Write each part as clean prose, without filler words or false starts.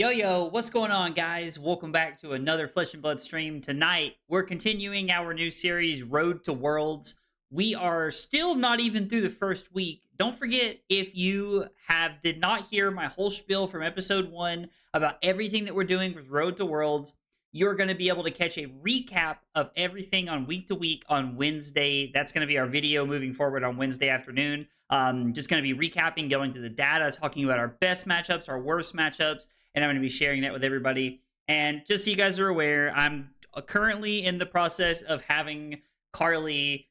Yo, what's going on, guys? Welcome back to another Flesh and Blood stream. Tonight, we're continuing our new series, Road to Worlds. We are still not even through the first week. Don't forget, if you did not hear my whole spiel from episode 1 about everything that we're doing with Road to Worlds, you're going to be able to catch a recap of everything on week to week on Wednesday. That's going to be our video moving forward on Wednesday afternoon. Just going to be recapping, going through the data, talking about our best matchups, our worst matchups, and I'm going to be sharing that with everybody. And just so you guys are aware, I'm currently in the process of having Carly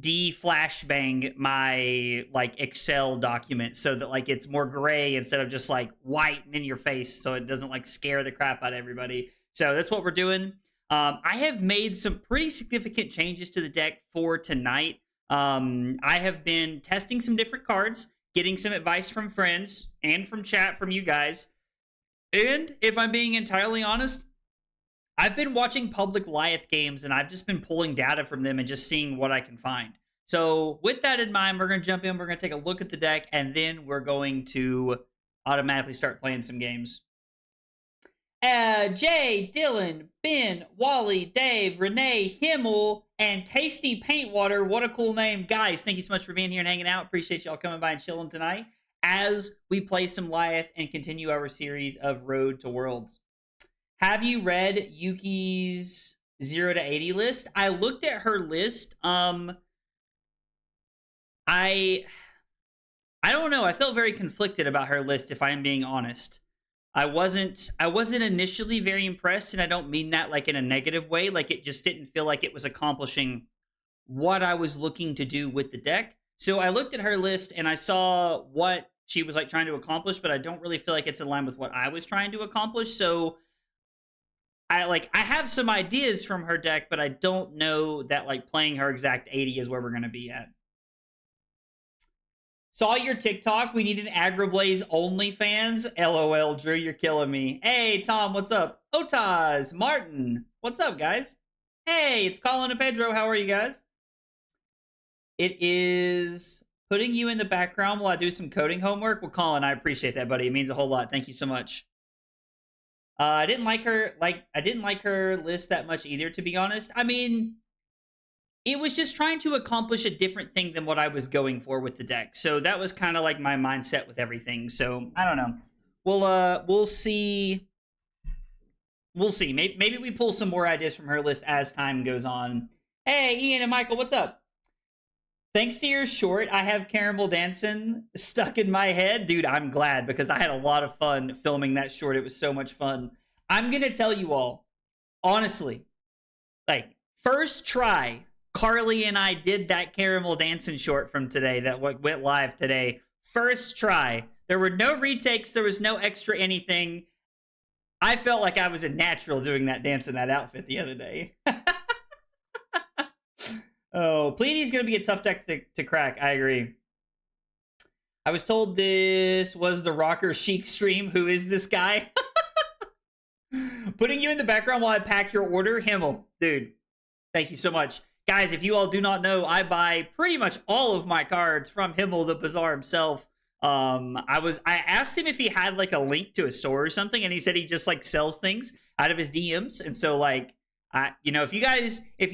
de-flashbang my Excel document so that it's more gray instead of just white and in your face, so it doesn't scare the crap out of everybody. So that's what we're doing. I have made some pretty significant changes to the deck for tonight. I have been testing some different cards, getting some advice from friends and from chat from you guys. And if I'm being entirely honest, I've been watching public Lyath games and I've just been pulling data from them and just seeing what I can find. So with that in mind, we're going to jump in, we're going to take a look at the deck, and then we're going to automatically start playing some games. Jay, Dylan, Ben, Wally, Dave, Renee, Himmel, and Tasty Paintwater. What a cool name. Guys, thank you so much for being here and hanging out. Appreciate y'all coming by and chilling tonight as we play some Lyath and continue our series of Road to Worlds. Have you read Yuki's 0 to 80 list? I looked at her list. I don't know. I felt very conflicted about her list, if I'm being honest. I wasn't initially very impressed, and I don't mean that in a negative way. It just didn't feel like it was accomplishing what I was looking to do with the deck. So I looked at her list and I saw what she was trying to accomplish, but I don't really feel like it's in line with what I was trying to accomplish. So I have some ideas from her deck, but I don't know that playing her exact 80 is where we're going to be at. Saw your TikTok. We need an Agrablaze OnlyFans. LOL, Drew, you're killing me. Hey, Tom, what's up? Otaz, Martin, what's up, guys? Hey, it's Colin and Pedro. How are you guys? It is putting you in the background while I do some coding homework. Well, Colin, I appreciate that, buddy. It means a whole lot. Thank you so much. I didn't like her list that much either, to be honest. I mean, it was just trying to accomplish a different thing than what I was going for with the deck. So that was kind of my mindset with everything. So I don't know. We'll see. We'll see. Maybe we pull some more ideas from her list as time goes on. Hey, Ian and Michael, what's up? Thanks to your short, I have Caramel Dancing stuck in my head. Dude, I'm glad because I had a lot of fun filming that short. It was so much fun. I'm going to tell you all, honestly, first try, Carly and I did that Caramel Dancing short from today that went live today. First try. There were no retakes. There was no extra anything. I felt like I was a natural doing that dance in that outfit the other day. Oh, Pleiades going to be a tough deck to crack. I agree. I was told this was the Rocker Chic stream. Who is this guy? Putting you in the background while I pack your order. Himmel. Dude, thank you so much. Guys, if you all do not know, I buy pretty much all of my cards from Himmel the Bazaar himself. I asked him if he had a link to a store or something, and he said he just sells things out of his DMs. And so if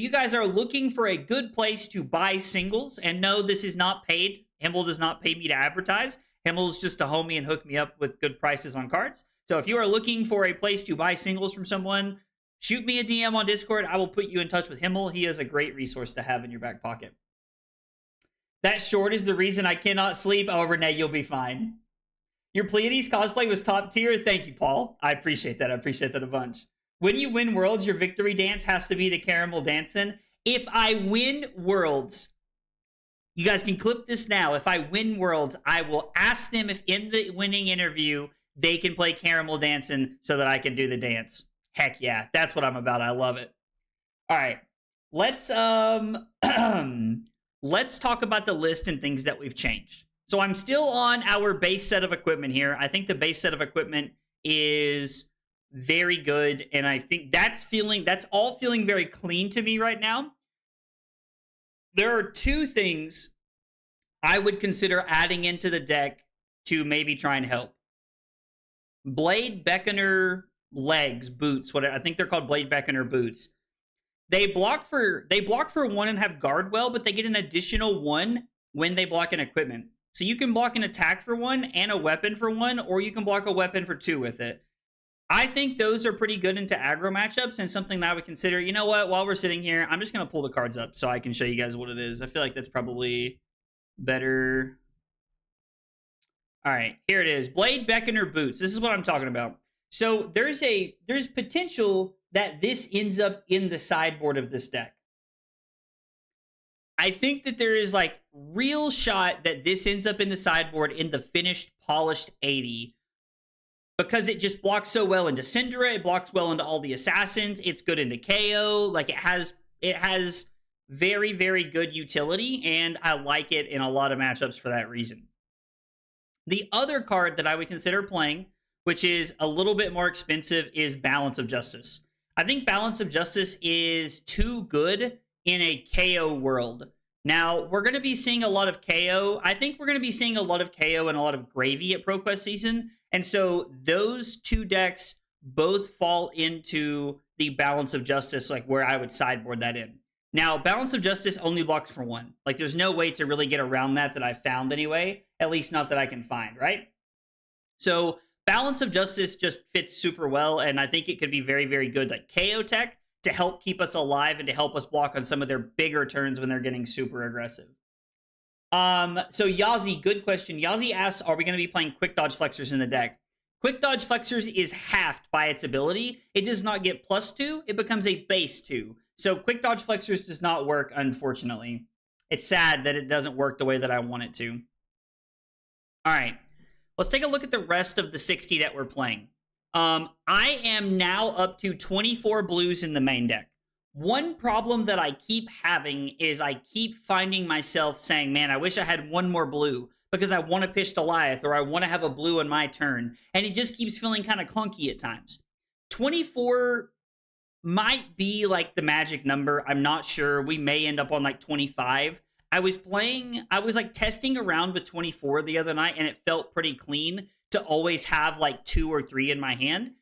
you guys are looking for a good place to buy singles, and no, this is not paid. Himmel does not pay me to advertise. Himmel's just a homie and hook me up with good prices on cards. So if you are looking for a place to buy singles from someone, shoot me a DM on Discord. I will put you in touch with Himmel. He is a great resource to have in your back pocket. That short is the reason I cannot sleep. Oh, Renee, you'll be fine. Your Pleiades cosplay was top tier. Thank you, Paul. I appreciate that. I appreciate that a bunch. When you win Worlds, your victory dance has to be the Caramel Dancing. If I win Worlds, you guys can clip this now. If I win Worlds, I will ask them if in the winning interview, they can play Caramel Dancing so that I can do the dance. Heck yeah, that's what I'm about. I love it. All right, let's let's talk about the list and things that we've changed. So I'm still on our base set of equipment here. I think the base set of equipment is very good, and I think that's all feeling very clean to me right now. There are two things I would consider adding into the deck to maybe try and help. Blade Beckoner legs, boots, whatever. I think they're called Blade Beckoner boots. They block for 1 and have guard well, but they get an additional 1 when they block an equipment. So you can block an attack for 1 and a weapon for 1, or you can block a weapon for 2 with it. I think those are pretty good into aggro matchups and something that I would consider. You know what? While we're sitting here, I'm just going to pull the cards up so I can show you guys what it is. I feel like that's probably better. All right, here it is. Blade Beckoner boots. This is what I'm talking about. So there's potential that this ends up in the sideboard of this deck. I think that there is like real shot that this ends up in the sideboard in the finished polished 80 because it just blocks so well into Syndra. It blocks well into all the assassins. It's good into KO. Like it has very, very good utility, and I like it in a lot of matchups for that reason. The other card that I would consider playing, which is a little bit more expensive, is Balance of Justice. I think Balance of Justice is too good in a KO world. Now, we're going to be seeing a lot of KO. I think we're going to be seeing a lot of KO and a lot of gravy at ProQuest season. And so those two decks both fall into the Balance of Justice, like where I would sideboard that in. Now, Balance of Justice only blocks for 1. Like, there's no way to really get around that I've found anyway. At least not that I can find, right? So Balance of Justice just fits super well, and I think it could be very, very good like KO tech to help keep us alive and to help us block on some of their bigger turns when they're getting super aggressive. So Yazi, good question. Yazi asks, are we going to be playing Quick Dodge Flexors in the deck? Quick Dodge Flexors is halved by its ability. It does not get +2. It becomes a base 2. So Quick Dodge Flexors does not work, unfortunately. It's sad that it doesn't work the way that I want it to. All right, let's take a look at the rest of the 60 that we're playing. I am now up to 24 blues in the main deck. One problem that I keep having is I keep finding myself saying, man, I wish I had one more blue because I want to pitch to Lyath or I want to have a blue in my turn. And it just keeps feeling kind of clunky at times. 24 might be like the magic number. I'm not sure. We may end up on like 25. I was like testing around with 24 the other night and it felt pretty clean to always have like 2 or 3 in my hand.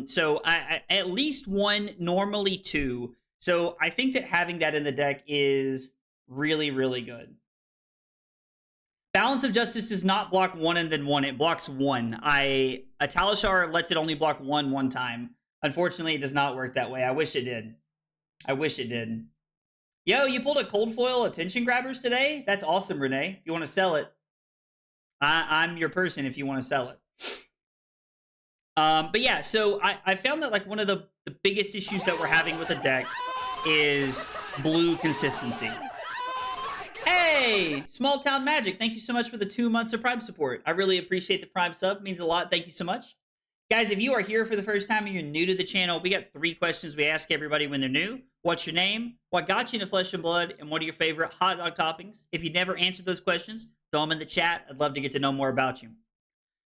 So I at least 1, normally 2. So I think that having that in the deck is really, really good. Balance of Justice does not block 1 and then 1. It blocks 1. Talishar lets it only block 1 time. Unfortunately, it does not work that way. I wish it did. I wish it did. Yo, you pulled a cold foil attention grabbers today? That's awesome, Renee. You want to sell it? I'm your person if you want to sell it. But yeah, so I found that like one of the biggest issues that we're having with the deck is blue consistency. Hey, Small Town Magic, thank you so much for the 2 months of Prime support. I really appreciate the Prime sub. It means a lot. Thank you so much. Guys, if you are here for the first time and you're new to the channel, we got 3 questions we ask everybody when they're new. What's your name? What got you into Flesh and Blood? And what are your favorite hot dog toppings? If you never answered those questions, throw them in the chat. I'd love to get to know more about you.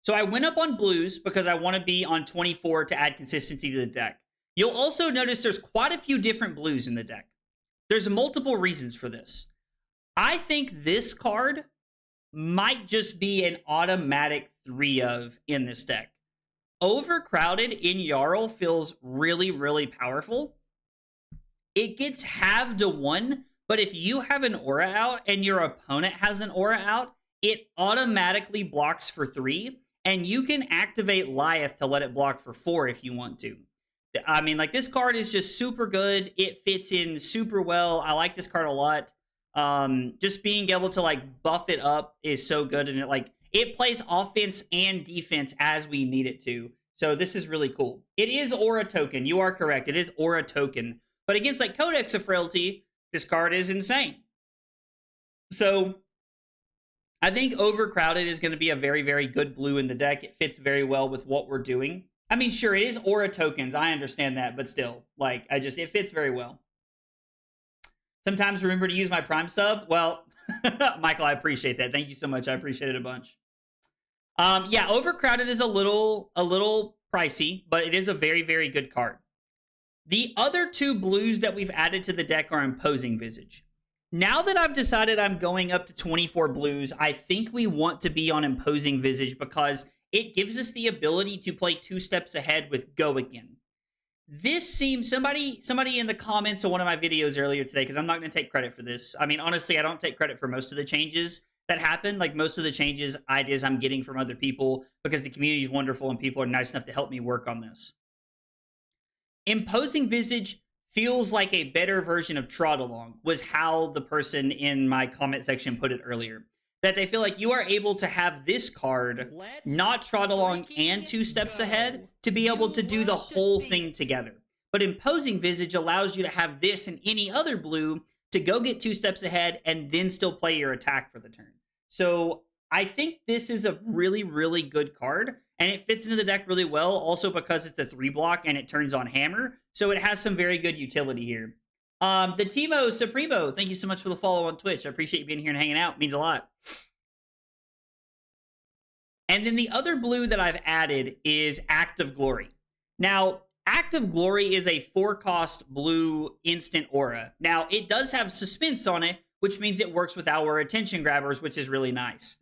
So I went up on blues because I want to be on 24 to add consistency to the deck. You'll also notice there's quite a few different blues in the deck. There's multiple reasons for this. I think this card might just be an automatic 3 of in this deck. Overcrowded in Jarl feels really, really powerful. It gets halved to 1, but if you have an aura out and your opponent has an aura out, it automatically blocks for 3, and you can activate Lyath to let it block for 4 if you want to. I mean, like, this card is just super good. It fits in super well. I like this card a lot. Just being able to, like, buff it up is so good, and it plays offense and defense as we need it to. So this is really cool. It is Aura Token. You are correct. It is Aura Token. But against like Codex of Frailty, this card is insane. So I think Overcrowded is going to be a very, very good blue in the deck. It fits very well with what we're doing. I mean, sure, it is Aura Tokens. I understand that, but still, like, it fits very well. Sometimes remember to use my Prime sub. Well, Michael, I appreciate that. Thank you so much. I appreciate it a bunch. Yeah, Overcrowded is a little pricey, but it is a very, very good card. The other 2 blues that we've added to the deck are Imposing Visage. Now that I've decided I'm going up to 24 blues, I think we want to be on Imposing Visage because it gives us the ability to play 2 steps ahead with Go Again. This seems, somebody in the comments of one of my videos earlier today, because I'm not going to take credit for this. I mean, honestly, I don't take credit for most of the changes that happen. Like, most of the changes, ideas I'm getting from other people, because the community is wonderful and people are nice enough to help me work on this. Imposing Visage feels like a better version of Trot Along, was how the person in my comment section put it earlier. That they feel like you are able to have this card, not Trot Along and 2 steps ahead, to be able to do the whole thing together. But Imposing Visage allows you to have this and any other blue to go get 2 steps ahead and then still play your attack for the turn. So I think this is a really, really good card, and it fits into the deck really well, also because it's the 3-block and it turns on Hammer, so it has some very good utility here. The Timo Supremo, thank you so much for the follow on Twitch. I appreciate you being here and hanging out. It means a lot. And then the other blue that I've added is Act of Glory. Now, Act of Glory is a 4-cost blue instant aura. Now, it does have suspense on it, which means it works with our attention grabbers, which is really nice.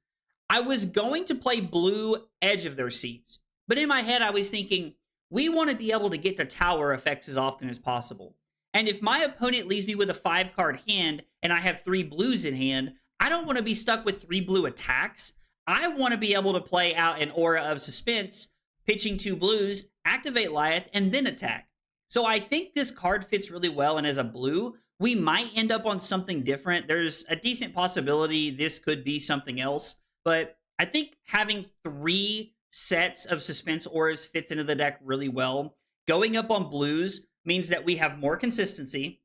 I was going to play blue Edge of Their Seats, but in my head I was thinking, we want to be able to get the tower effects as often as possible. And if my opponent leaves me with a 5-card hand and I have 3 blues in hand, I don't want to be stuck with 3 blue attacks. I want to be able to play out an aura of suspense, pitching 2 blues, activate Lyath, and then attack. So I think this card fits really well, and as a blue, we might end up on something different. There's a decent possibility this could be something else, but I think having 3 sets of suspense auras fits into the deck really well. Going up on blues means that we have more consistency,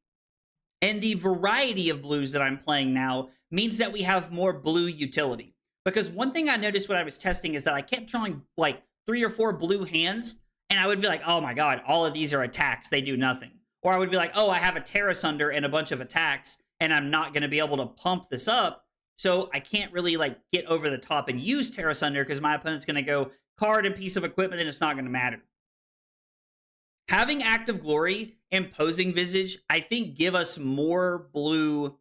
and the variety of blues that I'm playing now means that we have more blue utility. Because one thing I noticed when I was testing is that I kept drawing like 3 or 4 blue hands, and I would be like, oh my god, all of these are attacks, they do nothing. Or I would be like, oh, I have a Terra Sunder and a bunch of attacks, and I'm not going to be able to pump this up, so I can't really like get over the top and use Terra Sunder because my opponent's going to go card and piece of equipment and it's not going to matter. Having Act of Glory, Imposing Visage, I think give us more blue.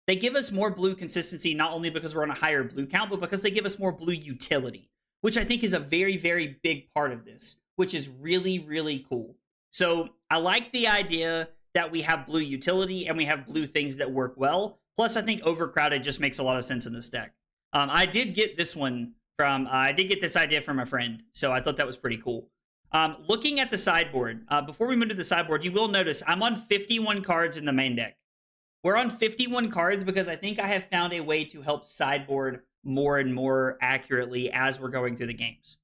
They give us more blue consistency, not only because we're on a higher blue count, but because they give us more blue utility, which I think is a very, very big part of this, which is really, really cool. So I like the idea that we have blue utility and we have blue things that work well. Plus, I think Overcrowded just makes a lot of sense in this deck. I did get this one from, I did get this idea from a friend, so I thought that was pretty cool. Looking at the sideboard, before we move to the sideboard, you will notice I'm on 51 cards in the main deck. We're on 51 cards because I think I have found a way to help sideboard more and more accurately as we're going through the games.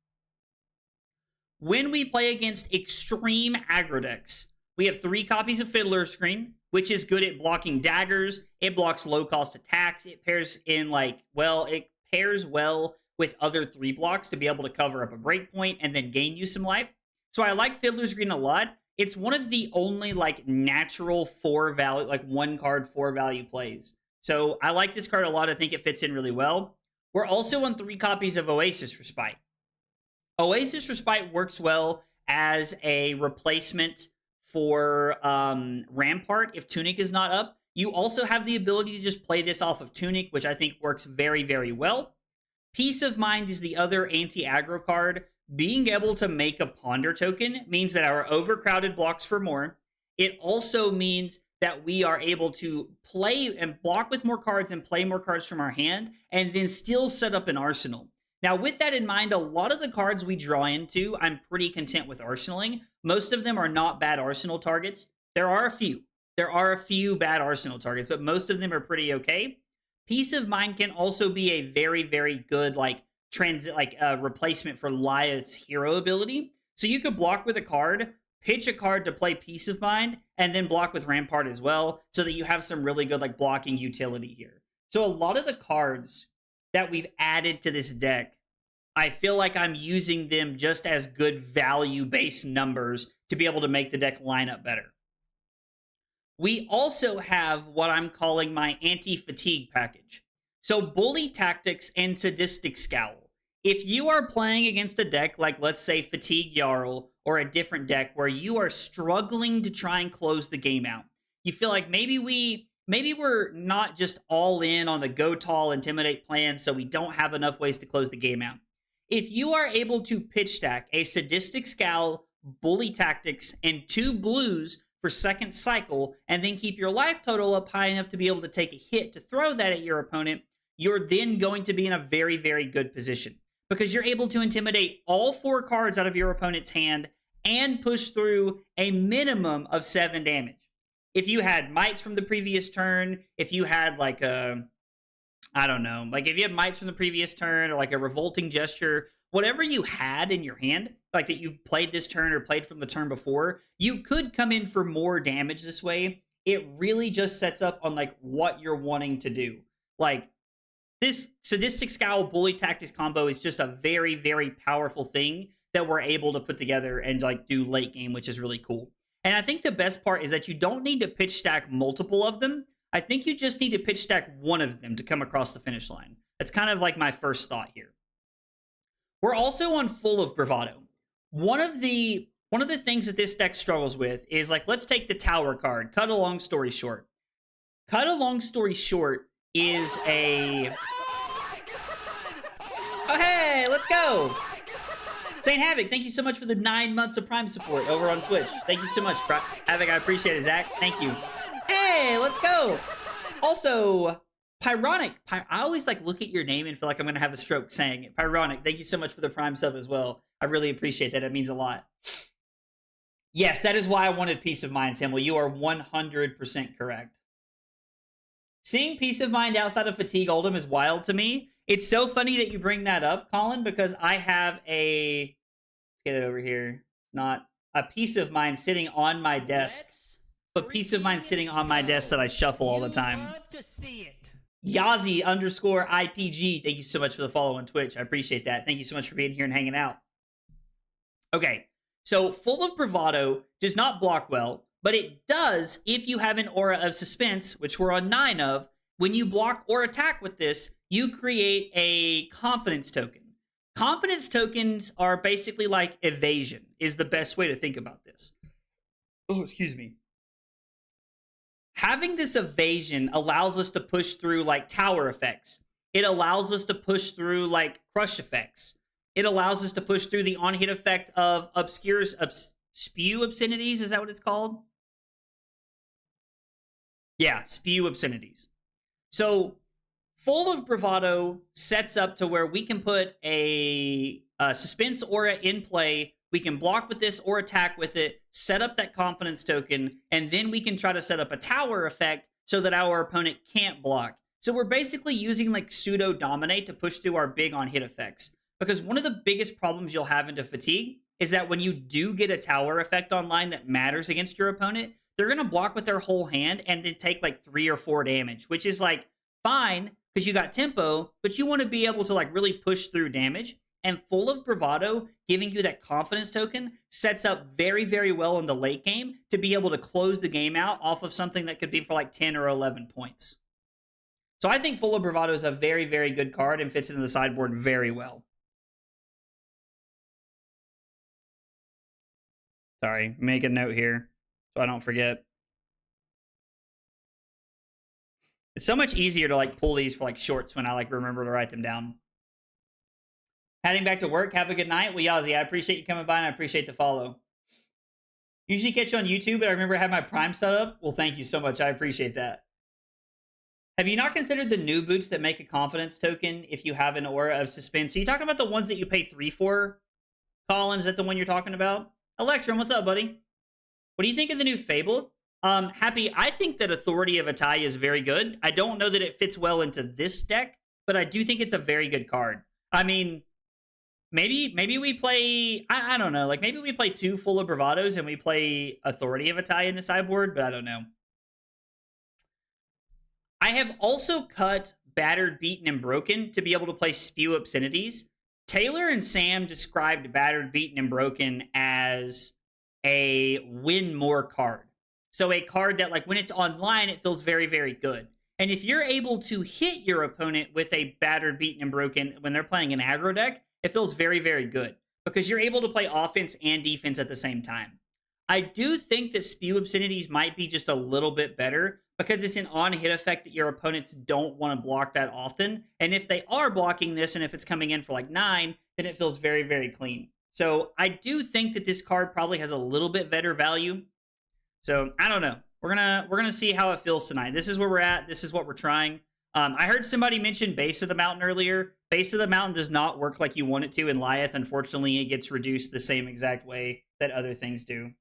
When we play against extreme aggro decks, we have 3 copies of Fiddler's Screen, which is good at blocking daggers. It blocks low-cost attacks. It pairs in it pairs well with other 3 blocks to be able to cover up a breakpoint and then gain you some life. So I like Fiddler's Green a lot. It's one of the only natural 4 value, 1 card 4 value plays. So I like this card a lot. I think it fits in really well. We're also on 3 copies of Oasis Respite. Oasis Respite works well as a replacement for Rampart if Tunic is not up. You also have the ability to just play this off of Tunic, which I think works very, very well. Peace of Mind is the other anti-aggro card. Being able to make a Ponder token means that our Overcrowded blocks for more. It also means that we are able to play and block with more cards and play more cards from our hand, and then still set up an arsenal. Now, with that in mind, a lot of the cards we draw into, I'm pretty content with arsenaling. Most of them are not bad arsenal targets. There are a few. There are a few bad arsenal targets, but most of them are pretty okay. Peace of Mind can also be a very, very good replacement for Lyath's hero ability. So you could block with a card, pitch a card to play Peace of Mind, and then block with Rampart as well, so that you have some really good blocking utility here. So a lot of the cards that we've added to this deck, I feel like I'm using them just as good value-based numbers to be able to make the deck line up better. We also have what I'm calling my anti-fatigue package. So Bully Tactics and Sadistic Scowl. If you are playing against a deck like, let's say, Fatigue Jarl, or a different deck where you are struggling to try and close the game out, you feel like maybe we're not just all in on the go tall intimidate plan, so we don't have enough ways to close the game out. If you are able to pitch stack a Sadistic Scowl, Bully Tactics, and 2 blues for second cycle, and then keep your life total up high enough to be able to take a hit to throw that at your opponent, you're then going to be in a very, very good position. Because you're able to intimidate all 4 cards out of your opponent's hand and push through a minimum of 7 damage. If you had mites from the previous turn, if you had like a, I don't know, like if you had mites from the previous turn or like a revolting gesture, whatever you had in your hand, like that you've played this turn or played from the turn before, you could come in for more damage this way. It really just sets up on like what you're wanting to do. Like this Sadistic Scowl Bully Tactics combo is just a very, very powerful thing that we're able to put together and like do late game, which is really cool. And I think the best part is that you don't need to pitch stack multiple of them. I think you just need to pitch stack one of them to come across the finish line. That's kind of like my first thought here. We're also on Full of Bravado. One of the things that this deck struggles with is like, let's take the Tower card. Cut a long story short. Cut a long story short is a... Oh, hey, let's go. Saint Havoc, thank you so much for the 9 months of Prime support over on Twitch. Thank you so much, Havoc. I appreciate it, Zach. Thank you. Hey, let's go. Also, Pyronic. I always like look at your name and feel like I'm going to have a stroke saying it. Pyronic, thank you so much for the Prime sub as well. I really appreciate that. It means a lot. Yes, that is why I wanted Peace of Mind, Samuel. You are 100% correct. Seeing Peace of Mind outside of Fatigue Oldhim is wild to me. It's so funny that you bring that up, Colin, because I have a... Let's get it over here. Not a Peace of Mind sitting on my desk. But Peace of Mind sitting on my desk that I shuffle all the time. Yazi_IPG. Thank you so much for the follow on Twitch. I appreciate that. Thank you so much for being here and hanging out. Okay, so Full of Bravado does not block well, but it does if you have an Aura of Suspense, which we're on 9 of. When you block or attack with this, you create a confidence token. Confidence tokens are basically like evasion, is the best way to think about this. Oh, excuse me. Having this evasion allows us to push through like tower effects. It allows us to push through like crush effects. It allows us to push through the on-hit effect of spew obscenities. Is that what it's called? Yeah, spew obscenities. So Full of Bravado sets up to where we can put a suspense aura in play. We can block with this or attack with it, set up that confidence token, and then we can try to set up a tower effect so that our opponent can't block. So we're basically using like pseudo dominate to push through our big on hit effects. Because one of the biggest problems you'll have into Fatigue is that when you do get a tower effect online that matters against your opponent, they're going to block with their whole hand and then take like 3 or 4 damage, which is like fine because you got tempo, but you want to be able to like really push through damage. And Full of Bravado, giving you that confidence token, sets up very, very well in the late game to be able to close the game out off of something that could be for like 10 or 11 points. So I think Full of Bravado is a very, very good card and fits into the sideboard very well. Sorry, make a note here so I don't forget. It's so much easier to like pull these for like shorts when I like remember to write them down. Heading back to work. Have a good night. Well, Yazi, I appreciate you coming by and I appreciate the follow. Usually catch you on YouTube, but I remember I had my Prime set up. Well, thank you so much. I appreciate that. Have you not considered the new boots that make a confidence token if you have an Aura of Suspense? Are you talking about the ones that you pay 3 for? Colin, is that the one you're talking about? Electrum, what's up, buddy? What do you think of the new Fable? Happy, I think that Authority of Atai is very good. I don't know that it fits well into this deck, but I do think it's a very good card. I mean... Maybe we play, I don't know, like maybe we play 2 Full of Bravados and we play Authority of Atai in the sideboard, but I don't know. I have also cut Battered, Beaten, and Broken to be able to play Spew Obscenities. Taylor and Sam described Battered, Beaten, and Broken as a win more card. So a card that like when it's online, it feels very, very good. And if you're able to hit your opponent with a Battered, Beaten, and Broken when they're playing an aggro deck, it feels very, very good because you're able to play offense and defense at the same time. I do think that Spew Obscenities might be just a little bit better because it's an on-hit effect that your opponents don't want to block that often. And if they are blocking this and if it's coming in for like 9, then it feels very, very clean. So I do think that this card probably has a little bit better value. So I don't know. We're gonna see how it feels tonight. This is where we're at. This is what we're trying. I heard somebody mention Base of the Mountain earlier. Base of the Mountain does not work like you want it to in Lyath. Unfortunately, it gets reduced the same exact way that other things do.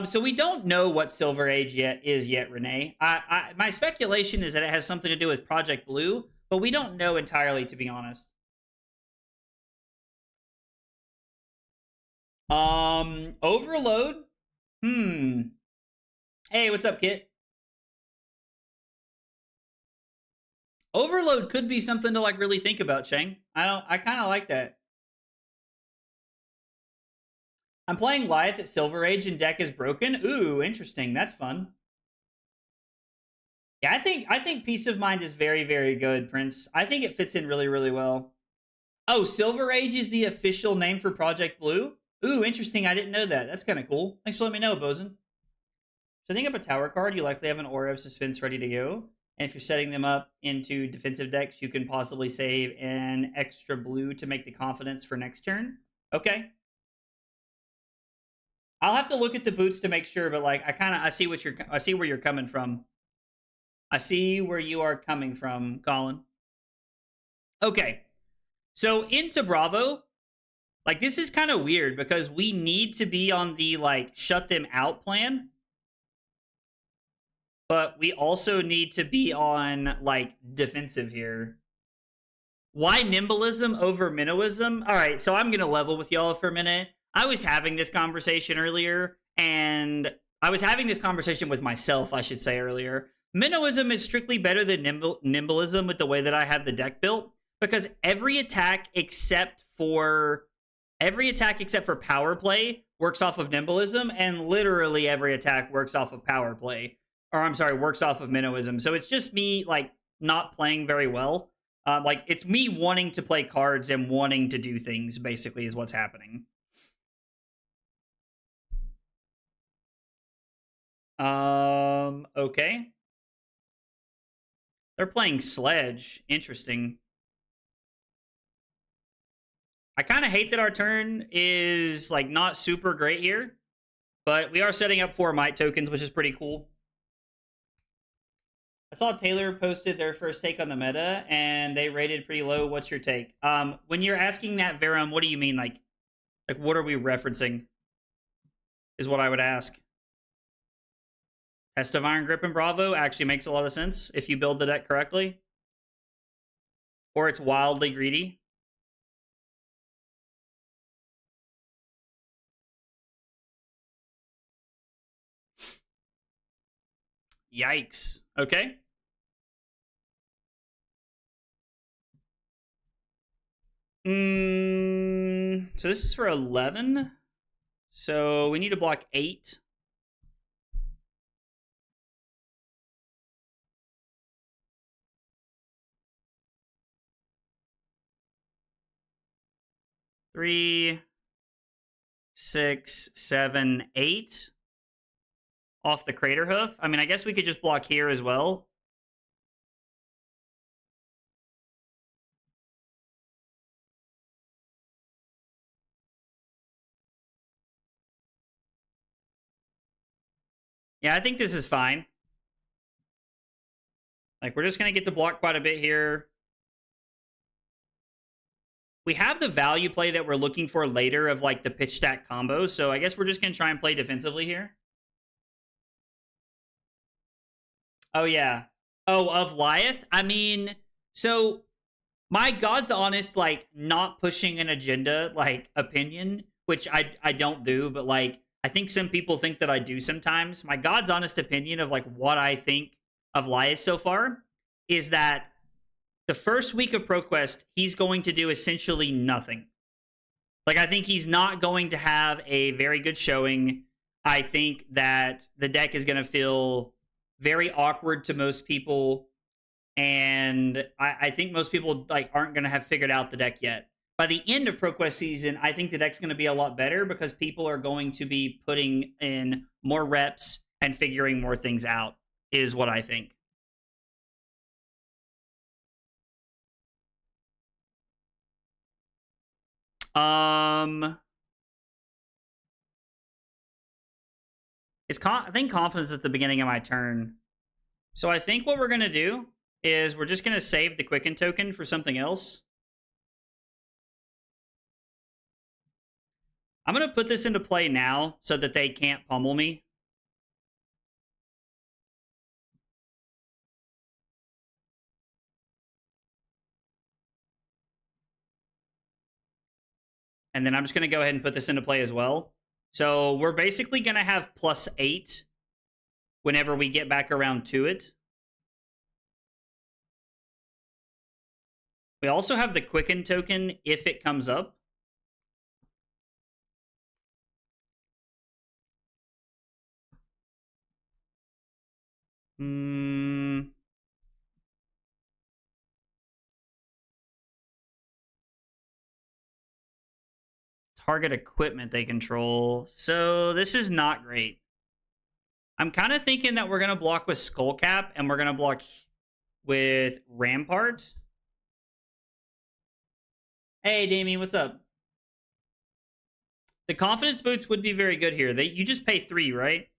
So we don't know what Silver Age is yet, Renee. My speculation is that it has something to do with Project Blue, but we don't know entirely, to be honest. Overload. Hey, what's up, Kit? Overload could be something to like really think about, Cheng. I kind of like that. I'm playing Lyath at Silver Age and deck is broken. Ooh, interesting. That's fun. Yeah, I think Peace of Mind is very, very good, Prince. I think it fits in really, really well. Oh, Silver Age is the official name for Project Blue? Ooh, interesting. I didn't know that. That's kind of cool. Thanks for letting me know, Bosun. Setting up a tower card, you likely have an Aura of Suspense ready to go. And if you're setting them up into defensive decks, you can possibly save an extra blue to make the confidence for next turn. Okay. I'll have to look at the boots to make sure, but like I see where you're coming from. I see where you are coming from, Colin. Okay. So into Bravo, like this is kind of weird because we need to be on the like shut them out plan. But we also need to be on like defensive here. Why Nimblism over Minnowism? All right, so I'm gonna level with y'all for a minute. I was having this conversation earlier, and I was having this conversation with myself, I should say, earlier. Minnowism is strictly better than Nimblism with the way that I have the deck built, because every attack except for power play works off of Nimblism, and literally every attack works off of power play. Or I'm sorry, works off of Minnowism. So it's just me like not playing very well. Like it's me wanting to play cards and wanting to do things, basically, is what's happening. Okay. They're playing Sledge. Interesting. I kind of hate that our turn is like not super great here, but we are setting up 4 Might tokens, which is pretty cool. I saw Taylor posted their first take on the meta, and they rated pretty low. What's your take? When you're asking that, Verum, what do you mean? Like what are we referencing? Is what I would ask. Test of Iron Grip and Bravo actually makes a lot of sense if you build the deck correctly. Or it's wildly greedy. Yikes. Okay. So this is for 11. So we need to block 8. Three, 6, 7, 8. Off the Crater Hoof. I mean, I guess we could just block here as well. Yeah, I think this is fine. Like, we're just going to get to block quite a bit here. We have the value play that we're looking for later of, like, the pitch stack combo. So I guess we're just going to try and play defensively here. Oh, yeah. Oh, of Lyath? I mean, so my God's honest, like, not pushing an agenda, like, opinion, which I don't do, but, like, I think some people think that I do sometimes. My God's honest opinion of, like, what I think of Lyath so far is that the first week of ProQuest, he's going to do essentially nothing. Like, I think he's not going to have a very good showing. I think that the deck is going to feel very awkward to most people. And I think most people like aren't going to have figured out the deck yet. By the end of ProQuest season, I think the deck's going to be a lot better because people are going to be putting in more reps and figuring more things out, is what I think. I think confidence at the beginning of my turn. So I think what we're gonna do is we're just gonna save the Quicken token for something else. I'm gonna put this into play now so that they can't pummel me. And then I'm just gonna go ahead and put this into play as well. So we're basically gonna have +8 whenever we get back around to it. We also have the Quicken token if it comes up. Target equipment they control. So this is not great. I'm kind of thinking that we're going to block with Skullcap and we're going to block with Rampart. Hey, Damien, what's up? The Confidence Boots would be very good here. You just pay 3, right?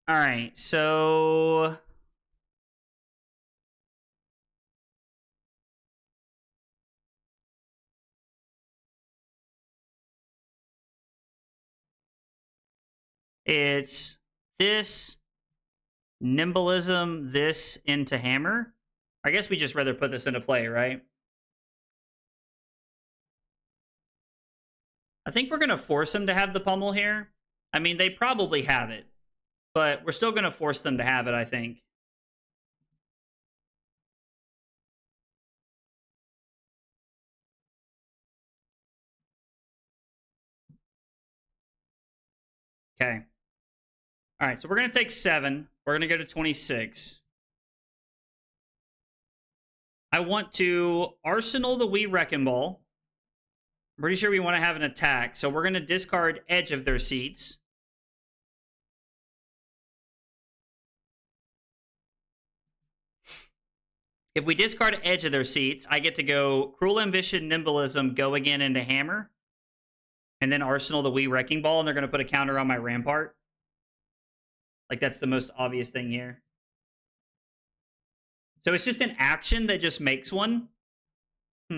All right, so it's this, Nimblism, this into Hammer. I guess we just rather put this into play, right? I think we're going to force them to have the pummel here. I mean, they probably have it, but we're still going to force them to have it, I think. Okay. All right, so we're going to take 7. We're going to go to 26. I want to Arsenal the Wee Wrecking Ball. I'm pretty sure we want to have an attack, so we're going to discard Edge of their seats. If we discard Edge of their seats, I get to go Cruel Ambition, Nimblism, go again into Hammer, and then Arsenal the Wee Wrecking Ball, and they're going to put a counter on my Rampart. Like, that's the most obvious thing here. So it's just an action that just makes one. I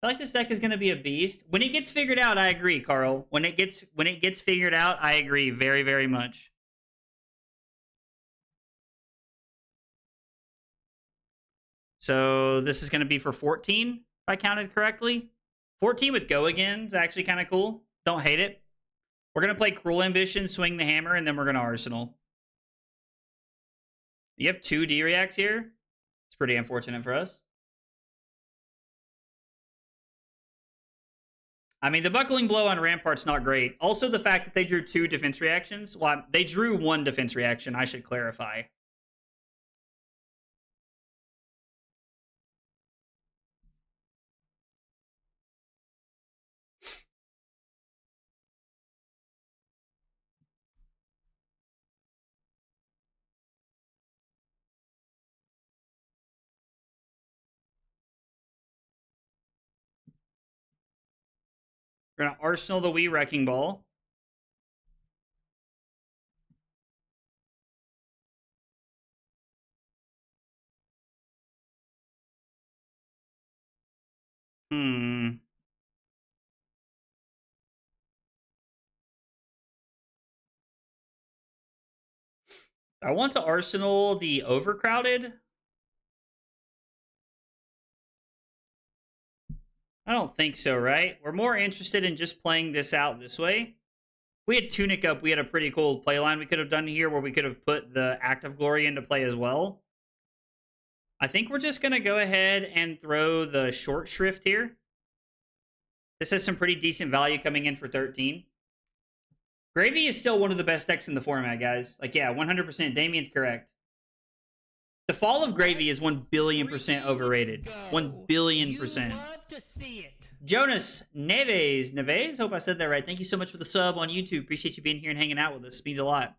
feel like this deck is going to be a beast. When it gets figured out, I agree, Carl. When it gets figured out, I agree very, very much. So this is going to be for 14, if I counted correctly. 14 with Go Again is actually kind of cool. Don't hate it. We're going to play Cruel Ambition, swing the Hammer, and then we're going to Arsenal. You have 2 D-Reacts here. It's pretty unfortunate for us. I mean, the Buckling Blow on Rampart's not great. Also, the fact that they drew 2 defense reactions. Well, they drew 1 defense reaction, I should clarify. We're going to Arsenal the Wee Wrecking Ball. I want to Arsenal the Overcrowded. I don't think so, right? We're more interested in just playing this out this way. If we had Tunic up, we had a pretty cool play line we could have done here where we could have put the Act of Glory into play as well. I think we're just going to go ahead and throw the Short Shrift here. This has some pretty decent value coming in for 13. Gravy is still one of the best decks in the format, guys. Like, yeah, 100%. Damien's correct. The fall of Gravy is 1 billion% overrated. 1 billion%. Jonas Neves. Hope I said that right. Thank you so much for the sub on YouTube. Appreciate you being here and hanging out with us. Means a lot.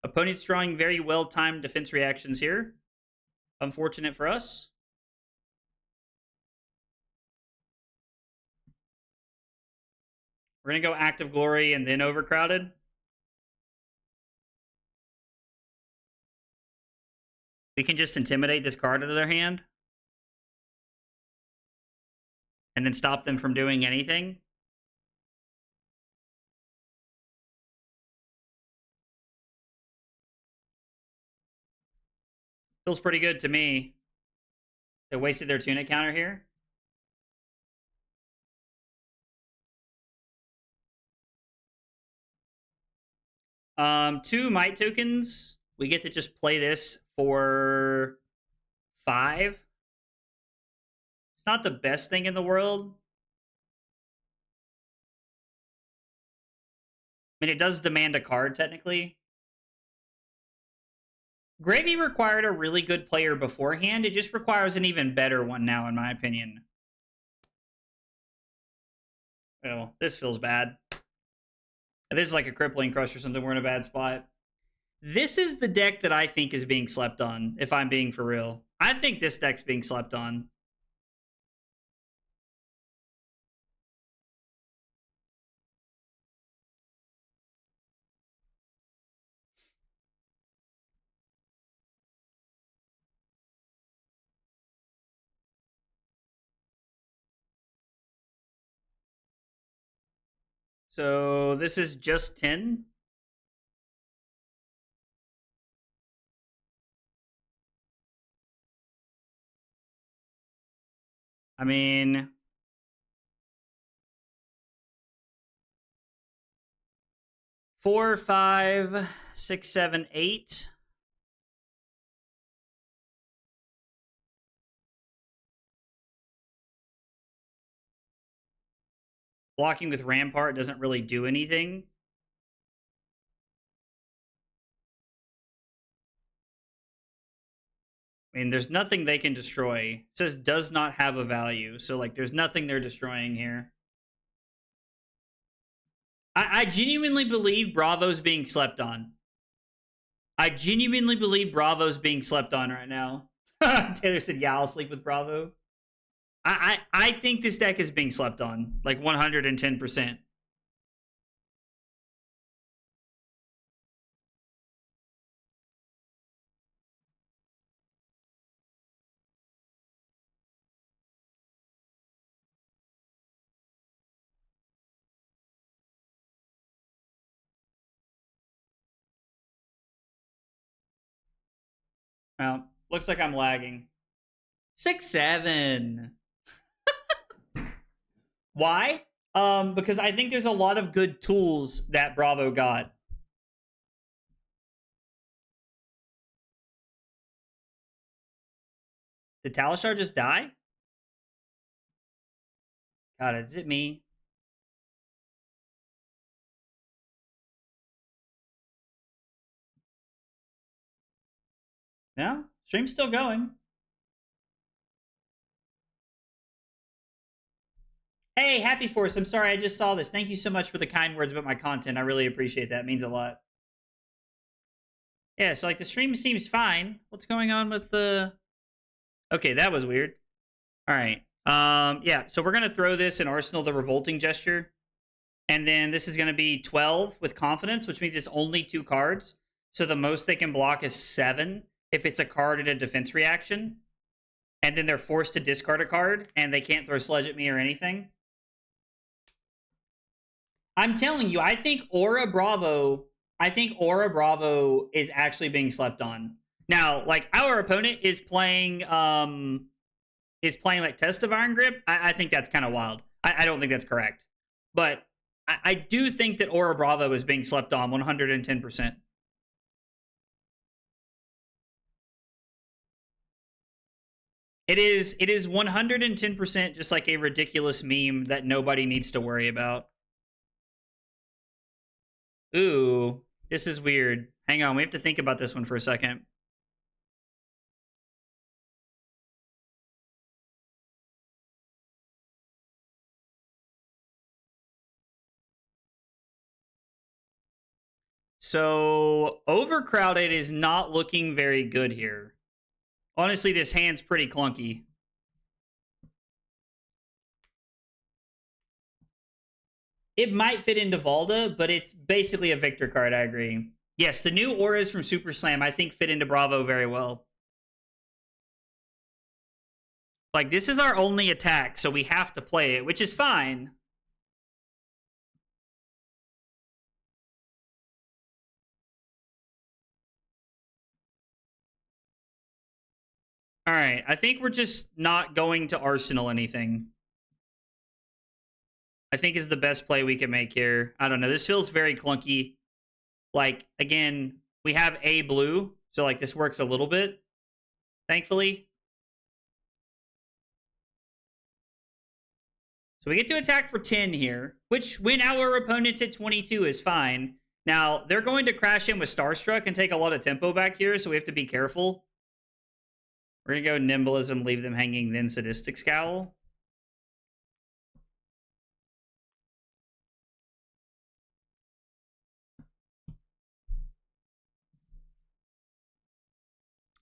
Opponent's drawing very well-timed defense reactions here. Unfortunate for us. We're going to go Active Glory and then Overcrowded. We can just intimidate this card out of their hand. And then stop them from doing anything. Feels pretty good to me. They wasted their Tunic counter here. Two Might tokens. We get to just play this for 5. It's not the best thing in the world. I mean, it does demand a card, technically. Gravy required a really good player beforehand. It just requires an even better one now, in my opinion. Oh, this feels bad. This is like a Crippling Crush or something. We're in a bad spot. This is the deck that I think is being slept on, if I'm being for real. I think this deck's being slept on. So this is just 10. I mean, four, 5, 6, 7, 8. Blocking with Rampart doesn't really do anything. I mean, there's nothing they can destroy. It says does not have a value. So, like, there's nothing they're destroying here. I genuinely believe Bravo's being slept on. I genuinely believe Bravo's being slept on right now. Taylor said, yeah, I'll sleep with Bravo. I think this deck is being slept on. Like, 110%. Well, looks like I'm lagging. 6, 7. Why? Because I think there's a lot of good tools that Bravo got. Did Talishar just die? God, is it me? No? Stream's still going. Hey, Happy Force, I'm sorry I just saw this. Thank you so much for the kind words about my content. I really appreciate that. It means a lot. Yeah, so like the stream seems fine. What's going on with the... Okay, that was weird. All right. Yeah, so we're going to throw this in Arsenal the Revolting Gesture. And then this is going to be 12 with Confidence, which means it's only 2 cards. So the most they can block is 7 if it's a card in a defense reaction. And then they're forced to discard a card, and they can't throw Sledge at me or anything. I'm telling you, I think Aura Bravo is actually being slept on. Now, like, our opponent is playing like Test of Iron Grip. I think that's kind of wild. I don't think that's correct. But I do think that Aura Bravo is being slept on 110%. It is 110% just like a ridiculous meme that nobody needs to worry about. Ooh, this is weird. Hang on, we have to think about this one for a second. So overcrowded is not looking very good here. Honestly, this hand's pretty clunky. It might fit into Valda, but it's basically a Victor card, I agree. Yes, the new auras from Super Slam, I think, fit into Bravo very well. Like, this is our only attack, so we have to play it, which is fine. All right, I think we're just not going to Arsenal anything. I think is the best play we can make here. I don't know. This feels very clunky. Like, again, we have a blue, so, like, this works a little bit, thankfully. So we get to attack for 10 here, which when our opponent's at 22 is fine. Now, they're going to crash in with Starstruck and take a lot of tempo back here, so we have to be careful. We're going to go Nimblism, leave them hanging, then Sadistic Scowl.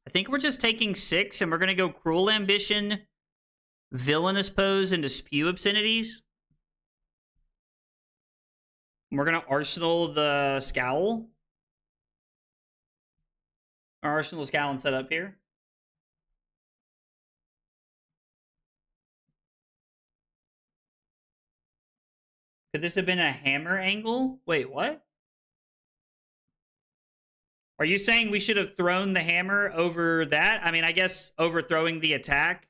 I think we're just taking 6, and we're going to go Cruel Ambition, Villainous Pose, and Spew Obscenities. And we're going to Arsenal the Scowl. Our Arsenal Scowl and set up here. Could this have been a hammer angle? Wait, what? Are you saying we should have thrown the hammer over that? I mean, I guess overthrowing the attack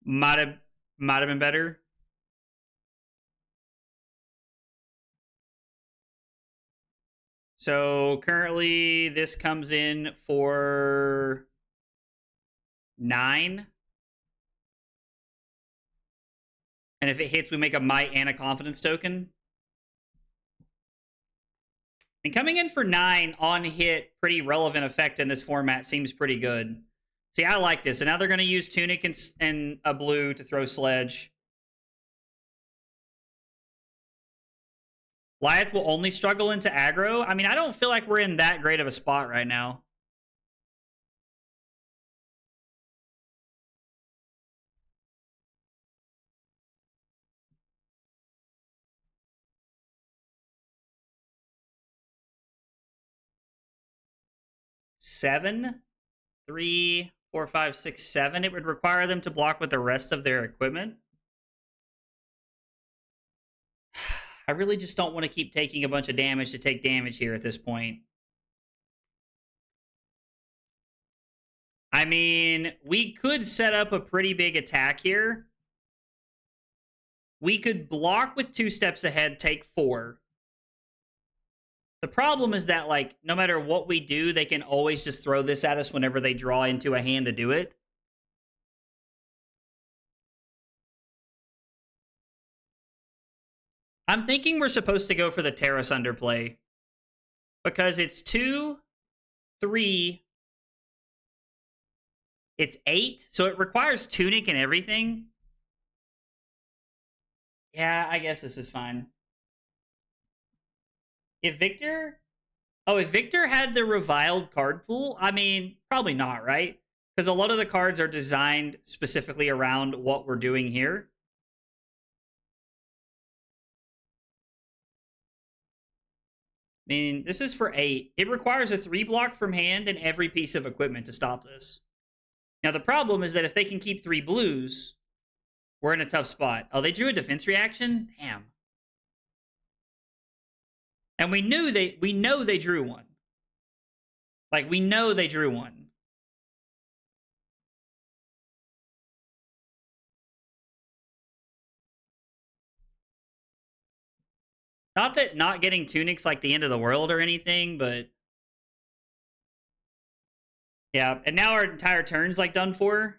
might have been better. So currently this comes in for 9. And if it hits, we make a might and a confidence token. And coming in for 9 on hit, pretty relevant effect in this format seems pretty good. See, I like this. And now they're going to use Tunic and a blue to throw Sledge. Lyath will only struggle into aggro. I mean, I don't feel like we're in that great of a spot right now. Seven, 3, 4, 5, 6, 7. It would require them to block with the rest of their equipment. I really just don't want to keep taking a bunch of damage to take damage here at this point. I mean, we could set up a pretty big attack here. We could block with 2 steps ahead, take 4. The problem is that, like, no matter what we do, they can always just throw this at us whenever they draw into a hand to do it. I'm thinking we're supposed to go for the Terra Underplay. Because it's 2, 3... It's 8, so it requires Tunic and everything. Yeah, I guess this is fine. If Victor had the reviled card pool, I mean, probably not, right? Because a lot of the cards are designed specifically around what we're doing here. I mean, this is for 8. It requires a 3 block from hand and every piece of equipment to stop this. Now, the problem is that if they can keep 3 blues, we're in a tough spot. Oh, they drew a defense reaction? Damn. And we know they drew one. Like, we know they drew one. Not that not getting Tunic's like the end of the world or anything, but... Yeah, and now our entire turn's like done for.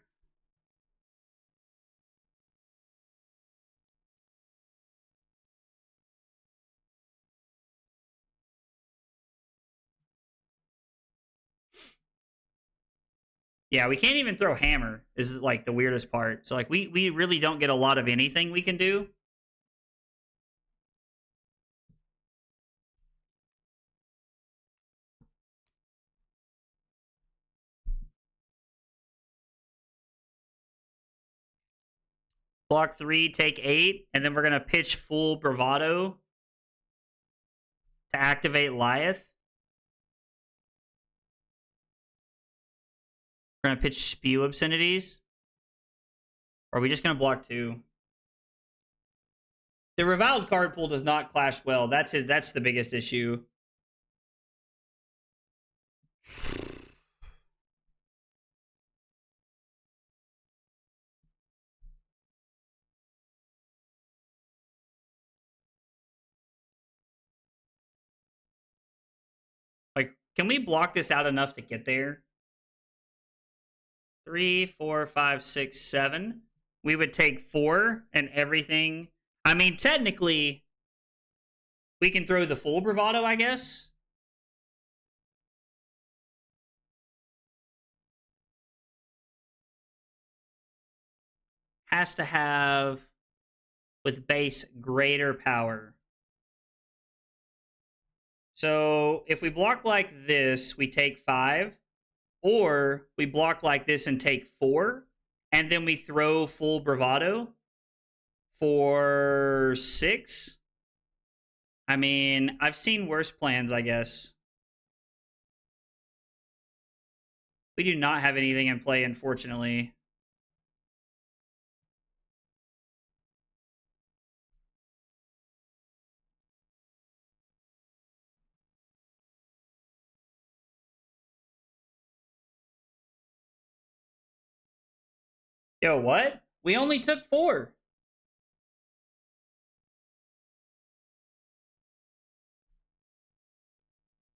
Yeah, we can't even throw hammer is like the weirdest part. So like we really don't get a lot of anything we can do. Block 3, take 8, and then we're going to pitch full Bravado to activate Lyath. We're going to pitch Spew Obscenities. Or are we just going to block 2? The Reviled card pool does not clash well. That's the biggest issue. Like, can we block this out enough to get there? 3, 4, 5, 6, 7. We would take 4 and everything. I mean, technically, we can throw the full Bravado, I guess. Has to have, with base, greater power. So if we block like this, we take 5. Or we block like this and take 4. And then we throw full Bravado for 6. I mean, I've seen worse plans, I guess. We do not have anything in play, unfortunately. Yo, what? We only took 4.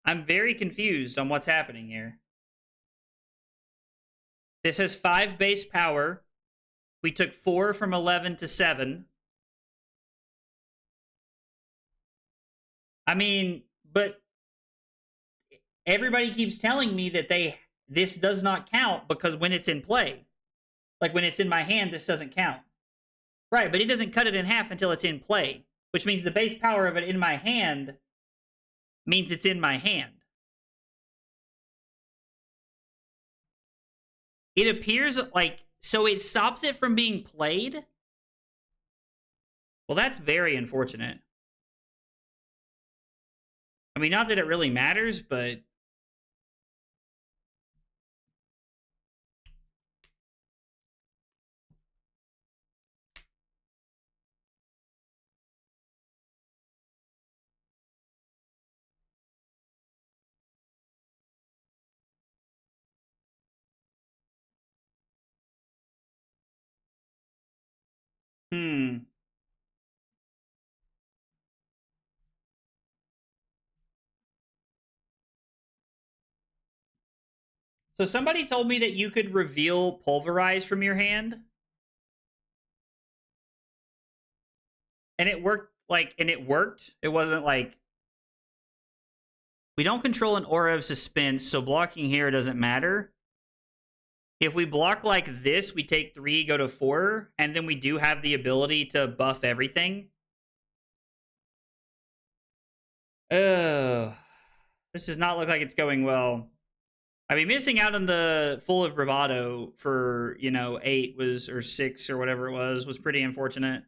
I'm very confused on what's happening here. This has 5 base power. We took 4 from 11 to 7. I mean, but everybody keeps telling me that this does not count because when it's in play. Like when it's in my hand, this doesn't count. Right, but it doesn't cut it in half until it's in play, which means the base power of it in my hand means it's in my hand. It appears like, so it stops it from being played? Well, that's very unfortunate. I mean, not that it really matters, but... So somebody told me that you could reveal Pulverize from your hand. And it worked, It wasn't like... We don't control an Aura of Suspense, so blocking here doesn't matter. If we block like this, we take 3, go to 4, and then we do have the ability to buff everything. Ugh. This does not look like it's going well. I mean, missing out on the full of Bravado for, 8 was, or 6 or whatever it was pretty unfortunate.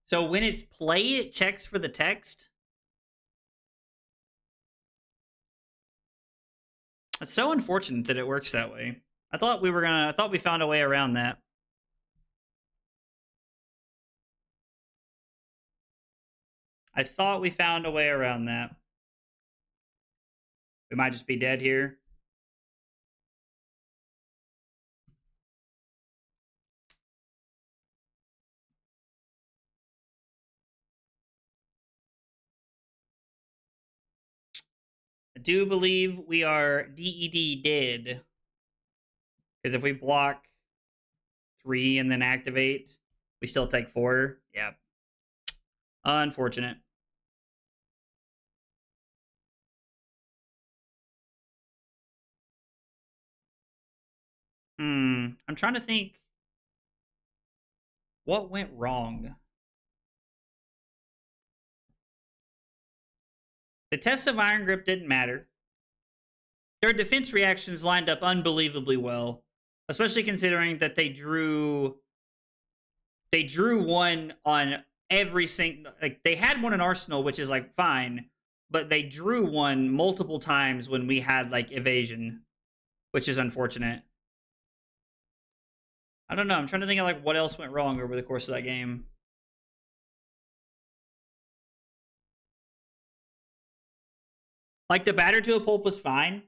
So when it's played, it checks for the text. It's so unfortunate that it works that way. I thought we found a way around that. I thought we found a way around that. We might just be dead here. I do believe we are DED dead. Because if we block 3 and then activate, we still take 4. Yeah. Unfortunate. I'm trying to think. What went wrong? The test of Iron Grip didn't matter. Their defense reactions lined up unbelievably well, especially considering that they drew one on every single, like they had one in Arsenal, which is like fine, but they drew one multiple times when we had like evasion, which is unfortunate. I don't know. I'm trying to think of like what else went wrong over the course of that game. Like the batter to a pulp was fine.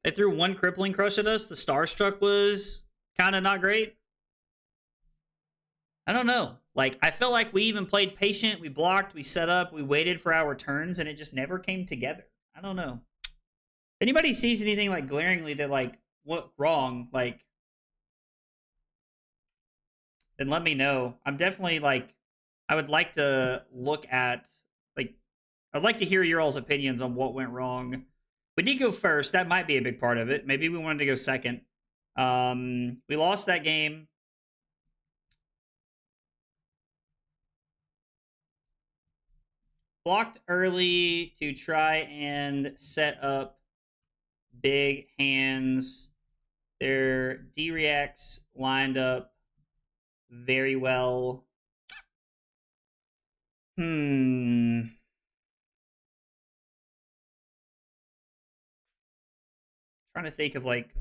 They threw one crippling crush at us. The Starstruck was kind of not great. I don't know. Like, I feel like we even played patient. We blocked, we set up, we waited for our turns, and it just never came together. I don't know. If anybody sees anything like glaringly that like what wrong, like, then let me know. I'm definitely like, I would like to look at like, I'd like to hear your all's opinions on what went wrong. We did go first. That might be a big part of it. Maybe we wanted to go second. We lost that game. Blocked early to try and set up big hands. Their D-reacts lined up very well. Trying to think of like,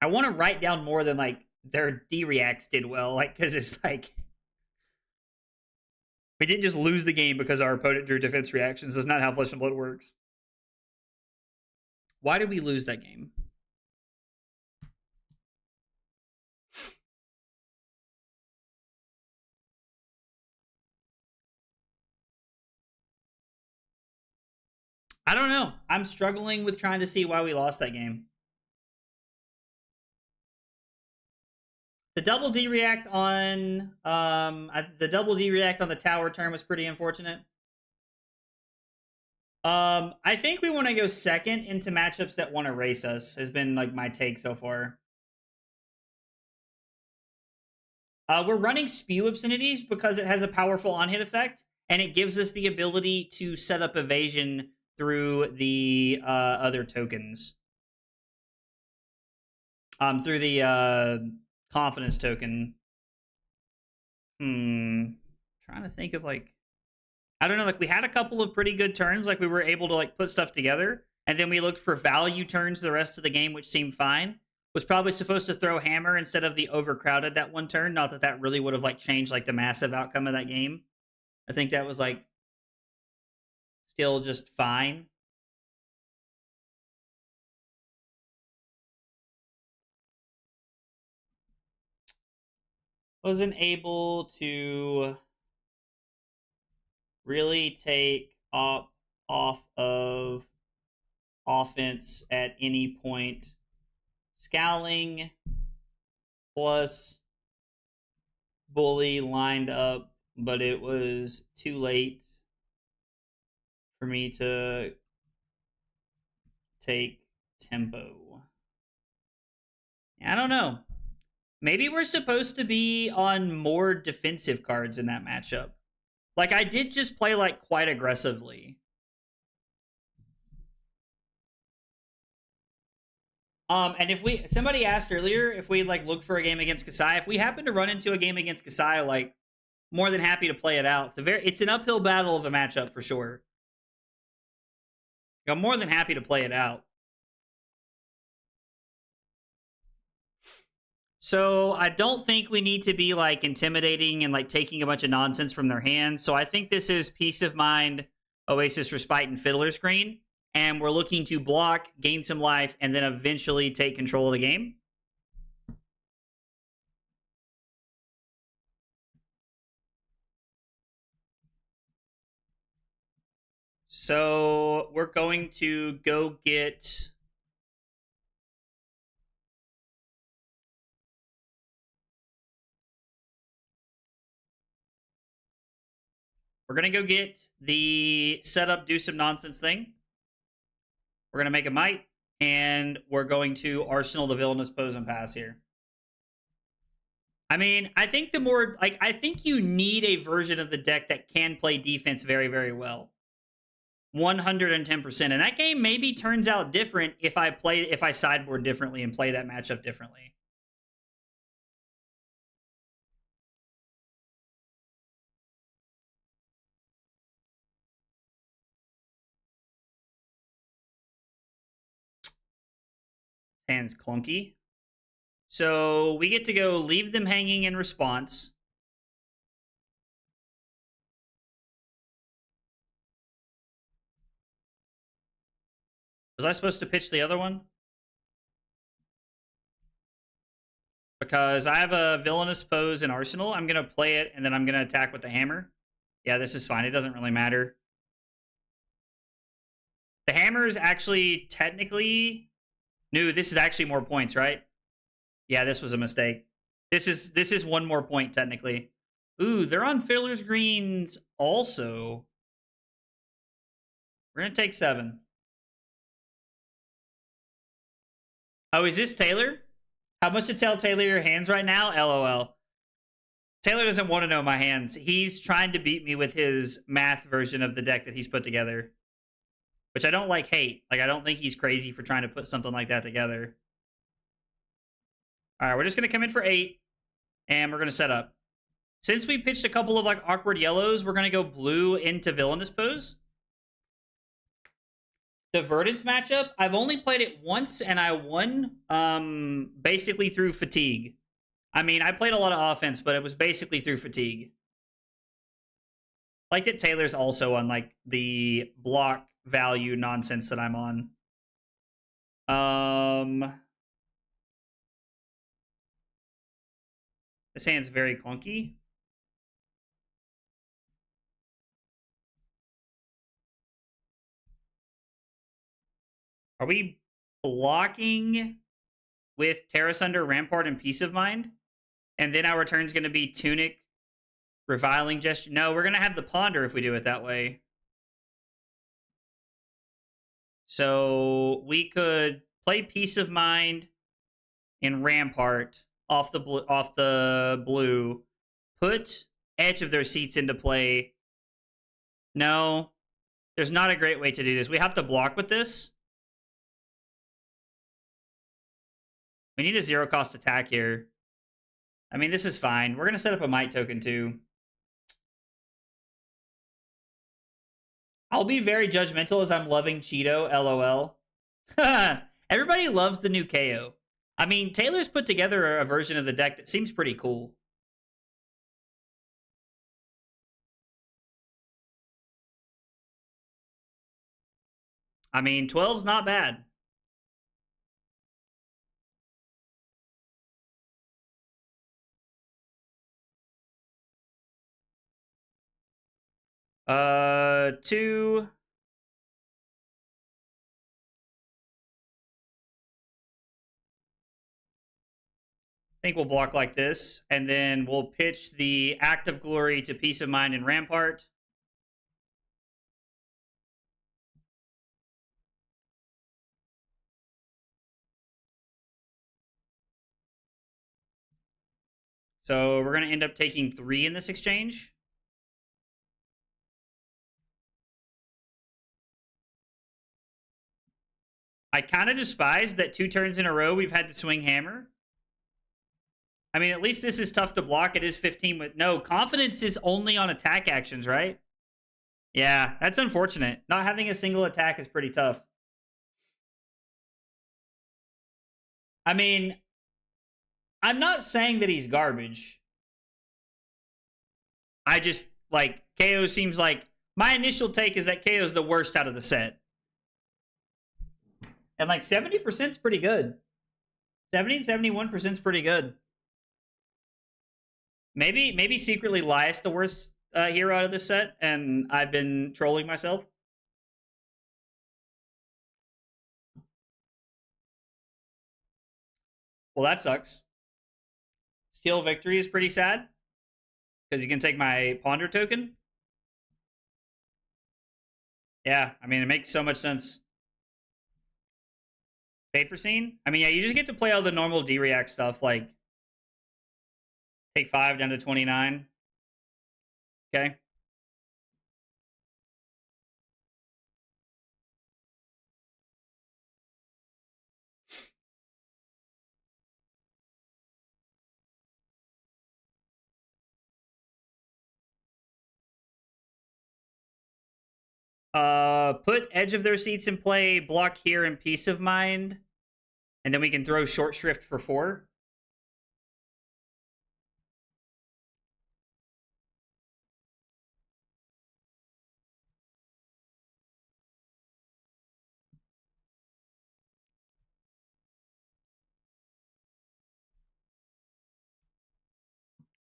I want to write down more than like their D-reacts did well, like because it's like we didn't just lose the game because our opponent drew defense reactions. That's not how Flesh and Blood works. Why did we lose that game? I don't know. I'm struggling with trying to see why we lost that game. The double D react on the tower turn was pretty unfortunate. I think we want to go second into matchups that want to race us. Has been like my take so far. We're running Spew Obscenities because it has a powerful on-hit effect, and it gives us the ability to set up evasion through the other tokens. Through the confidence token. Trying to think of like, I don't know, like we had a couple of pretty good turns, like we were able to like put stuff together, and then we looked for value turns the rest of the game, which seemed fine. Was probably supposed to throw hammer instead of the overcrowded that one turn. Not that that really would have like changed like the massive outcome of that game. I think that was like still just fine. Wasn't able to really take off of offense at any point. Scowling plus Bully lined up, but it was too late for me to take tempo. I don't know. Maybe we're supposed to be on more defensive cards in that matchup. Like I did just play like quite aggressively. And if somebody asked earlier if we'd like look for a game against Kasai, if we happen to run into a game against Kasai, like more than happy to play it out. It's an uphill battle of a matchup for sure. I'm more than happy to play it out. So I don't think we need to be like intimidating and like taking a bunch of nonsense from their hands. So I think this is Peace of Mind, Oasis, Respite, and Fiddler Screen. And we're looking to block, gain some life, and then eventually take control of the game. So we're going to go get... We're going to go get the setup, do some nonsense thing. We're going to make a Might, and we're going to Arsenal the Villainous Pose and pass here. I mean, I think the more, like, I think you need a version of the deck that can play defense very, very well. 110%. And that game maybe turns out different if I sideboard differently and play that matchup differently. Hand's clunky. So we get to go leave them hanging in response. Was I supposed to pitch the other one? Because I have a Villainous Pose in Arsenal. I'm going to play it, and then I'm going to attack with the hammer. Yeah, this is fine. It doesn't really matter. The hammer is actually technically... No, this is actually more points, right? Yeah, this was a mistake. This is one more point, technically. Ooh, they're on Fiddler's Greens also. We're going to take 7. Oh, is this Taylor? How much to tell Taylor your hands right now? LOL. Taylor doesn't want to know my hands. He's trying to beat me with his math version of the deck that he's put together. Which I don't hate. Like, I don't think he's crazy for trying to put something like that together. All right, we're just going to come in for 8. And we're going to set up. Since we pitched a couple of, like, awkward yellows, we're going to go blue into Villainous Pose. The Verdance matchup, I've only played it once, and I won basically through fatigue. I mean, I played a lot of offense, but it was basically through fatigue. Like that Taylor's also on, like, the block value nonsense that I'm on. This hand's very clunky. Are we blocking with Terrace Under, Rampart, and Peace of Mind? And then our turn's going to be Tunic, Reviling Gesture. No, we're going to have the Ponder if we do it that way. So we could play Peace of Mind and Rampart off the blue. Put Edge of Their Seats into play. No, there's not a great way to do this. We have to block with this. We need a 0-cost attack here. I mean, this is fine. We're going to set up a Might token, too. I'll be very judgmental as I'm loving Cheeto, LOL. Everybody loves the new KO. I mean, Taylor's put together a version of the deck that seems pretty cool. I mean, 12's not bad. Two. I think we'll block like this, and then we'll pitch the Act of Glory to Peace of Mind and Rampart. So we're going to end up taking 3 in this exchange. I kind of despise that 2 turns in a row we've had to swing hammer. I mean, at least this is tough to block. It is 15 with... No, confidence is only on attack actions, right? Yeah, that's unfortunate. Not having a single attack is pretty tough. I mean, I'm not saying that he's garbage. I just, like, KO seems like... My initial take is that KO is the worst out of the set. And, like, 70% is pretty good. 70 and 71% is pretty good. Maybe secretly Lyath the worst hero out of this set, and I've been trolling myself. Well, that sucks. Steal Victory is pretty sad, because you can take my Ponder token. Yeah, I mean, it makes so much sense. Vapor Scene? I mean, yeah, you just get to play all the normal D-React stuff, like take 5 down to 29. Okay. Put Edge of Their Seats in play, block here and Peace of Mind, and then we can throw Short Shrift for 4.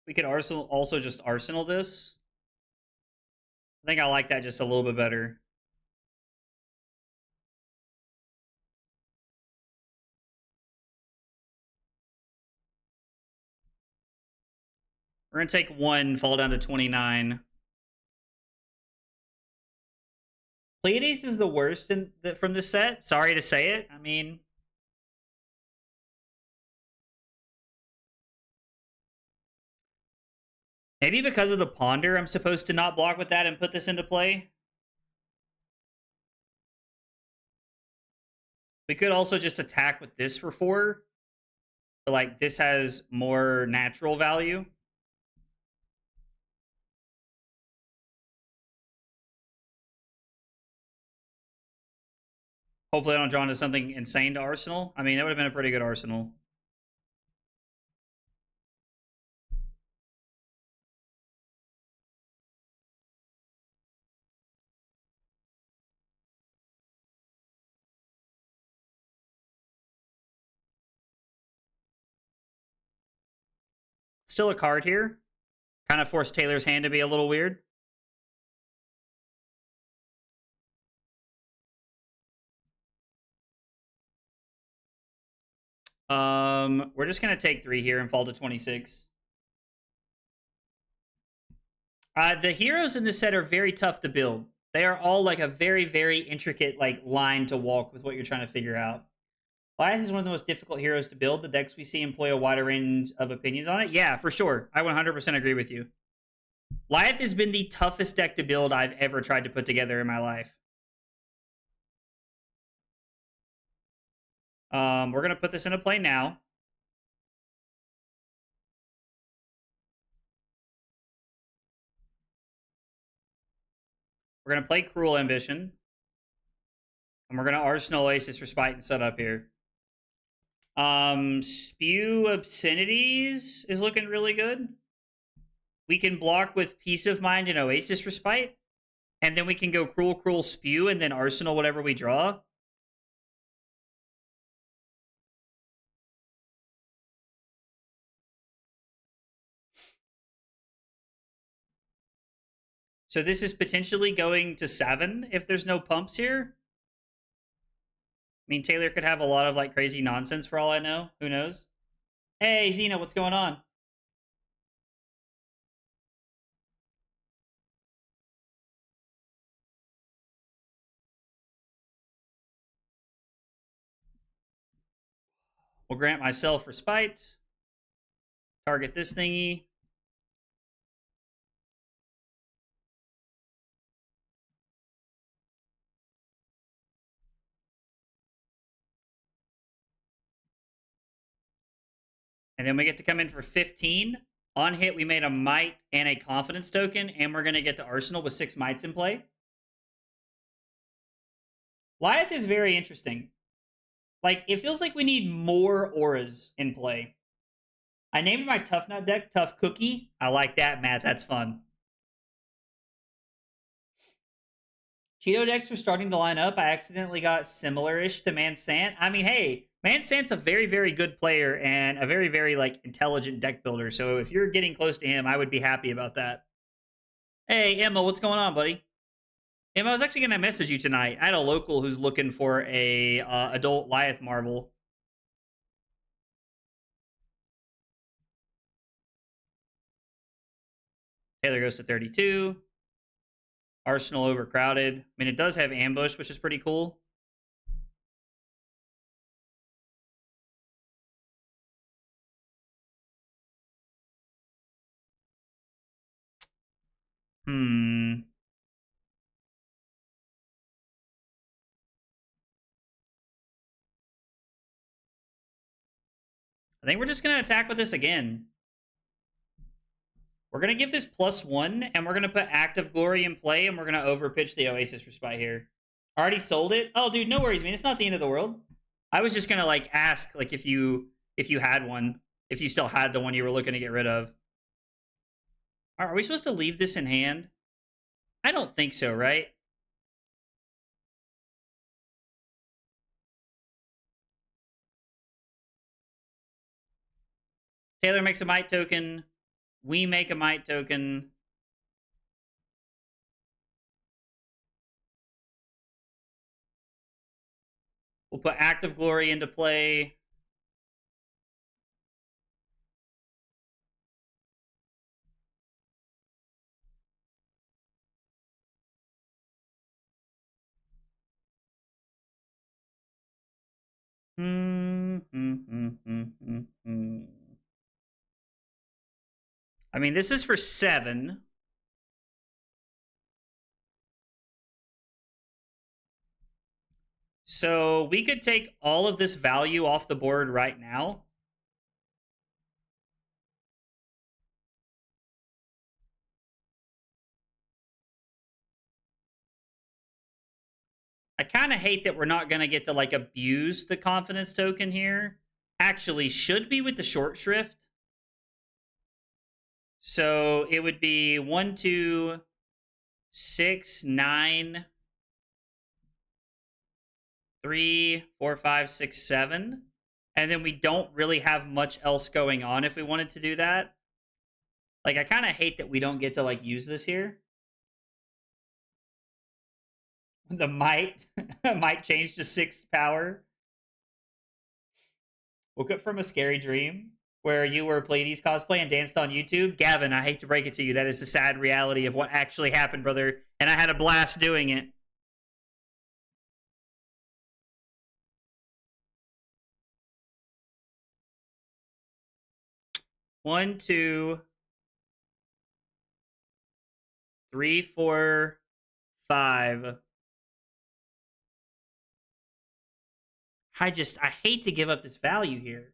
We could also just Arsenal this. I think I like that just a little bit better. We're going to take 1, fall down to 29. Pleiades is the worst from this set. Sorry to say it. I mean, maybe because of the Ponder, I'm supposed to not block with that and put this into play. We could also just attack with this for 4. But, like, this has more natural value. Hopefully I don't draw into something insane to Arsenal. I mean, that would have been a pretty good Arsenal. Still a card here. Kind of forced Taylor's hand to be a little weird. We're just going to take 3 here and fall to 26. The heroes in this set are very tough to build. They are all like a very, very intricate like line to walk with what you're trying to figure out. Lyath is one of the most difficult heroes to build. The decks we see employ a wider range of opinions on it. Yeah, for sure. I 100% agree with you. Lyath has been the toughest deck to build I've ever tried to put together in my life. We're going to put this into play now. We're going to play Cruel Ambition. And we're going to Arsenal Oasis Respite and set up here. Spew Obscenities is looking really good. We can block with Peace of Mind and Oasis Respite. And then we can go Cruel Spew and then Arsenal whatever we draw. So this is potentially going to 7 if there's no pumps here. I mean, Taylor could have a lot of like crazy nonsense for all I know. Who knows? Hey, Xena, what's going on? We'll grant myself Respite. Target this thingy. And then we get to come in for 15. On hit, we made a Might and a Confidence token, and we're going to get to Arsenal with 6 Mights in play. Lyath is very interesting. Like, it feels like we need more auras in play. I named my Tough Nut deck Tough Cookie. I like that, Matt. That's fun. Cheeto decks are starting to line up. I accidentally got similar-ish to Mansant. I mean, hey, Mansant's a very, very good player and a very, very, like, intelligent deck builder. So if you're getting close to him, I would be happy about that. Hey, Emma, what's going on, buddy? Emma, I was actually going to message you tonight. I had a local who's looking for a adult Lyath marble. Taylor goes to 32. Arsenal overcrowded. I mean, it does have ambush, which is pretty cool. Hmm. I think we're just going to attack with this again. We're going to give this +1, and we're going to put Active Glory in play, and we're going to overpitch the Oasis Respite here. Already sold it? Oh, dude, no worries, man. It's not the end of the world. I was just going to, like, ask, like, if you had one. If you still had the one you were looking to get rid of. Are we supposed to leave this in hand? I don't think so, right? Taylor makes a Might token. We make a Might token. We'll put Active Glory into play. I mean, this is for 7. So we could take all of this value off the board right now. I kind of hate that we're not going to get to, like, abuse the confidence token here. Actually, should be with the short shrift. So it would be 1, 2, 6, 9, 3, 4, 5, 6, 7. And then we don't really have much else going on if we wanted to do that. Like, I kind of hate that we don't get to, like, use this here. The might might change to 6 power. Woke up from a scary dream where you were Pleiades cosplay and danced on YouTube. Gavin, I hate to break it to you, that is the sad reality of what actually happened, brother. And I had a blast doing it. One, 2, 3, 4, 5. I hate to give up this value here.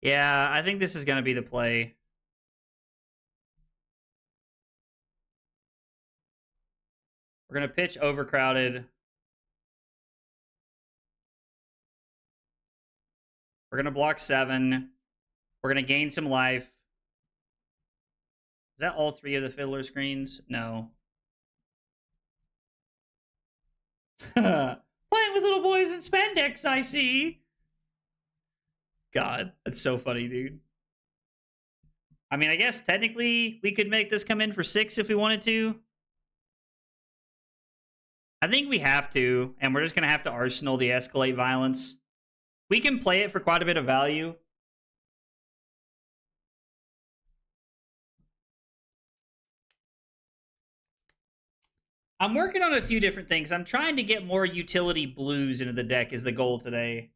Yeah, I think this is going to be the play. We're going to pitch Overcrowded. We're going to block 7. We're going to gain some life. Is that all 3 of the Fiddler screens? No. Playing with little boys in spandex, I see. God, that's so funny, dude. I mean, I guess technically we could make this come in for 6 if we wanted to. I think we have to, and we're just going to have to Arsenal the Escalate Violence. We can play it for quite a bit of value. I'm working on a few different things. I'm trying to get more utility blues into the deck is the goal today.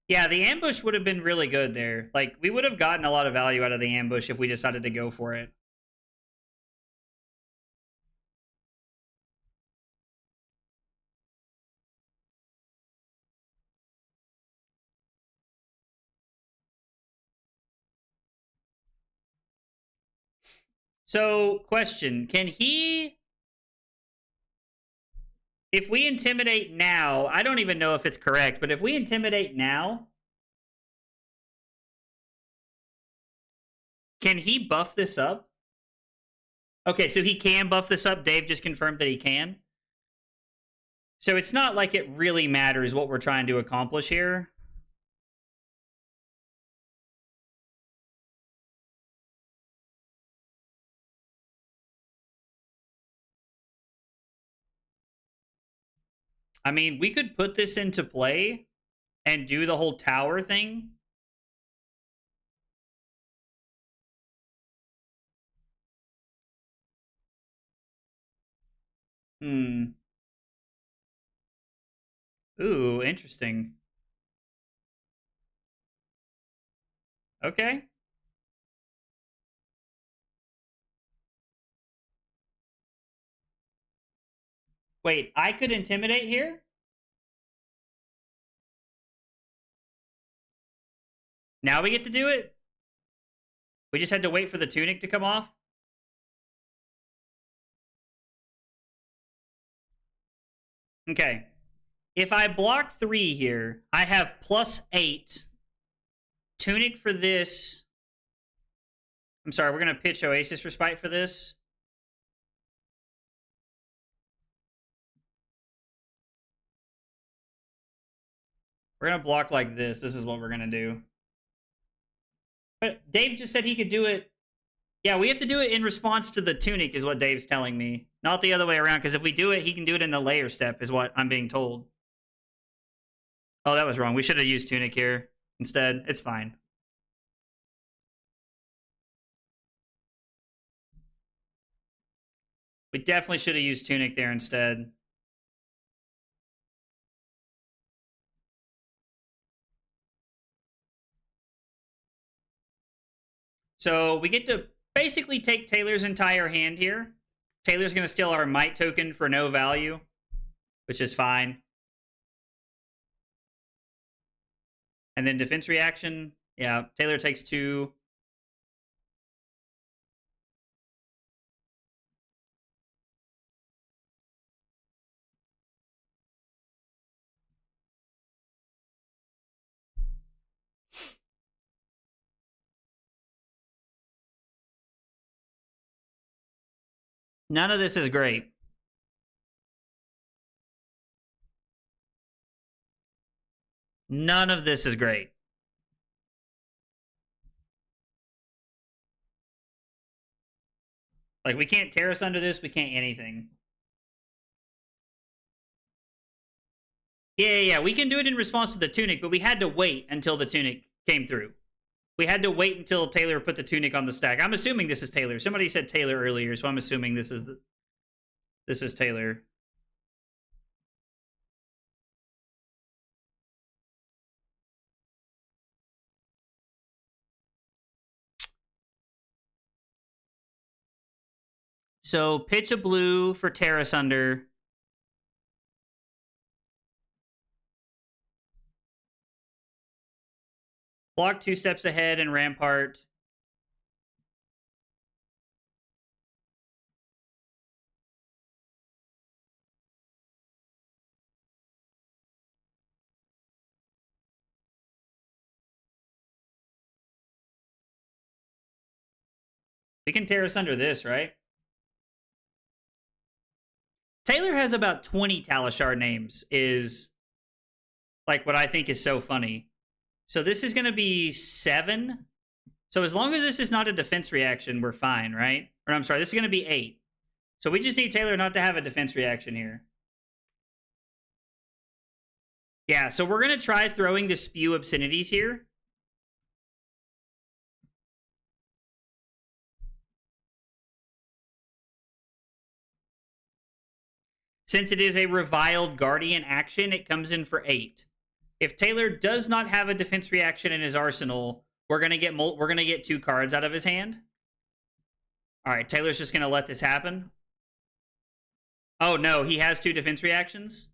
Yeah, the ambush would have been really good there. Like, we would have gotten a lot of value out of the ambush if we decided to go for it. So, question, can he... If we intimidate now, I don't even know if it's correct, but if we intimidate now, can he buff this up? Okay, so he can buff this up. Dave just confirmed that he can. So it's not like it really matters what we're trying to accomplish here. I mean, we could put this into play and do the whole tower thing. Ooh, interesting. Okay. Wait, I could intimidate here? Now we get to do it? We just had to wait for the tunic to come off? Okay. If I block 3 here, I have +8. Tunic for this. I'm sorry, we're going to pitch Oasis Respite for this. We're going to block like this. This is what we're going to do. But Dave just said he could do it. Yeah, we have to do it in response to the tunic, is what Dave's telling me. Not the other way around, because if we do it, he can do it in the layer step, is what I'm being told. Oh, that was wrong. We should have used tunic here instead. It's fine. We definitely should have used tunic there instead. So we get to basically take Taylor's entire hand here. Taylor's going to steal our might token for no value, which is fine. And then defense reaction. Yeah, Taylor takes 2. None of this is great. None of this is great. Like, we can't terrace under this. We can't anything. Yeah. We can do it in response to the tunic, but we had to wait until the tunic came through. We had to wait until Taylor put the tunic on the stack. I'm assuming this is Taylor. Somebody said Taylor earlier, so I'm assuming this is Taylor. So pitch a blue for terrace under. Block 2 steps ahead and rampart. We can terrace under this, right? Taylor has about 20 Talishar names, is like what I think is so funny. So this is going to be 7. So as long as this is not a defense reaction, we're fine, right? Or I'm sorry, this is going to be 8. So we just need Taylor not to have a defense reaction here. Yeah, so we're going to try throwing the Spew Obscenities here. Since it is a reviled Guardian action, it comes in for 8. If Taylor does not have a defense reaction in his arsenal, we're gonna get 2 cards out of his hand. All right, Taylor's just gonna let this happen. Oh no, he has 2 defense reactions.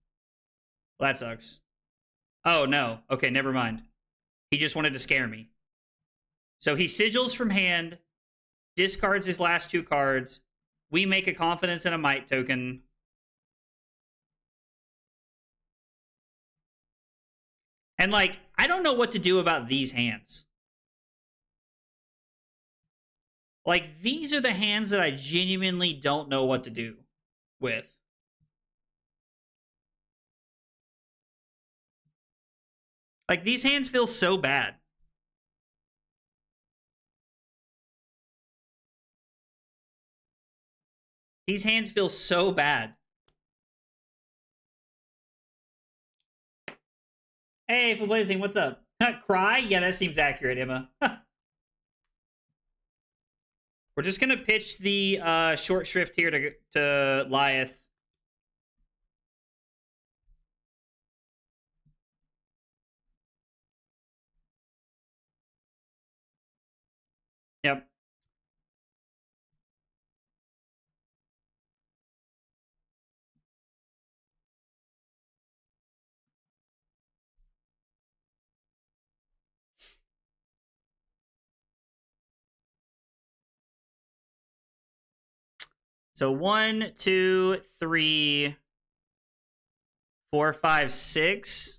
Well, that sucks. Oh no. Okay, never mind. He just wanted to scare me. So he sigils from hand, discards his last 2 cards. We make a confidence and a might token. And, like, I don't know what to do about these hands. Like, these are the hands that I genuinely don't know what to do with. Like, these hands feel so bad. These hands feel so bad. Hey, Full Blazing, what's up? Cry? Yeah, that seems accurate, Emma. We're just going to pitch the short shrift here to Lyath. Yep. So 1, 2, 3, 4, 5, 6.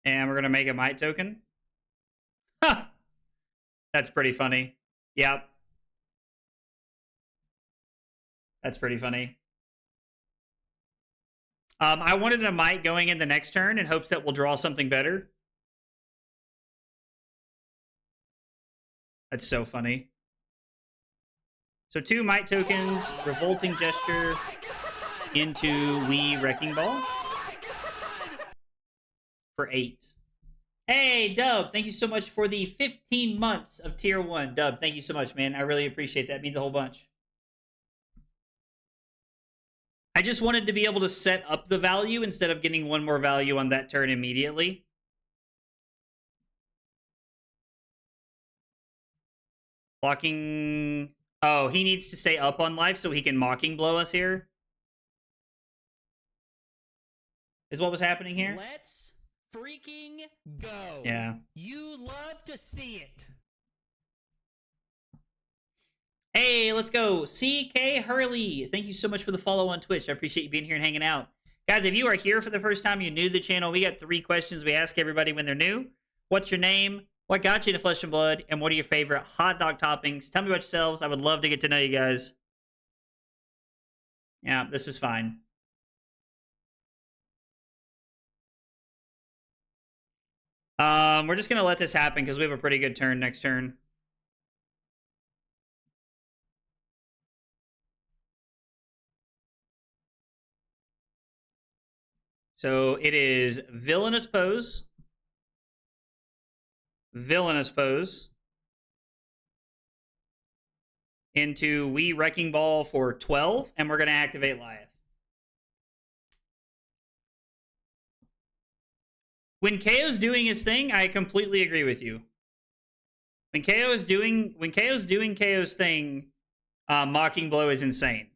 And we're going to make a might token. That's pretty funny. Yep. That's pretty funny. I wanted a might going in the next turn in hopes that we'll draw something better. That's so funny. So 2 might tokens, revolting gesture into Wee Wrecking Ball for 8. Hey, Dub, thank you so much for the 15 months of tier 1. Dub, thank you so much, man. I really appreciate that. It means a whole bunch. I just wanted to be able to set up the value instead of getting one more value on that turn immediately. Blocking... Oh, he needs to stay up on life so he can Mocking Blow us here. Is what was happening here? Let's freaking go. Yeah. You love to see it. Hey, let's go. CK Hurley. Thank you so much for the follow on Twitch. I appreciate you being here and hanging out. Guys, if you are here for the first time, you're new to the channel, we got 3 questions we ask everybody when they're new. What's your name? What got you into Flesh and Blood? And what are your favorite hot dog toppings? Tell me about yourselves. I would love to get to know you guys. Yeah, this is fine. We're just going to let this happen because we have a pretty good turn next turn. So it is Villainous Pose. Villainous Pose. Into Wee Wrecking Ball for 12. And we're going to activate Lyath. When KO's doing his thing, I completely agree with you. When KO's doing KO's thing, Mocking Blow is insane.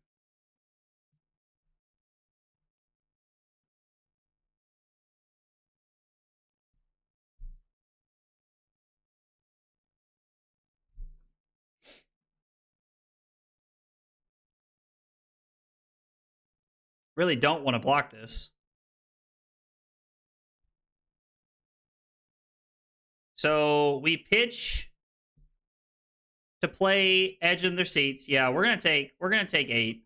Really don't want to block this. So we pitch to play Edge in their seats. Yeah, we're gonna take 8.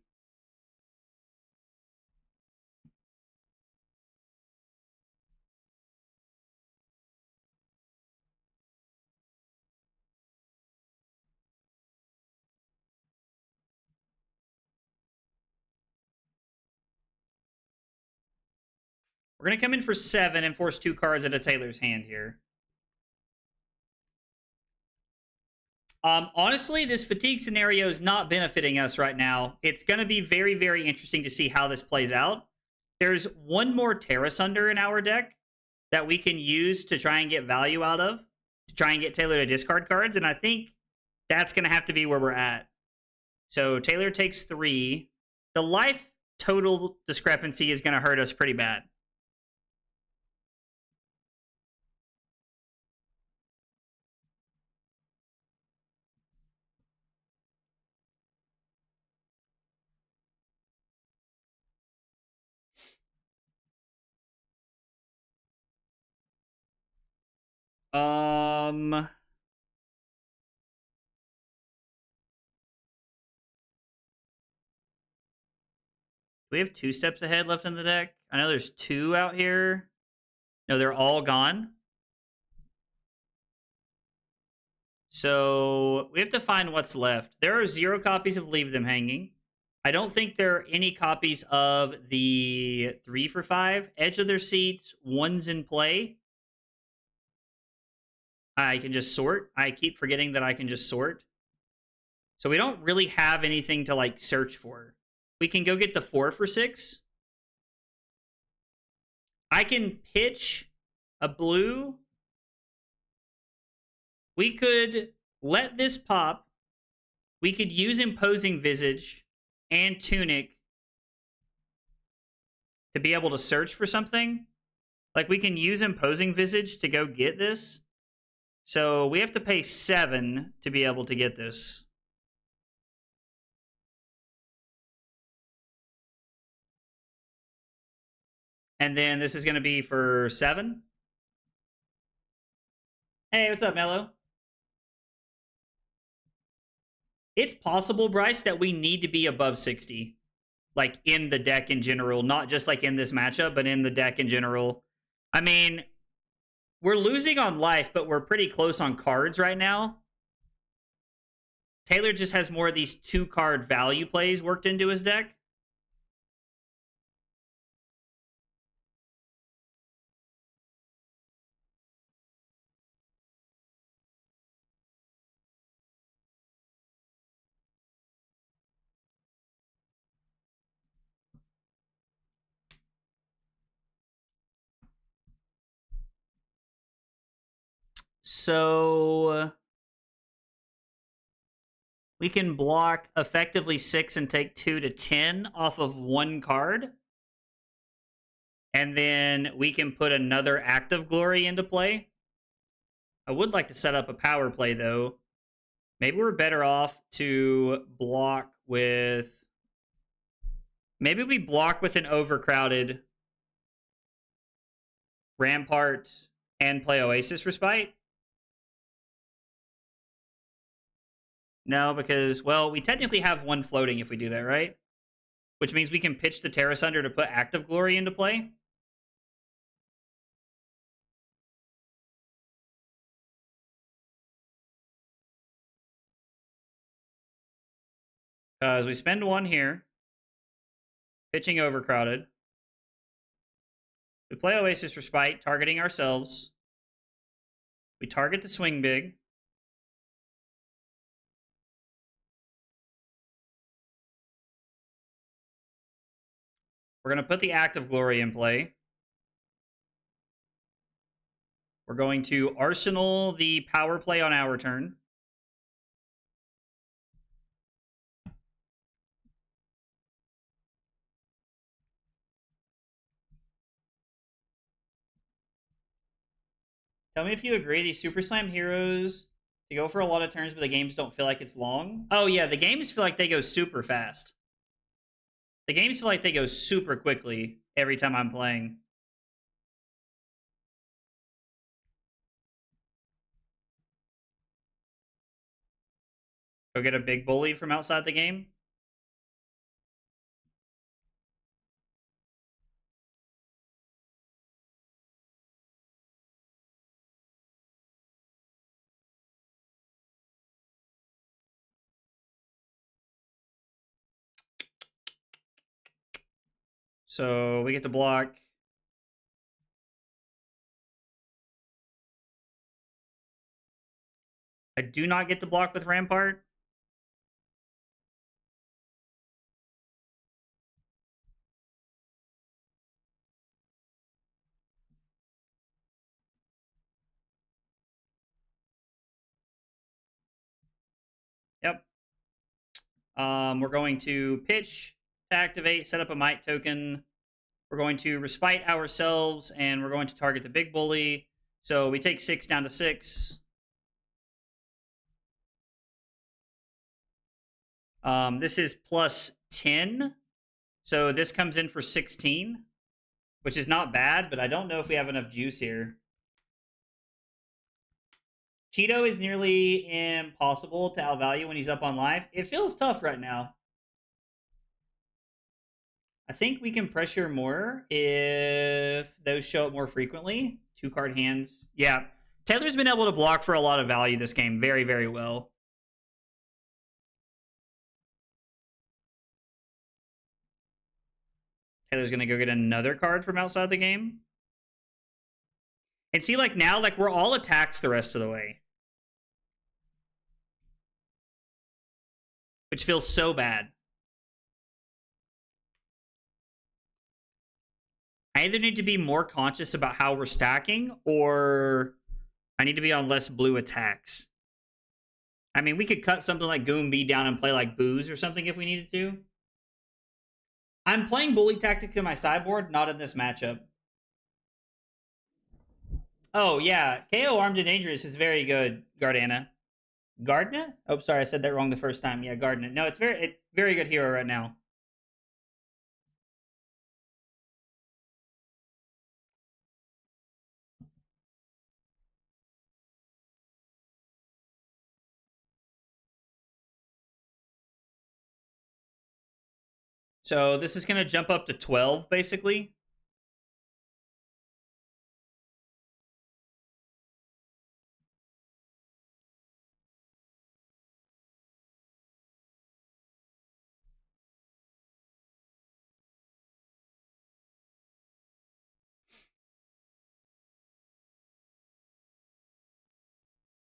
We're gonna come in for 7 and force 2 cards into Taylor's hand here. Honestly, this fatigue scenario is not benefiting us right now. It's going to be very, very interesting to see how this plays out. There's one more Terra Sunder in our deck that we can use to try and get value out of, to try and get Taylor to discard cards, and I think that's going to have to be where we're at. So Taylor takes 3. The life total discrepancy is going to hurt us pretty bad. We have 2 steps ahead left in the deck. I know there's 2 out here. No, they're all gone. So we have to find what's left. There are 0 copies of Leave Them Hanging. I don't think there are any copies of the 3 for 5. Edge of their seats, 1's in play. I can just sort. I keep forgetting that I can just sort. So we don't really have anything to like search for. We can go get the 4 for 6. I can pitch a blue. We could let this pop. We could use Imposing Visage and Tunic to be able to search for something. Like, we can use Imposing Visage to go get this. So we have to pay 7 to be able to get this. And then this is going to be for 7. Hey, what's up, Mello? It's possible, Bryce, that we need to be above 60. Like, in the deck in general. Not just, like, in this matchup, but in the deck in general. I mean, we're losing on life, but we're pretty close on cards right now. Taylor just has more of these 2-card value plays worked into his deck. So we can block effectively 6 and take 2 to 10 off of 1 card. And then we can put another Act of Glory into play. I would like to set up a power play, though. Maybe we're better off to block with... Maybe we block with an overcrowded Rampart and play Oasis Respite. No, because, well, we technically have 1 floating if we do that, right? Which means we can pitch the Terra Sunder to put Act of Glory into play. Because we spend 1 here. Pitching overcrowded. We play Oasis Respite, targeting ourselves. We target the swing big. We're going to put the Act of Glory in play. We're going to Arsenal the power play on our turn. Tell me if you agree, these Super Slam heroes, they go for a lot of turns, but the games don't feel like it's long. Oh yeah, the games feel like they go super fast. The games feel like they go super quickly every time I'm playing. Go get a big bully from outside the game. So we get to block. I do not get to block with Rampart. Yep. We're going to pitch to activate, set up a Might token. We're going to Respite ourselves, and we're going to target the big bully. So we take 6 down to 6. This is plus 10. So this comes in for 16, which is not bad, but I don't know if we have enough juice here. Cheeto is nearly impossible to outvalue when he's up on live. It feels tough right now. I think we can pressure more if those show up more frequently. 2-card hands. Yeah. Taylor's been able to block for a lot of value this game very, very well. Taylor's going to go get another card from outside the game. And see, like, now, like, we're all attacks the rest of the way. which feels so bad. I either need to be more conscious about how we're stacking, or I need to be on less blue attacks. I mean, we could cut something like Goon B down and play like Booze or something if we needed to. I'm playing Bully Tactics in my sideboard, not in this matchup. Oh, yeah. KO Armed and Dangerous is very good, Gardana. Gardna? Oh, sorry, I said that wrong the first time. Yeah, Gardna. No, it's very good hero right now. So this is going to jump up to 12, basically.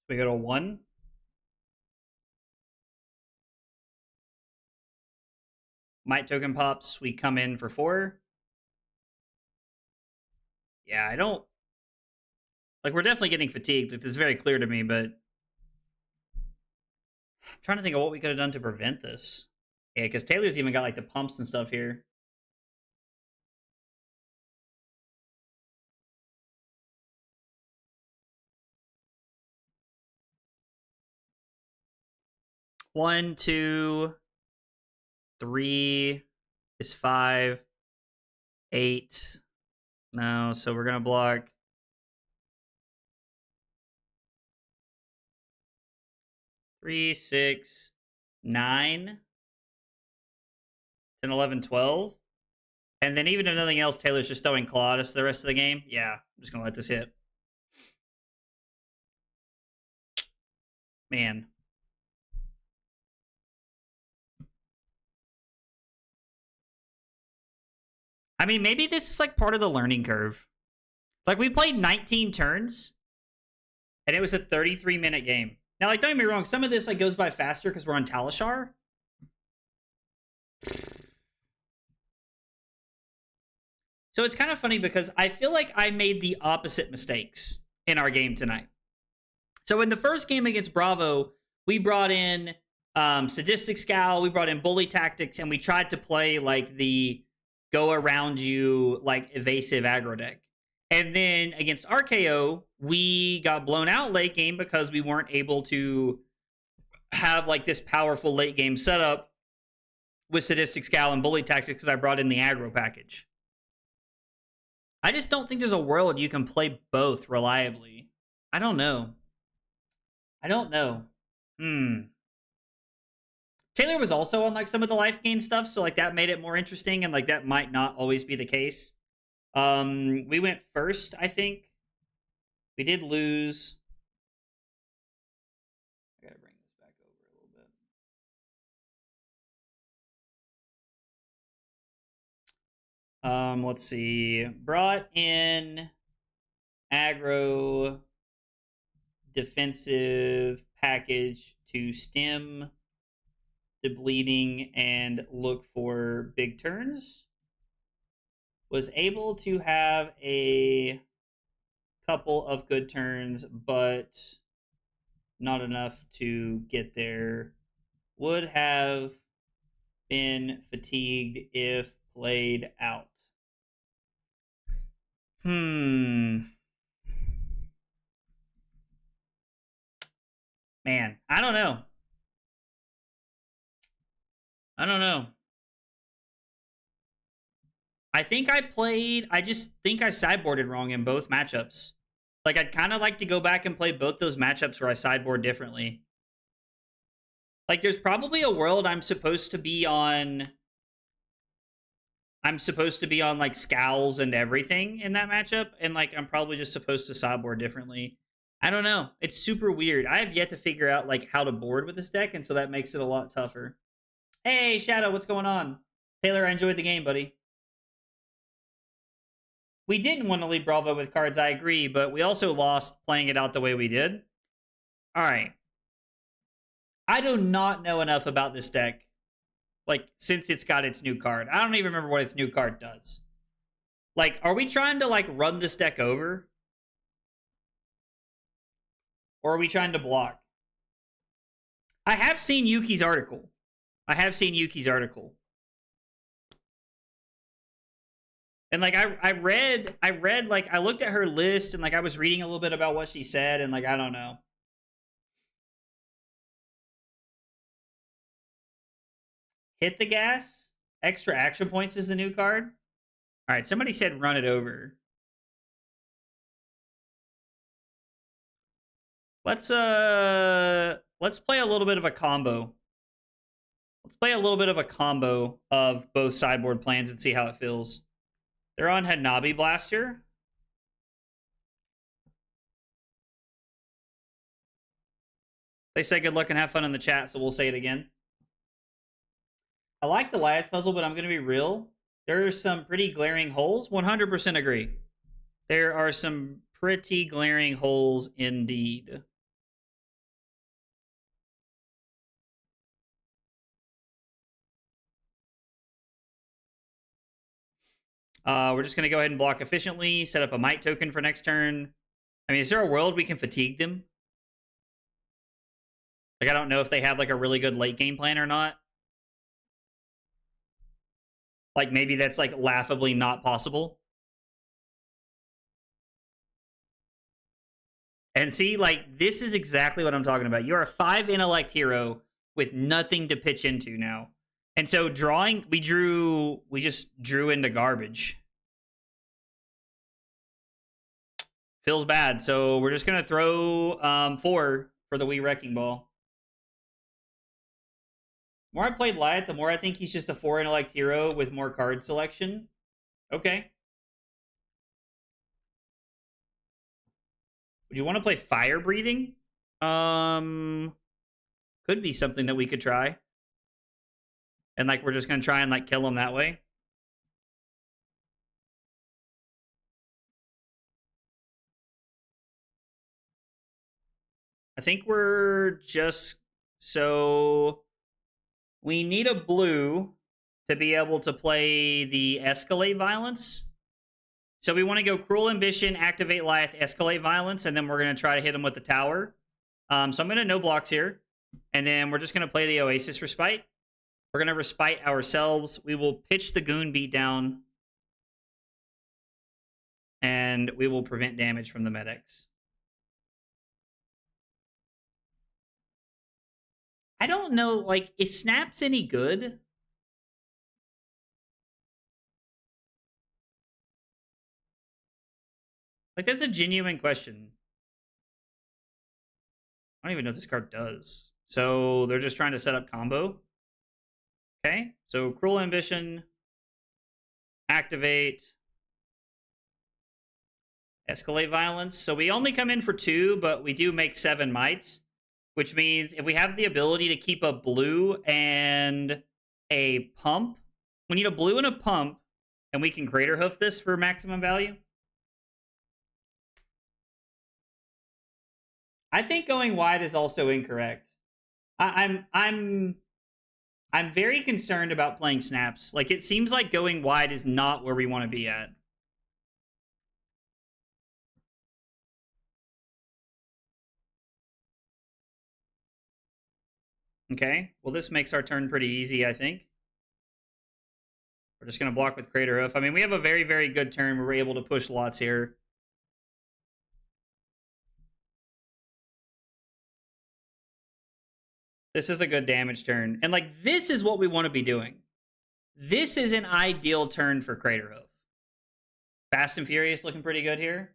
We go to 1. Might token pops. We come in for 4. Yeah, I don't... Like, we're definitely getting fatigued. Like, this is very clear to me, but... I'm trying to think of what we could have done to prevent this. Yeah, because Taylor's even got, like, the pumps and stuff here. One, 2, 3 is 5. 8. No, so we're going to block 3, 6, 9, 10, 11, 12. And then even if nothing else, Taylor's just throwing Colossus the rest of the game. Yeah, I'm just going to let this hit. Man. I mean, maybe this is like part of the learning curve. Like, we played 19 turns, and it was a 33-minute game. Now, like, don't get me wrong, some of this like goes by faster because we're on Talishar. So it's kind of funny because I feel like I made the opposite mistakes in our game tonight. So in the first game against Bravo, we brought in Sadistic Scowl, we brought in Bully Tactics, and we tried to play like the go around you, like evasive aggro deck. And then against RKO, we got blown out late game because we weren't able to have like this powerful late game setup with Sadistic Scowl and Bully Tactics because I brought in the aggro package. I just don't think there's a world you can play both reliably. I don't know. Taylor was also on like some of the life gain stuff, so like that made it more interesting, and like that might not always be the case. We went first, I think. We did lose. I gotta bring this back over a little bit. Let's see. Brought in aggro defensive package to stem the bleeding and look for big turns. Was able to have a couple of good turns, but not enough to get there. Would have been fatigued if played out. Man, I don't know. I think I just think I sideboarded wrong in both matchups. Like, I'd kind of like to go back and play both those matchups where I sideboard differently. Like, there's probably a world I'm supposed to be on, like, Scowls and everything in that matchup, and, like, I'm probably just supposed to sideboard differently. I don't know. It's super weird. I have yet to figure out, like, how to board with this deck, and so that makes it a lot tougher. Hey, Shadow, what's going on? Taylor, I enjoyed the game, buddy. We didn't want to lead Bravo with cards, I agree, but we also lost playing it out the way we did. All right. I do not know enough about this deck. Like, since it's got its new card. I don't even remember what its new card does. Like, are we trying to, like, run this deck over? Or are we trying to block? I have seen Yuki's article. And, like, I read, like, I looked at her list, and, like, I was reading a little bit about what she said, and, like, I don't know. Hit the gas. Extra action points is the new card. All right, somebody said run it over. Let's play a little bit of a combo. Let's play a little bit of a combo of both sideboard plans and see how it feels. They're on Hanabi Blaster. They say good luck and have fun in the chat, so we'll say it again. I like the Lyath puzzle, but I'm going to be real. There are some pretty glaring holes. 100% agree. There are some pretty glaring holes indeed. We're just going to go ahead and block efficiently, set up a Might token for next turn. I mean, is there a world we can fatigue them? Like, I don't know if they have, like, a really good late game plan or not. Like, maybe that's, like, laughably not possible. And see, like, this is exactly what I'm talking about. You're a 5 intellect hero with nothing to pitch into now. And so drawing, we just drew into garbage. Feels bad. So we're just going to throw 4 for the Wii Wrecking Ball. The more I played Lyath, the more I think he's just a 4 intellect hero with more card selection. Okay. Would you want to play Fire Breathing? Could be something that we could try. And, like, we're just going to try and, like, kill him that way. I think we're just... So... We need a blue to be able to play the Escalate Violence. So we want to go Cruel Ambition, activate Lyath, Escalate Violence, and then we're going to try to hit him with the tower. So I'm going to no blocks here. And then we're just going to play the Oasis Respite. We're going to Respite ourselves. We will pitch the Goon Beatdown. And we will prevent damage from the Medics. I don't know, like, is Snaps any good? Like, that's a genuine question. I don't even know what this card does. So they're just trying to set up combo. Okay, so Cruel Ambition, activate, Escalate Violence. So we only come in for 2, but we do make 7 mites, which means if we have the ability to keep a blue and a pump, we need a blue and a pump, and we can Crater Hoof this for maximum value. I think going wide is also incorrect. I'm very concerned about playing Snaps. Like, it seems like going wide is not where we want to be at. Okay, well, this makes our turn pretty easy, I think. We're just going to block with Crater Hoof. I mean, we have a very, very good turn. We're able to push lots here. This is a good damage turn. And, like, this is what we want to be doing. This is an ideal turn for Crater Hoof. Fast and Furious looking pretty good here.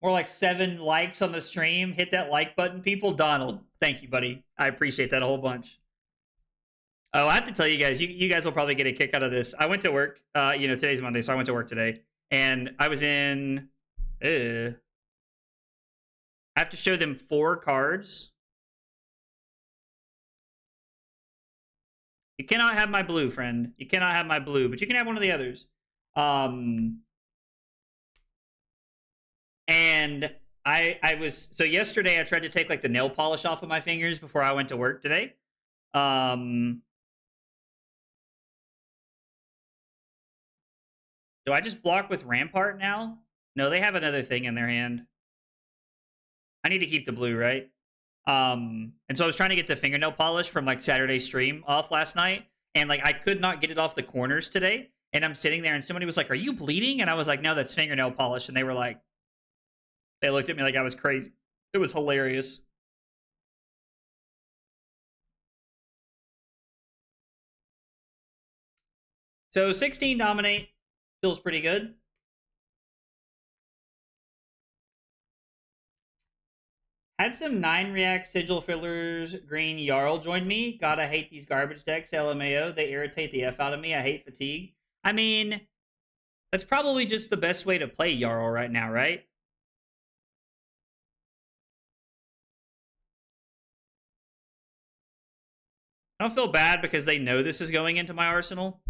More like 7 likes on the stream. Hit that like button, people. Donald, thank you, buddy. I appreciate that a whole bunch. Oh, I have to tell you guys, you guys will probably get a kick out of this. I went to work. You know, today's Monday, so I went to work today. And I was in... I have to show them 4 cards. You cannot have my blue, friend. You cannot have my blue, but you can have one of the others. And So yesterday I tried to take like the nail polish off of my fingers before I went to work today. Do I just block with Rampart now? No, they have another thing in their hand. I need to keep the blue, right? And so I was trying to get the fingernail polish from like Saturday's stream off last night, and like I could not get it off the corners today. And I'm sitting there, and somebody was like, "Are you bleeding?" And I was like, "No, that's fingernail polish." And they were like, they looked at me like I was crazy. It was hilarious. So 16 dominate feels pretty good. Had some 9 react sigil fillers. Green Jarl joined me. Gotta hate these garbage decks. LMAO. They irritate the F out of me. I hate fatigue. I mean, that's probably just the best way to play Jarl right now, right? I don't feel bad because they know this is going into my arsenal.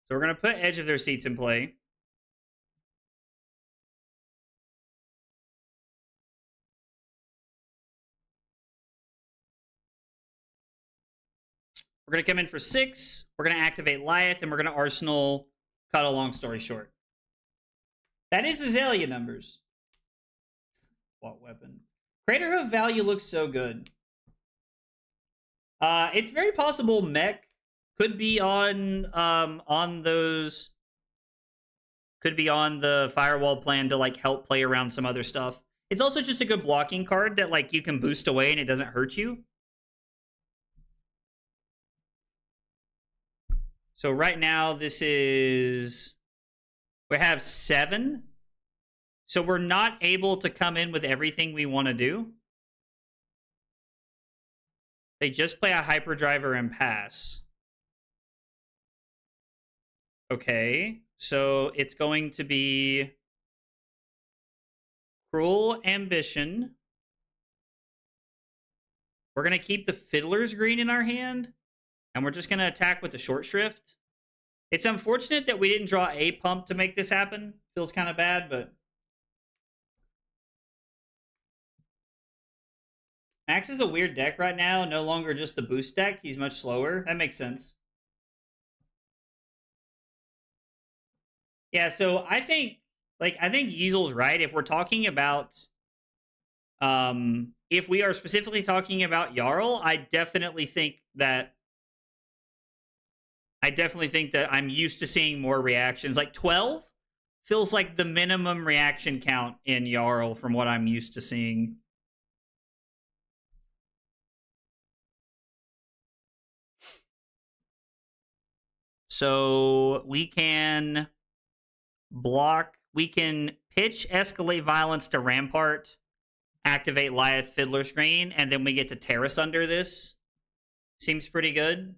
So we're going to put Edge of Their Seats in play. We're going to come in for 6. We're going to activate Lyath, and we're going to Arsenal. Cut a long story short. That is Azalea numbers. What weapon? Crater of Value looks so good. It's very possible Mech could be on those. Could be on the Firewall plan to like help play around some other stuff. It's also just a good blocking card that like you can boost away and it doesn't hurt you. So right now this is, we have 7. So we're not able to come in with everything we want to do. They just play a Hyperdriver and pass. Okay, so it's going to be Cruel Ambition. We're going to keep the Fiddler's Green in our hand, and we're just going to attack with the Short Shrift. It's unfortunate that we didn't draw a pump to make this happen. Feels kind of bad, but... Max is a weird deck right now, no longer just the boost deck. He's much slower. That makes sense. Yeah, so I think Yeasel's right. If we're talking about if we are specifically talking about Jarl, I definitely think that I'm used to seeing more reactions. Like 12 feels like the minimum reaction count in Jarl from what I'm used to seeing. So we can block, we can pitch Escalate Violence to Rampart, activate Lyath Fiddler Screen, and then we get to Terrace under this. Seems pretty good.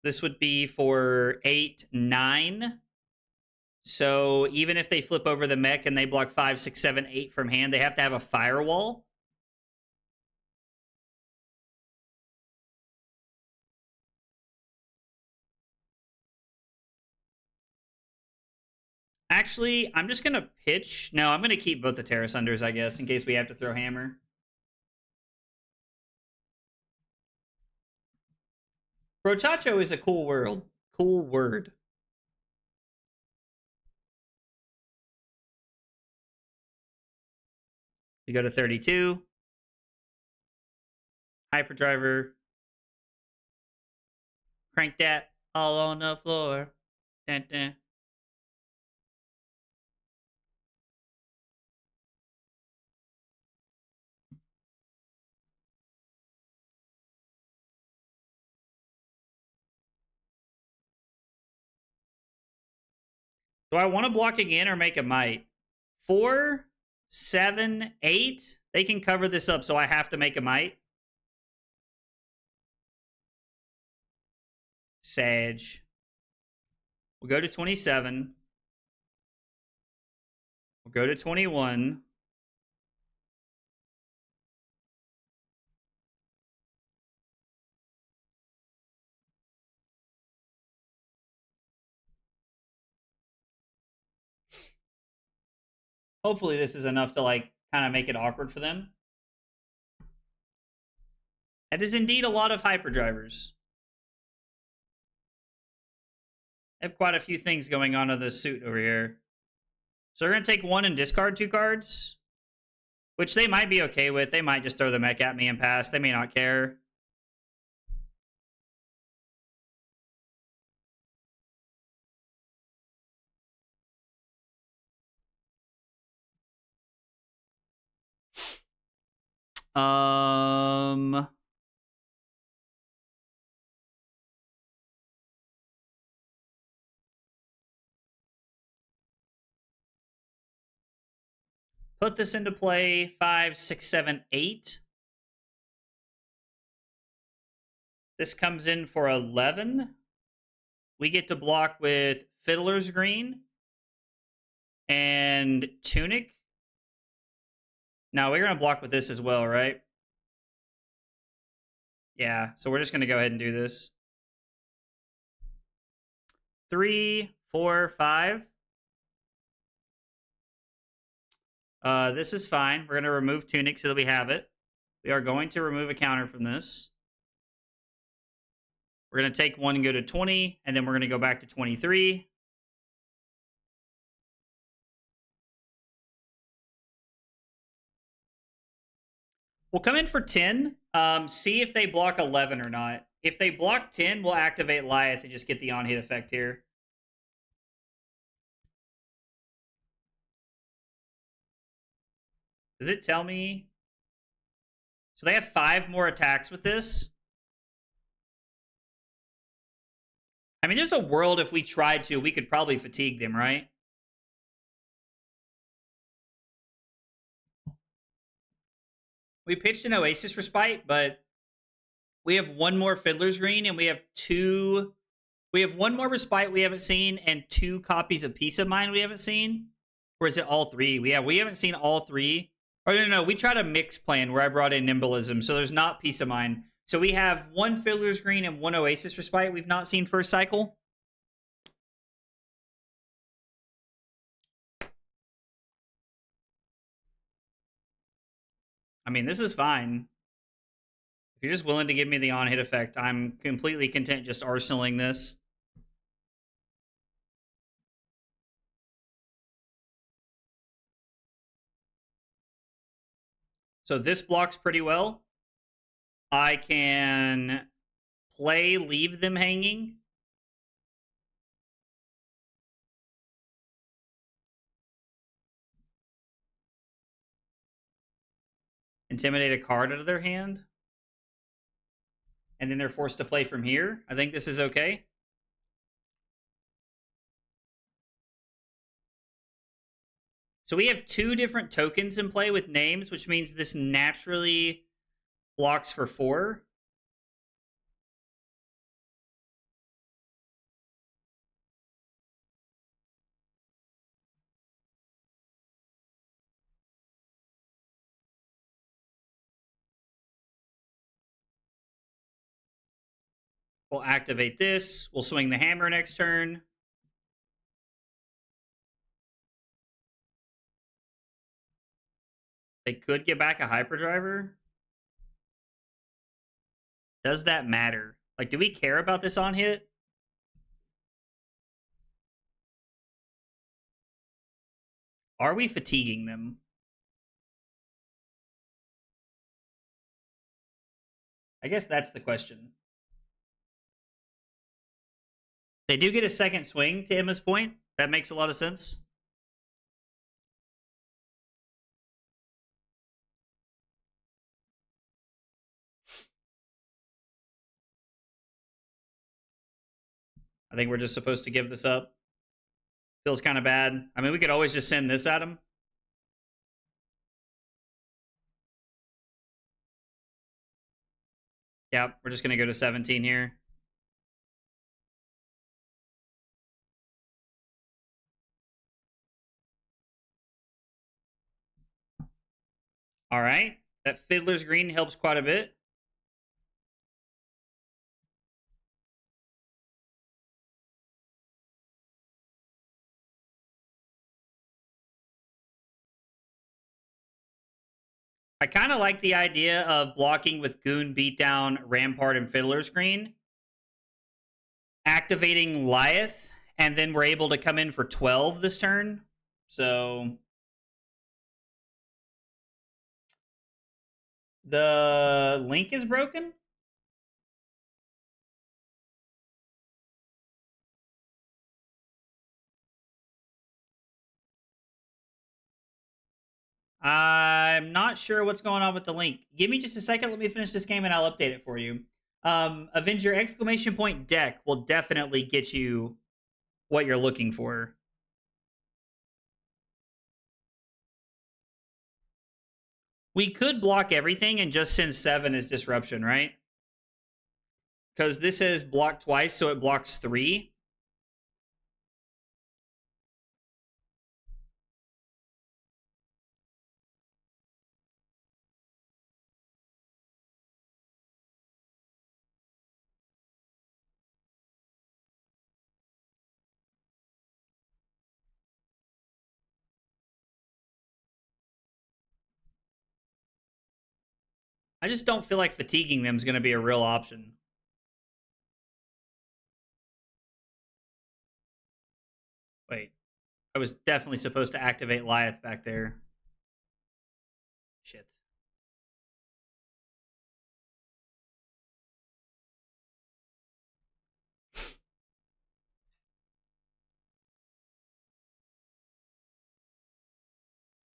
This would be for 8, 9. So even if they flip over the mech and they block 5, 6, 7, 8 from hand, they have to have a firewall. Actually, I'm just going to pitch. No, I'm going to keep both the Terrace Unders, I guess, in case we have to throw Hammer. Brochacho is a cool world. Cool word. We go to 32. Hyperdriver. Crank that all on the floor. Dun, dun. Do I want to block again or make a might? 4, 7, 8. They can cover this up, so I have to make a might. Sag. We'll go to 27. We'll go to 21. Hopefully this is enough to like kind of make it awkward for them. That is indeed a lot of hyperdrivers. I have quite a few things going on in this suit over here. So we're going to take one and discard 2 cards, which they might be okay with. They might just throw the mech at me and pass. They may not care. Put this into play. 5, 6, 7, 8. This comes in for 11. We get to block with Fiddler's Green and Tunic. Now, we're going to block with this as well, right? Yeah, so we're just going to go ahead and do this. 3, 4, 5. This is fine. We're going to remove Tunic so that we have it. We are going to remove a counter from this. We're going to take 1 and go to 20, and then we're going to go back to 23. We'll come in for 10. See if they block 11 or not. If they block 10, we'll activate Lyath and just get the on-hit effect here. Does it tell me? So they have 5 more attacks with this. I mean, there's a world if we tried to, we could probably fatigue them, right? We pitched an Oasis Respite, but we have 1 more Fiddler's Green, and we have 2... We have 1 more Respite we haven't seen, and 2 copies of Peace of Mind we haven't seen. Or is it all 3? We haven't seen all 3. Or no, we tried a mix plan where I brought in Nimbalism, so there's not Peace of Mind. So we have 1 Fiddler's Green and 1 Oasis Respite we've not seen first cycle. I mean, this is fine. If you're just willing to give me the on-hit effect, I'm completely content just arsenaling this. So this blocks pretty well. I can play Leave Them Hanging. Intimidate a card out of their hand. And then they're forced to play from here. I think this is okay. So we have 2 different tokens in play with names, which means this naturally blocks for 4. We'll activate this. We'll swing the hammer next turn. They could get back a hyperdriver. Does that matter? Like, do we care about this on hit? Are we fatiguing them? I guess that's the question. They do get a second swing, to Emma's point. That makes a lot of sense. I think we're just supposed to give this up. Feels kind of bad. I mean, we could always just send this at him. Yeah, we're just going to go to 17 here. All right. That Fiddler's Green helps quite a bit. I kind of like the idea of blocking with Goon, Beatdown, Rampart, and Fiddler's Green. Activating Lyath, and then we're able to come in for 12 this turn. So the link is broken? I'm not sure what's going on with the link. Give me just a second. Let me finish this game and I'll update it for you. Avenger exclamation point deck will definitely get you what you're looking for. We could block everything and just send 7 as disruption, right? Because this is blocked twice, so it blocks 3. I just don't feel like fatiguing them is going to be a real option. Wait, I was definitely supposed to activate Lyath back there. Shit.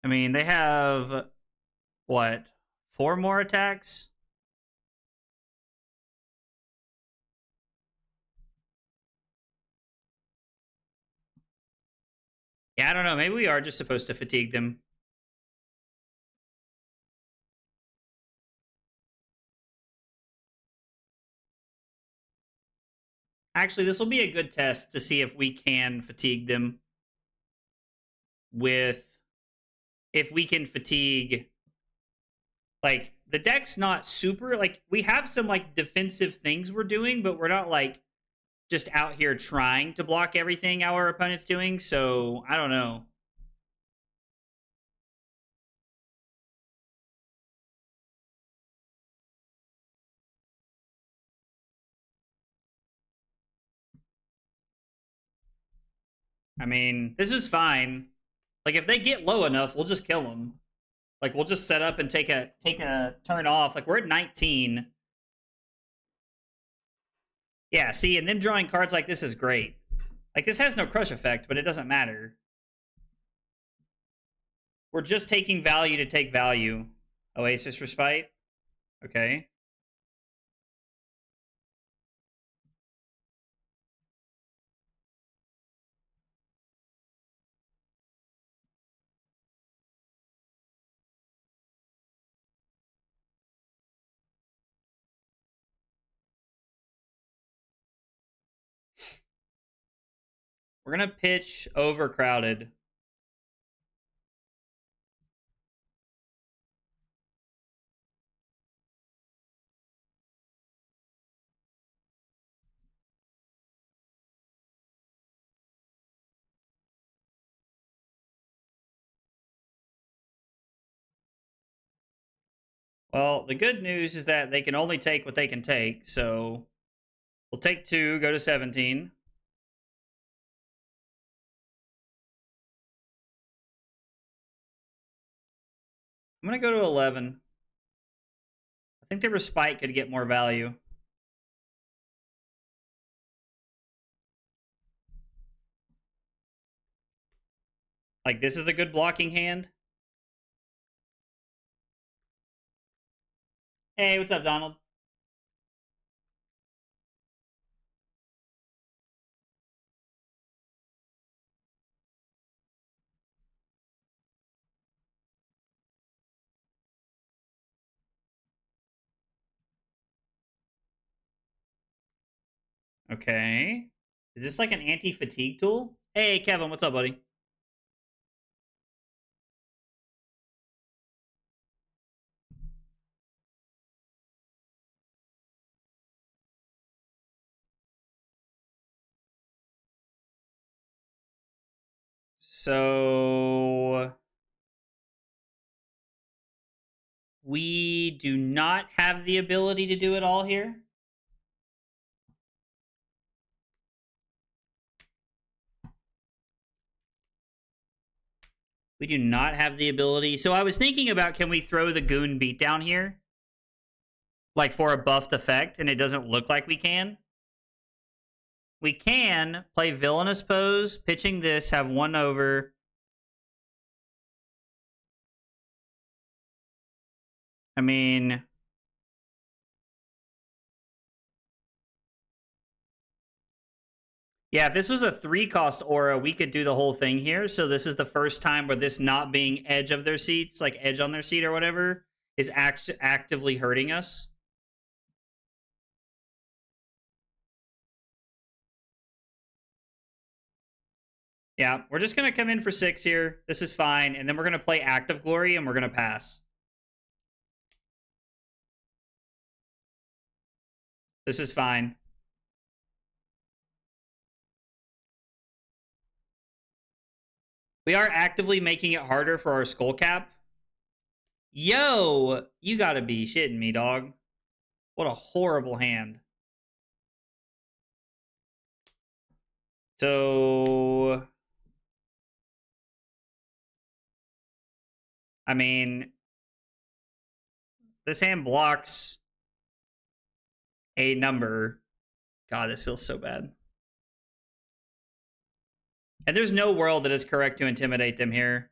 I mean, they have, what, 4 more attacks? Yeah, I don't know. Maybe we are just supposed to fatigue them. Actually, this will be a good test to see if we can fatigue them with... If we can fatigue... Like, the deck's not super... Like, we have some, like, defensive things we're doing, but we're not, like, just out here trying to block everything our opponent's doing, so I don't know. I mean, this is fine. Like, if they get low enough, we'll just kill them. Like, we'll just set up and take a turn off. Like, we're at 19. Yeah, see, and them drawing cards like this is great. Like, this has no crush effect, but it doesn't matter. We're just taking value to take value. Oasis Respite. Okay. We're going to pitch Overcrowded. Well, the good news is that they can only take what they can take, so we'll take 2, go to 17. I'm going to go to 11. I think the Respite could get more value. Like, this is a good blocking hand. Hey, what's up, Donald? Okay. Is this like an anti-fatigue tool? Hey, Kevin, what's up, buddy? So we do not have the ability to do it all here. We do not have the ability. So I was thinking about, can we throw the Goon Beat down here? Like for a buffed effect, and it doesn't look like we can. We can play Villainous Pose, pitching this, have one over. I mean, yeah, if this was a 3-cost aura, we could do the whole thing here. So this is the first time where this not being edge of their seats, like edge on their seat or whatever, is actively hurting us. Yeah, we're just going to come in for 6 here. This is fine. And then we're going to play Act of Glory, and we're going to pass. This is fine. We are actively making it harder for our skull cap. Yo, you gotta be shitting me, dog. What a horrible hand. So, I mean, this hand blocks a number. God, this feels so bad. And there's no world that is correct to intimidate them here.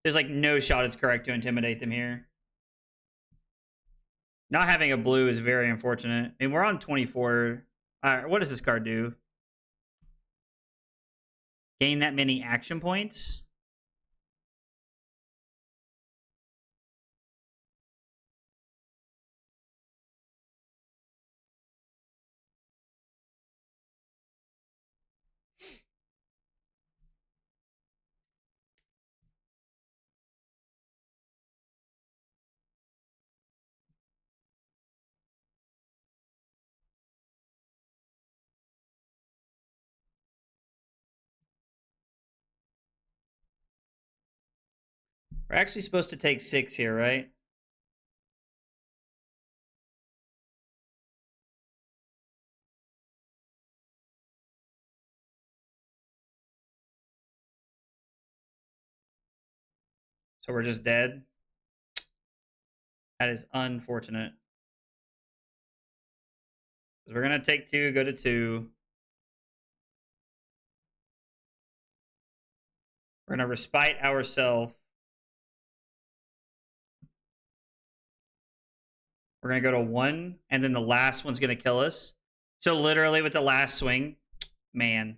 There's like no shot it's correct to intimidate them here. Not having a blue is very unfortunate. I mean, we're on 24. What does this card do? Gain that many action points? We're actually supposed to take 6 here, right? So we're just dead. That is unfortunate. We're going to take 2, go to 2. We're going to respite ourselves. We're going to go to 1, and then the last one's going to kill us. So literally with the last swing, man.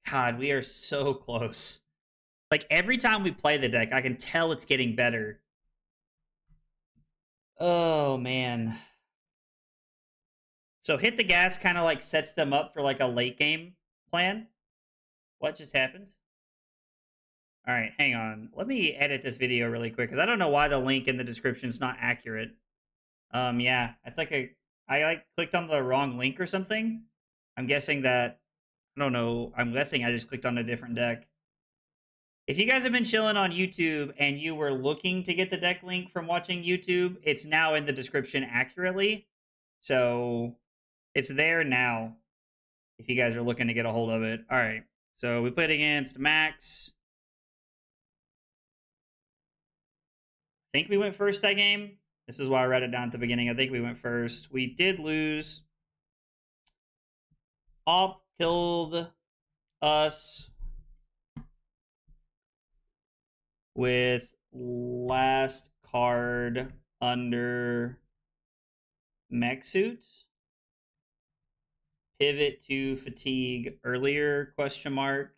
God, we are so close. Like every time we play the deck, I can tell it's getting better. Oh, man. So hit the gas kind of like sets them up for like a late game plan. What just happened? All right, hang on. Let me edit this video really quick because I don't know why the link in the description is not accurate. Yeah, it's like I like clicked on the wrong link or something. I'm guessing that, I don't know. I'm guessing I just clicked on a different deck. If you guys have been chilling on YouTube and you were looking to get the deck link from watching YouTube, it's now in the description accurately. So it's there now if you guys are looking to get a hold of it. All right, so we played against Max. I think we went first that game. This is why I read it down at the beginning. I think we went first. We did lose. Op killed us with last card under mech suits. Pivot to fatigue earlier, question mark.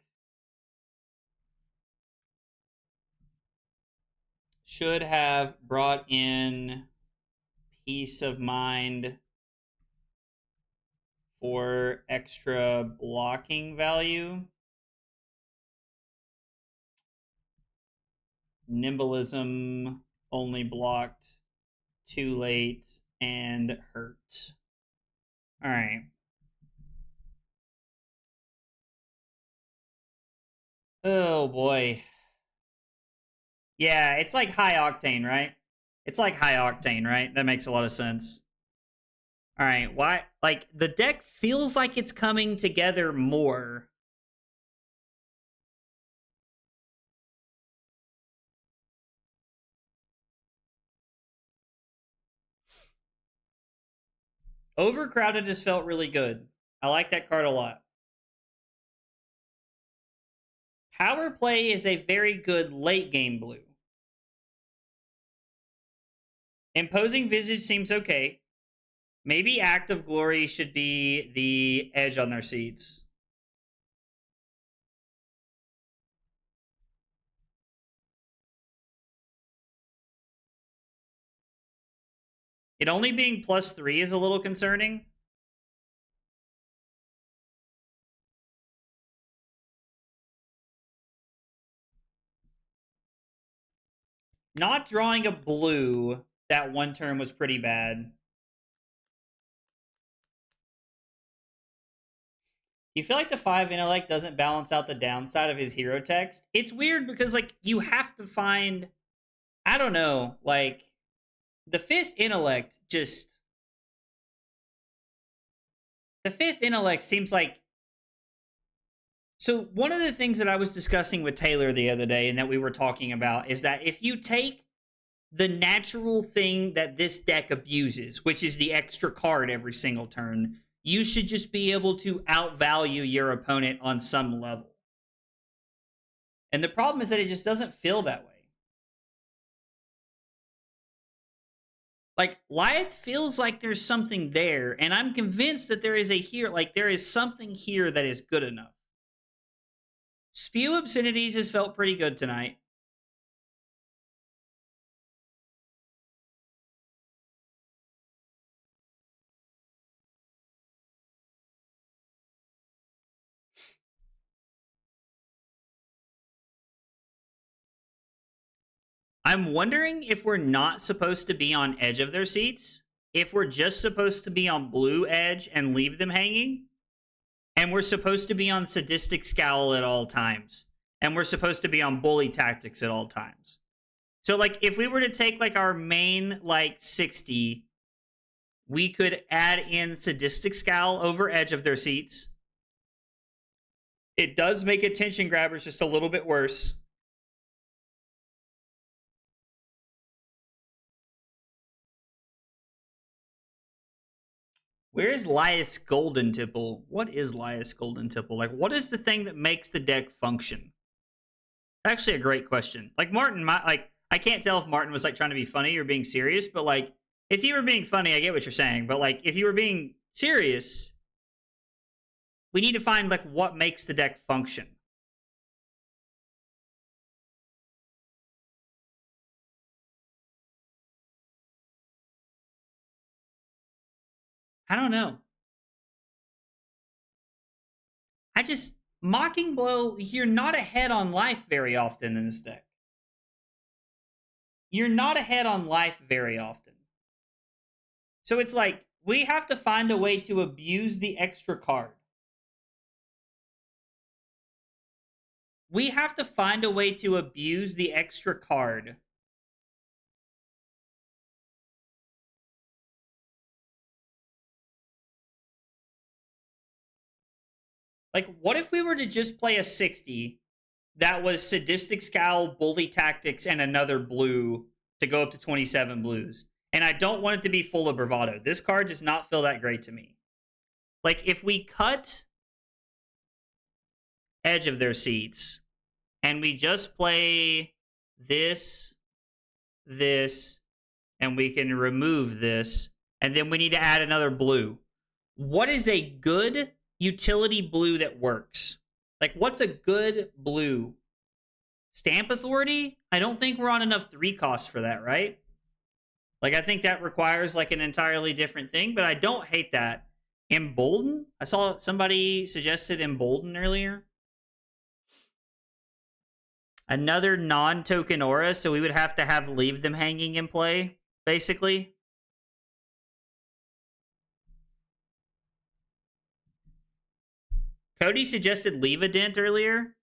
Should have brought in peace of mind for extra blocking value. Nimblism only blocked too late and hurt. All right. Oh boy. Yeah, it's like high octane, right? It's like high octane, right? That makes a lot of sense. All right, why? Like, the deck feels like it's coming together more. Overcrowded has felt really good. I like that card a lot. Power Play is a very good late game blue. Imposing Visage seems okay. Maybe Act of Glory should be the edge on their seats. It only being +3 is a little concerning. Not drawing a blue that one turn was pretty bad. You feel like the 5 intellect doesn't balance out the downside of his hero text? It's weird because, like, you have to find, I don't know, like, the 5th intellect just. The 5th intellect seems like. So, one of the things that I was discussing with Taylor the other day and that we were talking about is that if you take the natural thing that this deck abuses, which is the extra card every single turn, you should just be able to outvalue your opponent on some level. And the problem is that it just doesn't feel that way. Like, Lyath feels like there's something there, and I'm convinced that there is there is something here that is good enough. Spew Obscenities has felt pretty good tonight. I'm wondering if we're not supposed to be on edge of their seats, if we're just supposed to be on blue edge and leave them hanging, and we're supposed to be on Sadistic Scowl at all times, and we're supposed to be on Bully Tactics at all times. So, like, if we were to take, like, our main, like, 60, we could add in Sadistic Scowl over edge of their seats. It does make Attention Grabbers just a little bit worse. Where is Lyath's Golden Tipple? What is Lyath's Golden Tipple? Like, what is the thing that makes the deck function? Actually, a great question. Like, Martin, I can't tell if Martin was, like, trying to be funny or being serious, but, like, if you were being funny, I get what you're saying. But, like, if you were being serious, we need to find, like, what makes the deck function. I don't know. Mocking Blow, you're not ahead on life very often in this deck. You're not ahead on life very often. So it's like, we have to find a way to abuse the extra card. We have to find a way to abuse the extra card. Like, what if we were to just play a 60 that was Sadistic Scowl, Bully Tactics, and another blue to go up to 27 blues? And I don't want it to be full of Bravado. This card does not feel that great to me. Like, if we cut edge of their seats and we just play this, and we can remove this, and then we need to add another blue. What is a good utility blue that works? Like, what's a good blue? Stamp Authority? I don't think we're on enough 3 costs for that, right? Like, I think that requires, like, an entirely different thing, but I don't hate that. Embolden? I saw somebody suggested Embolden earlier. Another non-token aura, so we would have to leave them hanging in play, basically. Cody suggested leave a dent earlier.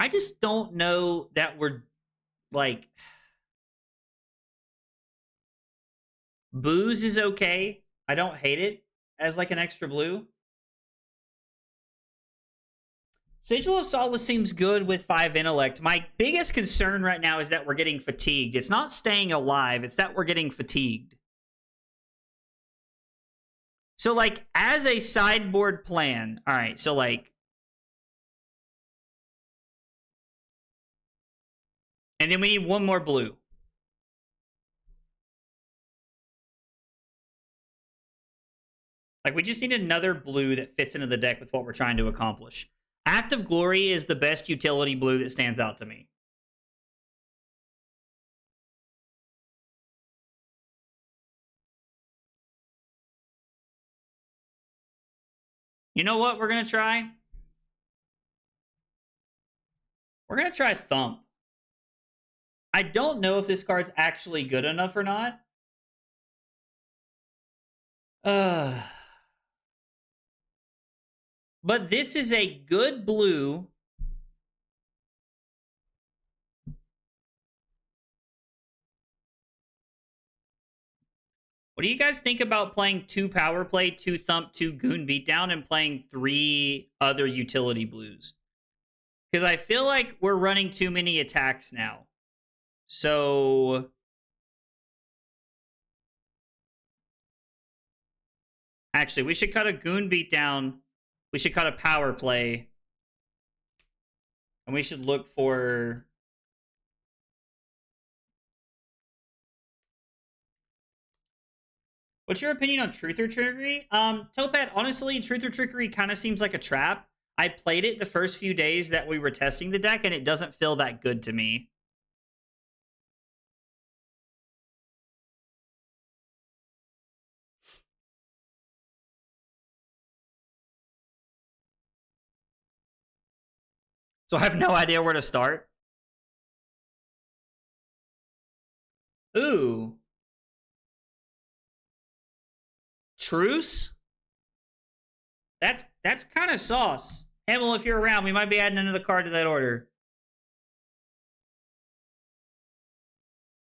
I just don't know that we're, like... Booze is okay. I don't hate it as, like, an extra blue. Sigil of Solace seems good with 5 intellect. My biggest concern right now is that we're getting fatigued. It's not staying alive, it's that we're getting fatigued. So, like, as a sideboard plan, all right, so, like, and then we need one more blue. Like, we just need another blue that fits into the deck with what we're trying to accomplish. Act of Glory is the best utility blue that stands out to me. You know what we're going to try? We're going to try Thump. I don't know if this card's actually good enough or not. But this is a good blue. What do you guys think about playing 2 Power Play, 2 Thump, 2 Goon Beatdown, and playing 3 other utility blues? Because I feel like we're running too many attacks now. So... Actually, we should cut a Goon Beatdown. We should cut a Power Play. And we should look for... What's your opinion on Truth or Trickery? Topet, honestly, Truth or Trickery kind of seems like a trap. I played it the first few days that we were testing the deck, and it doesn't feel that good to me. So I have no idea where to start. Ooh. Truce? That's kind of sauce. Hamill, if you're around, we might be adding another card to that order.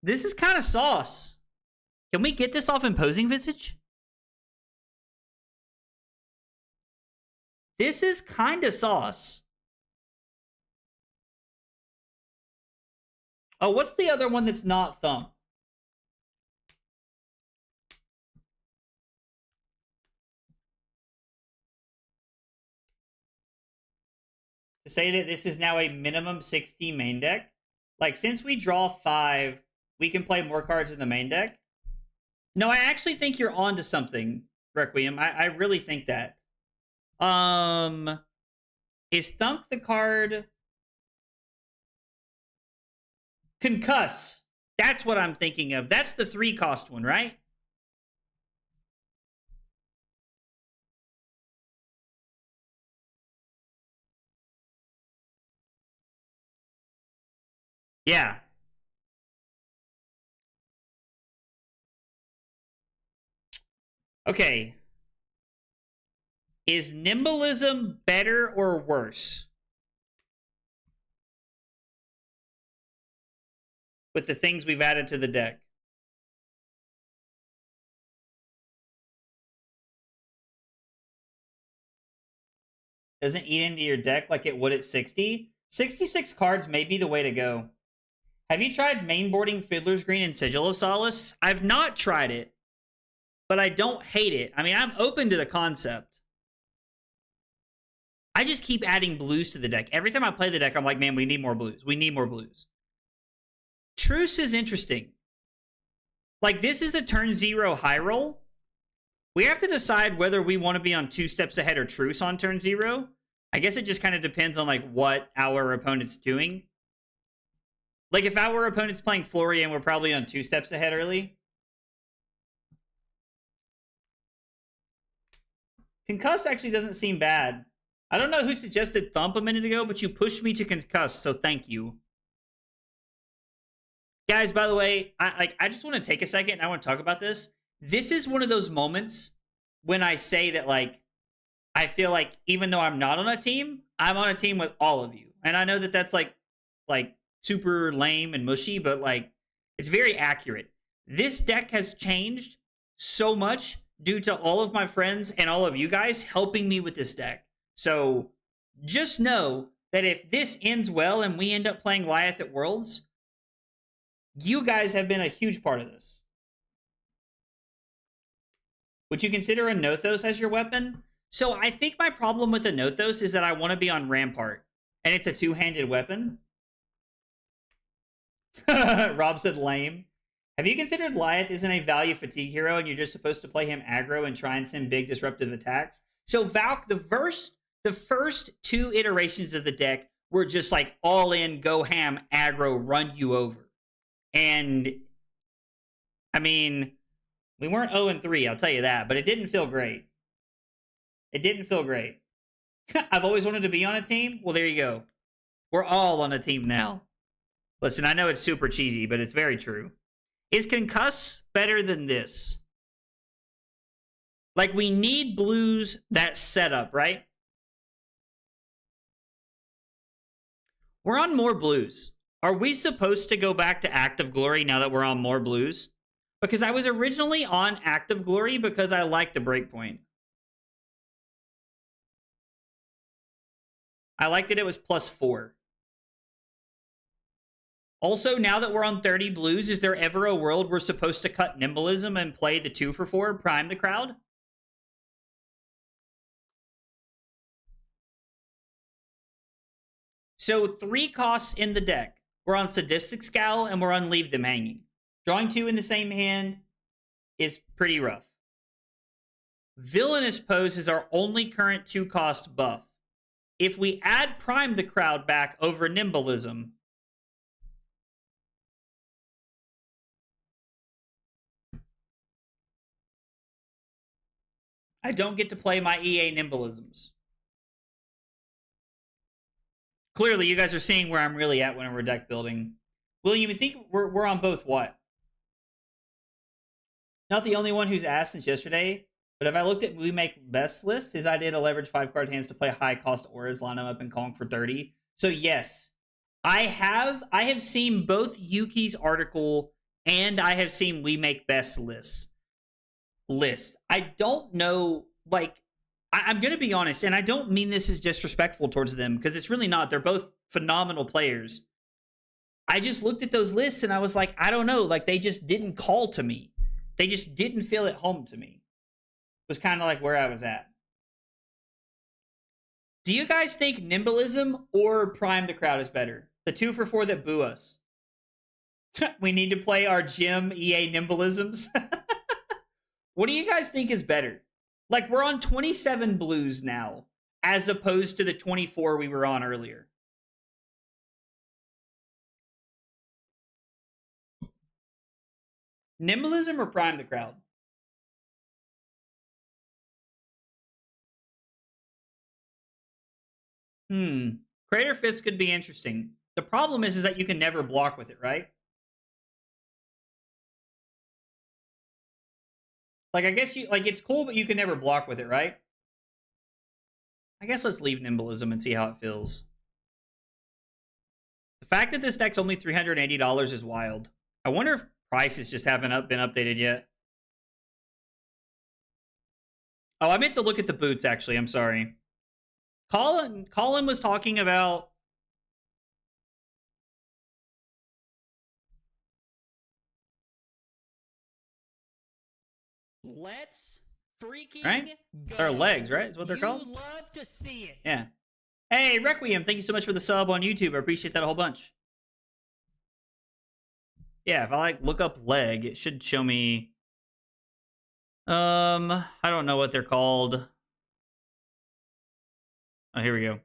This is kind of sauce. Can we get this off Imposing Visage? This is kind of sauce. Oh, what's the other one that's not Thump? To say that this is now a minimum 60 main deck. Like, since we draw 5, we can play more cards in the main deck. No, I actually think you're on to something, Requiem. I really think that. Is Thump the card? Concuss. That's what I'm thinking of. That's the 3-cost one, right? Yeah. Okay. Is Nimblism better or worse with the things we've added to the deck? Doesn't eat into your deck like it would at 60? 66 cards may be the way to go. Have you tried mainboarding Fiddler's Green and Sigil of Solace? I've not tried it, but I don't hate it. I mean, I'm open to the concept. I just keep adding blues to the deck. Every time I play the deck, I'm like, man, we need more blues. We need more blues. Truce is interesting. Like, this is a turn 0 high roll. We have to decide whether we want to be on 2 steps ahead or Truce on turn 0. I guess it just kind of depends on, like, what our opponent's doing. Like, if our opponent's playing Florian, we're probably on 2 steps ahead early. Concuss actually doesn't seem bad. I don't know who suggested Thump a minute ago, but you pushed me to Concuss, so thank you. Guys, by the way, I just want to take a second and I want to talk about this. This is one of those moments when I say that, like, I feel like even though I'm not on a team, I'm on a team with all of you. And I know that that's like super lame and mushy, but like it's very accurate. This deck has changed so much due to all of my friends and all of you guys helping me with this deck. So just know that if this ends well and we end up playing Lyath at Worlds, you guys have been a huge part of this. Would you consider a Nothos as your weapon? So I think my problem with a Nothos is that I want to be on Rampart, and it's a two-handed weapon. Rob said lame. Have you considered Lyath isn't a value fatigue hero and you're just supposed to play him aggro and try and send big disruptive attacks? So Valk, the first two iterations of the deck were just like all in, go ham, aggro, run you over. And I mean, we weren't 0-3, I'll tell you that, but it didn't feel great. It didn't feel great. I've always wanted to be on a team. Well, there you go. We're all on a team now. Listen, I know it's super cheesy, but it's very true. Is Concuss better than this? Like, we need blues that setup, right? We're on more blues. Are we supposed to go back to Active Glory now that we're on more blues? Because I was originally on Active Glory because I liked the breakpoint. I liked that it was +4. Also, now that we're on 30 blues, is there ever a world we're supposed to cut Nimblism and play the 2-for-4, prime the crowd? So 3 costs in the deck. We're on Sadistic Scowl and we're on Leave Them Hanging. Drawing 2 in the same hand is pretty rough. Villainous Pose is our only current 2-cost buff. If we add Prime the Crowd back over Nimblism, I don't get to play my EA Nimblisms. Clearly, you guys are seeing where I'm really at when we're deck building. William, you think we're on both what? Not the only one who's asked since yesterday, but if I looked at We Make Best list, his idea to leverage 5-card hands to play high-cost auras, line them up, and conk for 30. So yes, I have seen both Yuki's article and I have seen We Make Best list. I don't know, like, I'm going to be honest, and I don't mean this as disrespectful towards them, because it's really not. They're both phenomenal players. I just looked at those lists and I was like, I don't know, like, they just didn't call to me. They just didn't feel at home to me. It was kind of like where I was at. Do you guys think Nimblism or Prime the Crowd is better? The 2-for-4 that boo us. We need to play our gym EA Nimblisms. What do you guys think is better? Like, we're on 27 blues now, as opposed to the 24 we were on earlier. Nimblism or Prime the Crowd? Crater Fist could be interesting. The problem is that you can never block with it, right? Like, I guess you, like, it's cool, but you can never block with it, right? I guess let's leave Nimblism and see how it feels. The fact that this deck's only $380 is wild. I wonder if prices just haven't been updated yet. Oh, I meant to look at the boots, actually. I'm sorry. Colin was talking about... Let's freaking Right? go. They're legs, right? Is what they're called? You love to see it. Yeah. Hey, Requiem, thank you so much for the sub on YouTube. I appreciate that a whole bunch. Yeah, if I like look up leg, it should show me... I don't know what they're called. Oh, here we go.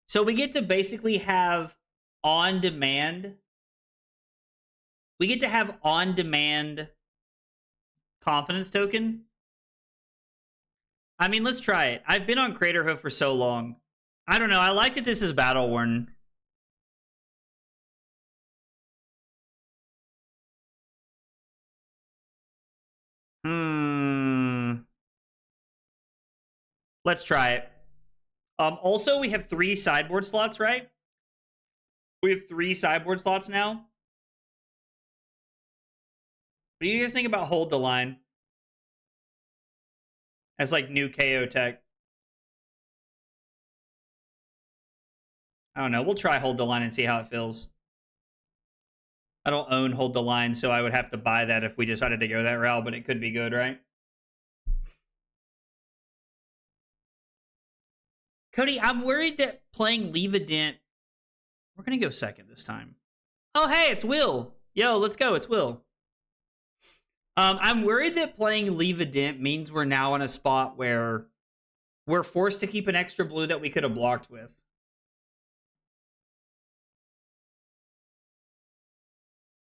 So we get to basically have on-demand. We get to have on-demand confidence token. I mean, let's try it. I've been on Craterhoof for so long. I don't know. I like that this is battle worn. Let's try it. Also, we have 3 sideboard slots, right? We have 3 sideboard slots now. What do you guys think about Hold the Line? As like new KO tech. I don't know. We'll try Hold the Line and see how it feels. I don't own Hold the Line, so I would have to buy that if we decided to go that route, but it could be good, right? Cody, I'm worried that playing Leave a Dent... We're going to go second this time. Oh, hey, it's Will. Yo, let's go. It's Will. I'm worried that playing Leave a Dent means we're now in a spot where we're forced to keep an extra blue that we could have blocked with.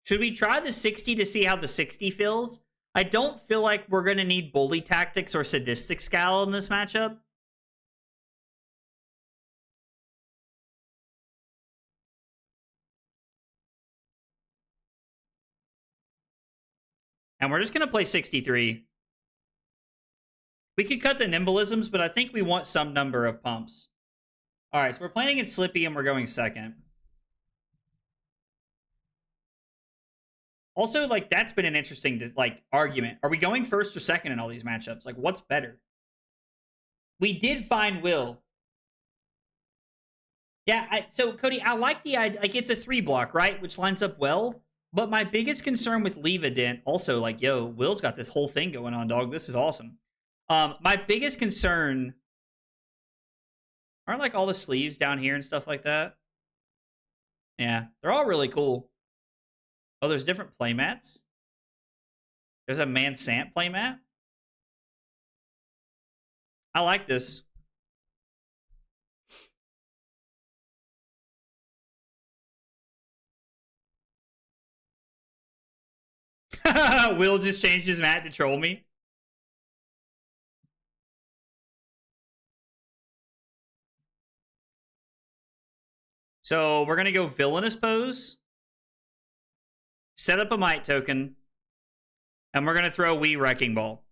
Should we try the 60 to see how the 60 feels? I don't feel like we're going to need Bully Tactics or Sadistic Scowl in this matchup. And we're just going to play 63. We could cut the Nimblisms, but I think we want some number of pumps. All right, so we're playing against Slippy and we're going second. Also, like, that's been an interesting, like, argument. Are we going first or second in all these matchups? Like, what's better? We did find Will. Yeah, so, Cody, I like the idea. Like, it's a 3-block, right? Which lines up well. But my biggest concern with Leave a Dent, also, like, yo, Will's got this whole thing going on, dog. This is awesome. My biggest concern... Aren't, like, all the sleeves down here and stuff like that? Yeah, they're all really cool. Oh, there's different playmats. There's a Mansant playmat. I like this. Will just changed his mat to troll me. So we're going to go Villainous Pose. Set up a Might token. And we're going to throw Wii Wrecking Ball.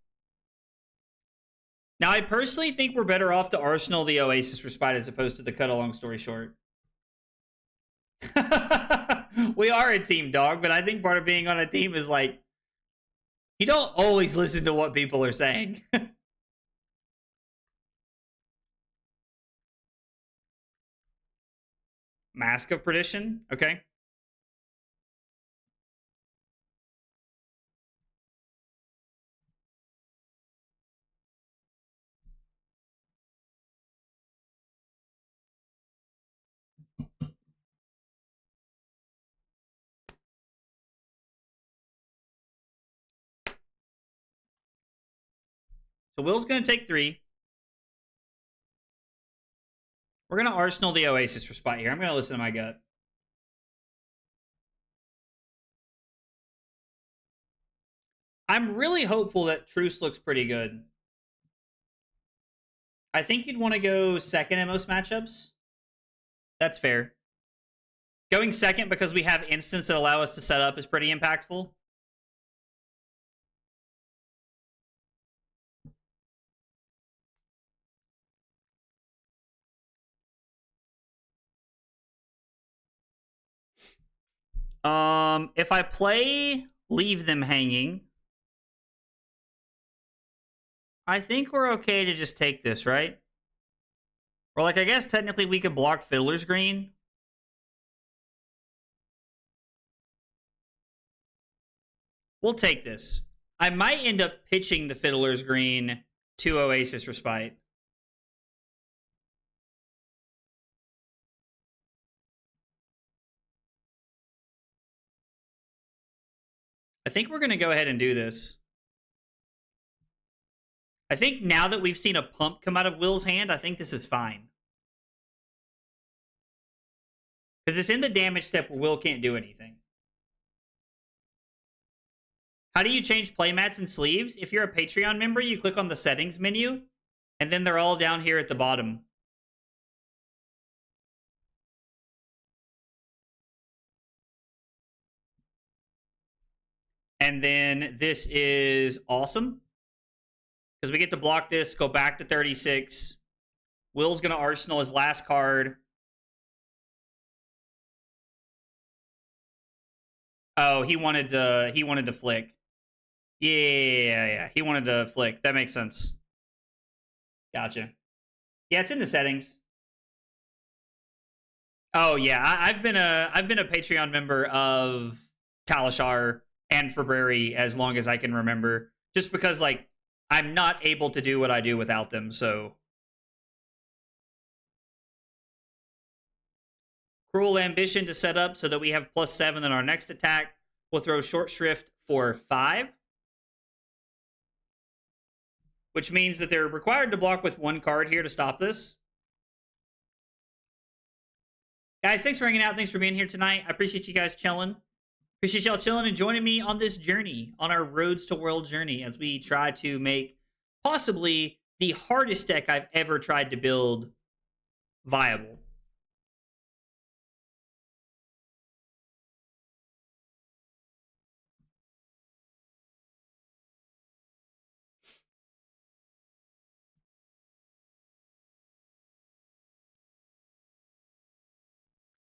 Now, I personally think we're better off to Arsenal the Oasis Respite as opposed to the Cut a Long Story Short. We are a team, dog, but I think part of being on a team is like, you don't always listen to what people are saying. Mask of Perdition, okay. So Will's going to take 3. We're going to Arsenal the Oasis Respite here. I'm going to listen to my gut. I'm really hopeful that Truce looks pretty good. I think you'd want to go second in most matchups. That's fair. Going second because we have instants that allow us to set up is pretty impactful. If I play Leave Them Hanging, I think we're okay to just take this, right? Or, like, I guess technically we could block Fiddler's Green. We'll take this. I might end up pitching the Fiddler's Green to Oasis Respite. I think we're going to go ahead and do this. I think now that we've seen a pump come out of Will's hand, I think this is fine. Because it's in the damage step where Will can't do anything. How do you change playmats and sleeves? If you're a Patreon member, you click on the settings menu, and then they're all down here at the bottom. And then this is awesome. Because we get to block this, go back to 36. Will's gonna arsenal his last card. Oh, he wanted to flick. Yeah. He wanted to flick. That makes sense. Gotcha. Yeah, it's in the settings. Oh yeah, I've been a Patreon member of Talishar and Fabrari as long as I can remember. Just because like I'm not able to do what I do without them, so Cruel Ambition to set up so that we have +7 in our next attack. We'll throw Short Shrift for 5. Which means that they're required to block with 1 card here to stop this. Guys, thanks for hanging out. Thanks for being here tonight. I appreciate you guys chilling. Appreciate y'all chilling and joining me on this journey, on our Roads to World journey, as we try to make possibly the hardest deck I've ever tried to build viable.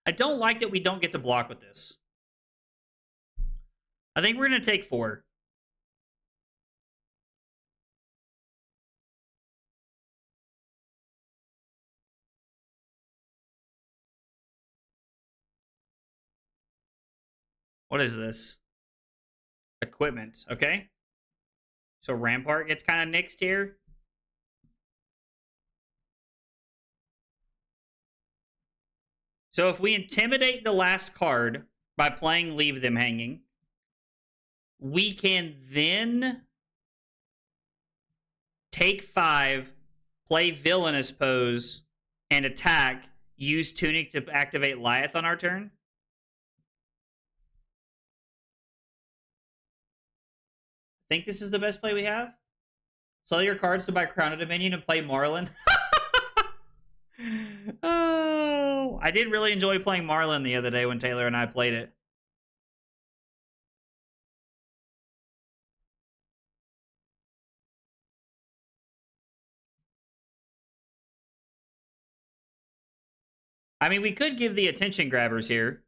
I don't like that we don't get to block with this. I think we're going to take 4. What is this? Equipment, okay. So Rampart gets kind of nixed here. So if we intimidate the last card by playing Leave Them Hanging, we can then take 5, play Villainous Pose, and attack, use Tunic to activate Lyath on our turn. I think this is the best play we have. Sell your cards to buy Crown of Dominion and play Marlin. Oh, I did really enjoy playing Marlin the other day when Taylor and I played it. I mean, we could give the attention grabbers here.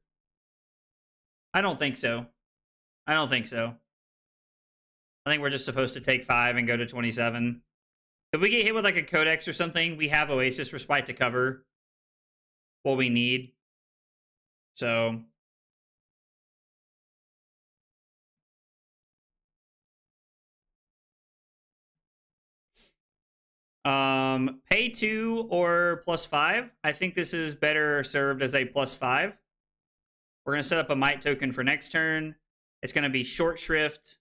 I don't think so. I don't think so. I think we're just supposed to take 5 and go to 27. If we get hit with like a codex or something, we have Oasis Respite to cover what we need. So pay 2 or +5. I think this is better served as a +5. We're going to set up a Might token for next turn. It's going to be Short Shrift.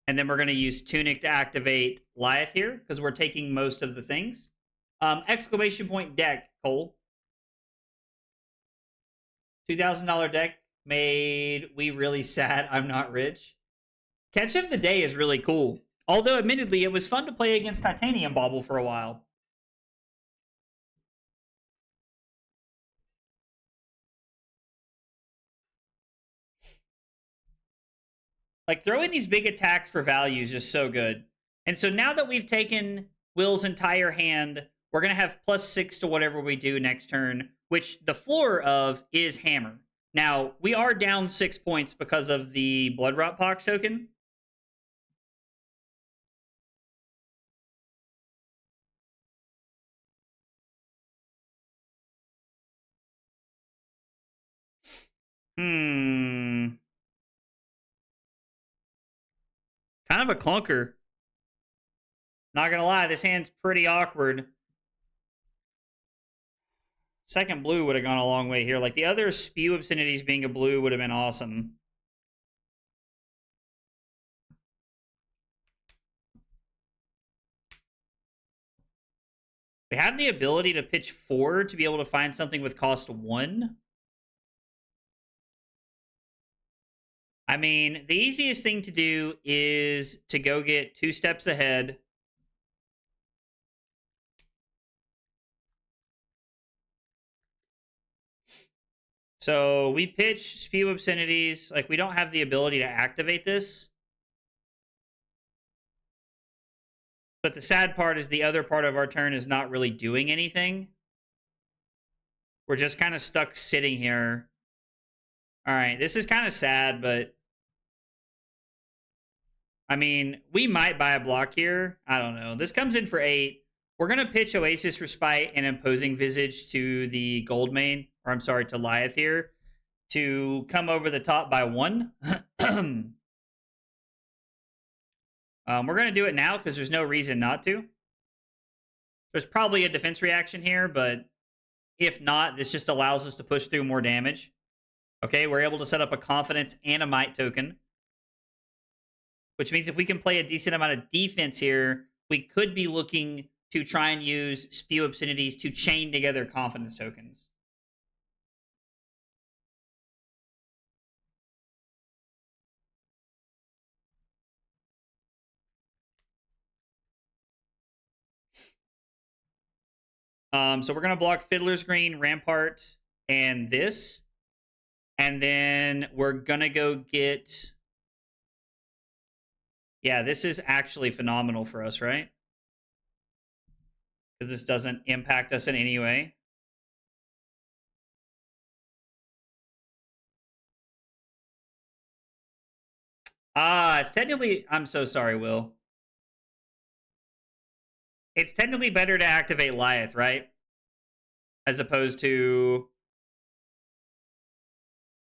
And then we're going to use Tunic to activate Lyath here, because we're taking most of the things. Exclamation point deck, Cole. $2,000 deck made we really sad I'm not rich. Catch of the Day is really cool. Although, admittedly, it was fun to play against Titanium Bauble for a while. Like, throwing these big attacks for value is just so good. And so now that we've taken Will's entire hand, we're going to have +6 to whatever we do next turn, which the floor of is Hammer. Now, we are down 6 points because of the Blood Rot Pox token. Kind of a clunker. Not gonna lie, this hand's pretty awkward. Second blue would have gone a long way here. Like, the other Spew Obscenities being a blue would have been awesome. We have the ability to pitch 4 to be able to find something with cost 1. I mean, the easiest thing to do is to go get 2 steps ahead. So we pitch Spew Obscenities. Like, we don't have the ability to activate this. But the sad part is the other part of our turn is not really doing anything. We're just kind of stuck sitting here. All right, this is kind of sad, but I mean, we might buy a block here. I don't know. This comes in for 8. We're going to pitch Oasis Respite and Imposing Visage to the gold main, or I'm sorry, to Lyath here, to come over the top by 1. We're going to do it now because there's no reason not to. There's probably a defense reaction here, but if not, this just allows us to push through more damage. Okay, we're able to set up a Confidence and a Might token, which means if we can play a decent amount of defense here, we could be looking to try and use Spew Obscenities to chain together Confidence tokens. So we're going to block Fiddler's Green, Rampart, and this. And then we're going to go get... Yeah, this is actually phenomenal for us, right? Because this doesn't impact us in any way. It's technically... I'm so sorry, Will. It's technically better to activate Lyath, right? As opposed to...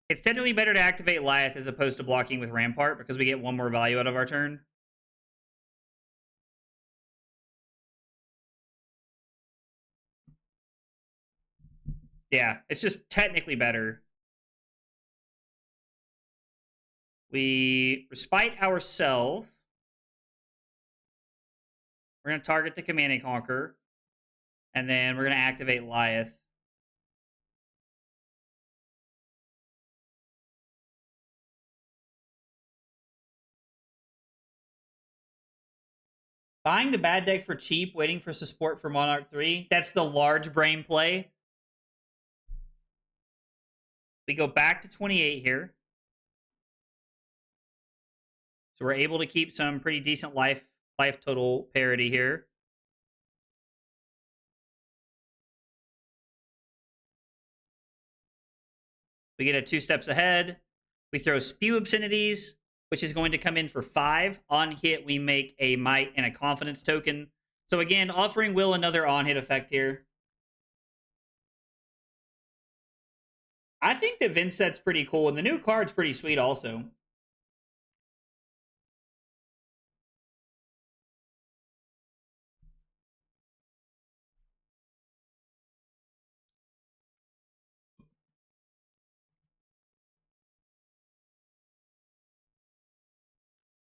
It's technically better to activate Lyath as opposed to blocking with Rampart because we get 1 more value out of our turn. Yeah, it's just technically better. We respite ourselves. We're going to target the Command and Conquer. And then we're going to activate Lyath. Buying the bad deck for cheap, waiting for support for Monarch 3. That's the large brain play. We go back to 28 here. So we're able to keep some pretty decent life total parity here. We get a 2 steps ahead. We throw Spew Obscenities, which is going to come in for 5. On hit, we make a Might and a Confidence token. So again, offering Will another on-hit effect here. I think that Vincett's pretty cool, and the new card's pretty sweet also.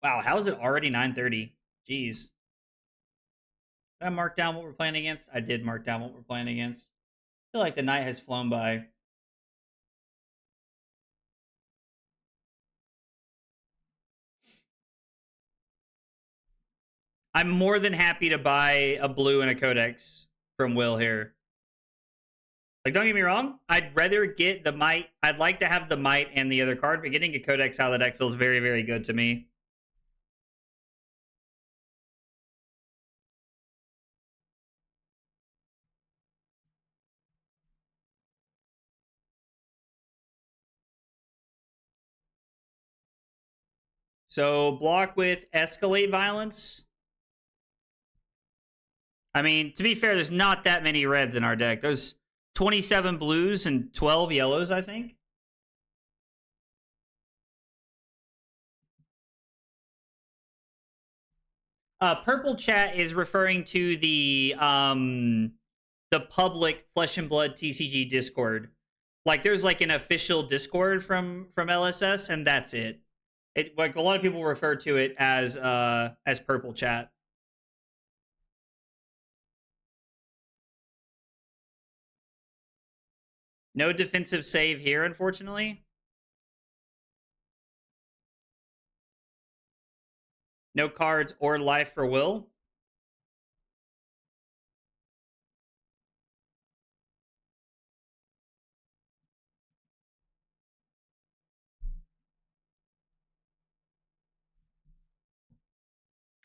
Wow, how is it already 9:30? Jeez. Did I mark down what we're playing against? I did mark down what we're playing against. I feel like the night has flown by. I'm more than happy to buy a blue and a codex from Will here. Like, don't get me wrong. I'd rather get the Might. I'd like to have the Might and the other card, but getting a codex out of the deck feels very, very good to me. So block with Escalate Violence. I mean, to be fair, there's not that many reds in our deck. There's 27 blues and 12 yellows, I think. Purple chat is referring to the public Flesh and Blood TCG Discord. Like, there's like an official Discord from LSS, and that's it. It, like, a lot of people refer to it as purple chat. No defensive save here, unfortunately. No cards or life for Will.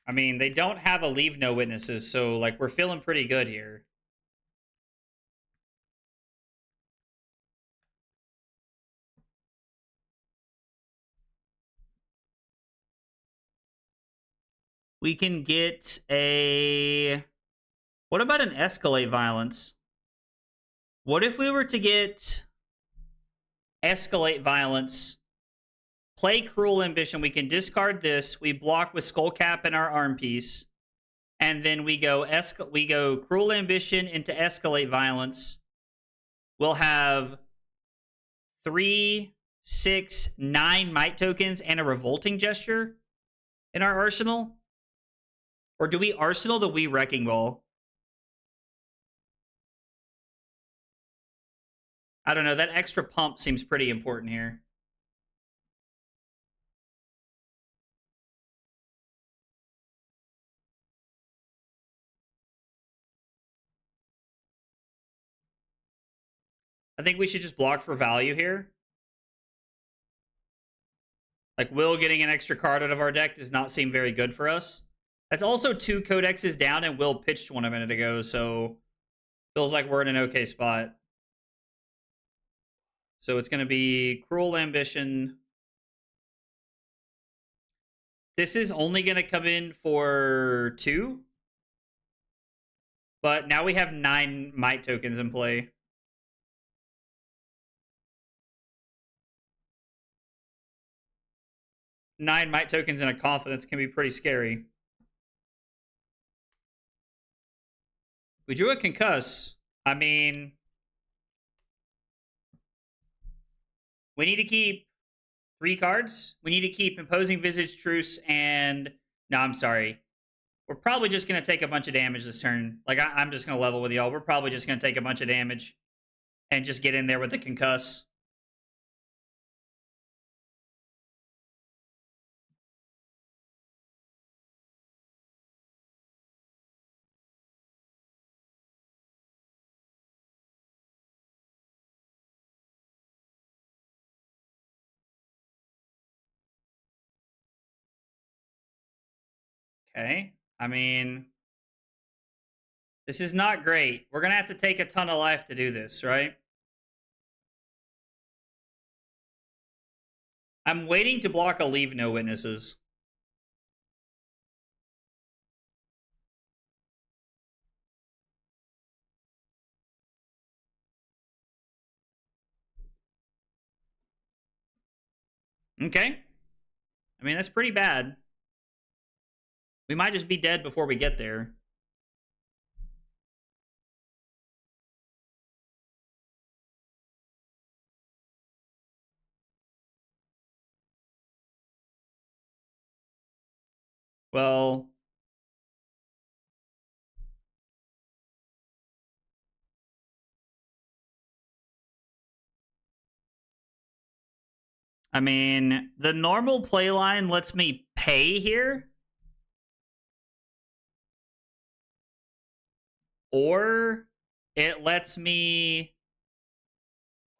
I mean, they don't have a leave no witnesses, so like we're feeling pretty good here. We can get a... What about an escalate violence? What if we were to get escalate violence, play cruel ambition? We can discard this. We block with skull cap and our arm piece, and then we go cruel ambition into escalate violence. We'll have 3, 6, 9 might tokens and a revolting gesture in our arsenal. Or do we arsenal the Wee Wrecking Ball? I don't know. That extra pump seems pretty important here. I think we should just block for value here. Like, Will getting an extra card out of our deck does not seem very good for us. That's also 2 codexes down, and Will pitched one a minute ago, so feels like we're in an okay spot. So it's going to be Cruel Ambition. This is only going to come in for 2. But now we have 9 might tokens in play. Nine might tokens and a confidence can be pretty scary. We drew a concuss. I mean, we need to keep 3 cards. We need to keep Imposing Visage, Truce, and... No, I'm sorry. We're probably just going to take a bunch of damage this turn. Like, I'm just going to level with y'all. We're probably just going to take a bunch of damage and just get in there with the concuss. Okay. I mean, this is not great. We're going to have to take a ton of life to do this, right? I'm waiting to block a leave no witnesses. Okay. I mean, that's pretty bad. We might just be dead before we get there. Well, I mean, the normal play line lets me pay here. Or it lets me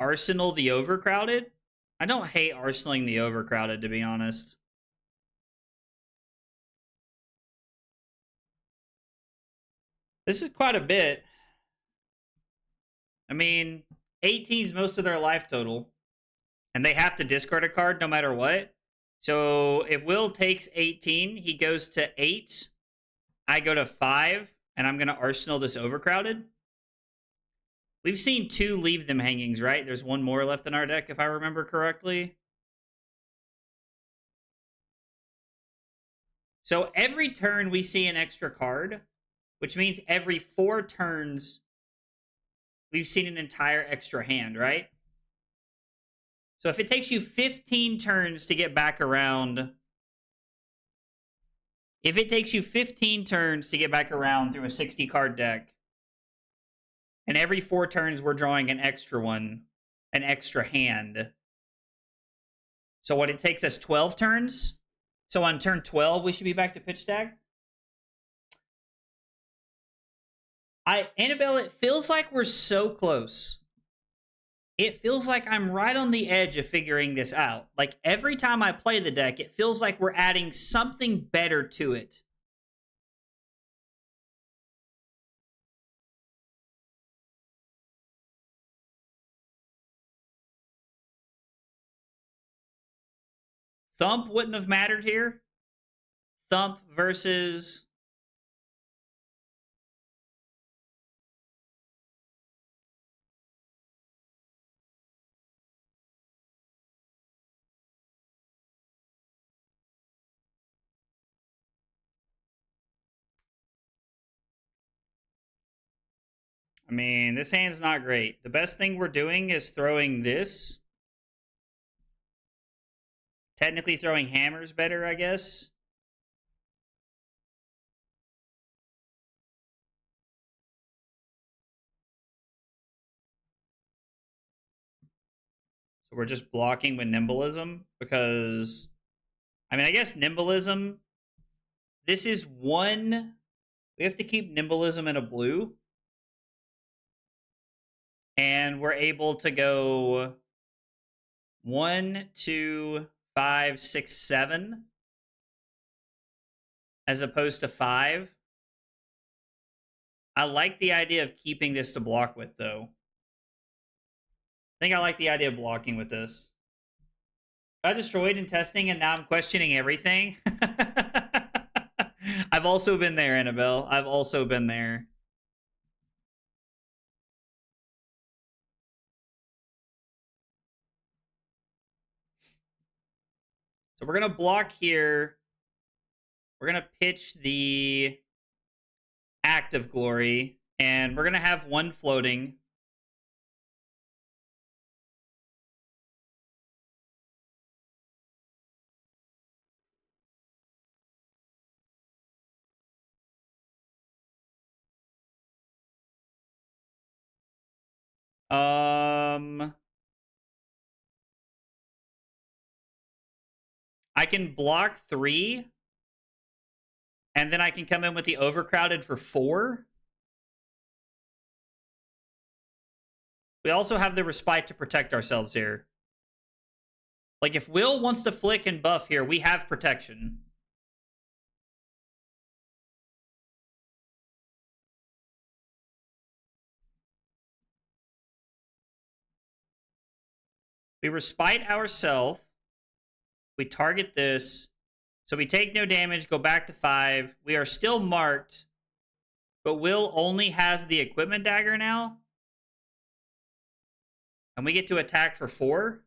arsenal the overcrowded. I don't hate arsenaling the overcrowded, to be honest. This is quite a bit. I mean, 18 is most of their life total. And they have to discard a card no matter what. So if Will takes 18, he goes to 8. I go to 5, and I'm going to arsenal this overcrowded. We've seen 2 leave them hangings, right? There's 1 more left in our deck, if I remember correctly. So every turn we see an extra card, which means every 4 turns we've seen an entire extra hand, right? So if it takes you 15 turns to get back around... If it takes you 15 turns to get back around through a 60-card deck, and every 4 turns we're drawing an extra one, an extra hand. So what, it takes us 12 turns? So on turn 12, we should be back to pitch stack? Annabelle, it feels like we're so close. It feels like I'm right on the edge of figuring this out. Like, every time I play the deck, it feels like we're adding something better to it Thump wouldn't have mattered here. Thump versus... I mean, this hand's not great. The best thing we're doing is throwing this. Technically throwing hammers better, I guess. So we're just blocking with Nimblism because... I mean, I guess Nimblism... This is one... We have to keep Nimblism in a blue. And we're able to go 1, 2, 5, 6, 7. As opposed to 5. I like the idea of keeping this to block with, though. I think I like the idea of blocking with this. I destroyed in testing and now I'm questioning everything. I've also been there, Annabelle. I've also been there. So we're going to block here. We're going to pitch the Act of Glory. And we're going to have one floating. I can block 3. And then I can come in with the Overcrowded for 4. We also have the Respite to protect ourselves here. Like, if Will wants to flick and buff here, we have protection. We Respite ourselves. We target this. So we take no damage, go back to 5. We are still marked. But Will only has the Equipment Dagger now. And we get to attack for 4.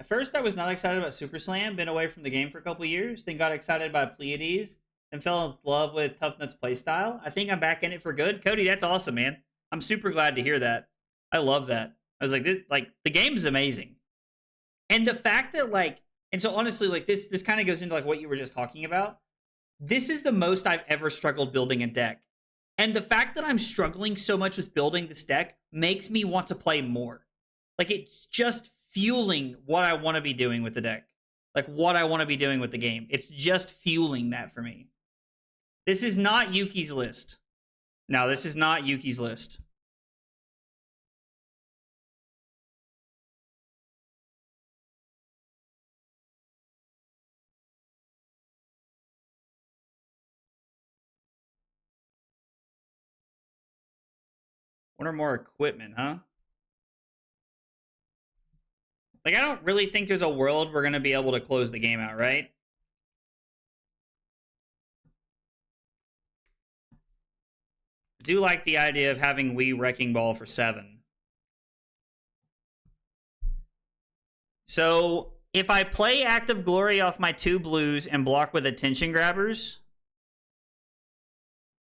At first, I was not excited about Super Slam. Been away from the game for a couple years. Then got excited by Pleiades. And fell in love with Tough Nuts playstyle. I think I'm back in it for good. Cody, that's awesome, man. I'm super glad to hear that. I love that. I was like, this, like, the game is amazing. And the fact that, like, and so honestly, like, this kind of goes into, like, what you were just talking about. This is the most I've ever struggled building a deck. And the fact that I'm struggling so much with building this deck makes me want to play more. Like, it's just fueling what I want to be doing with the deck. Like, what I want to be doing with the game. It's just fueling that for me. This is not Yuki's list. No, this is not Yuki's list. One or more equipment, huh? Like, I don't really think there's a world we're going to be able to close the game out, right? I do like the idea of having Wii Wrecking Ball for 7. So, if I play Act of Glory off my 2 blues and block with Attention Grabbers,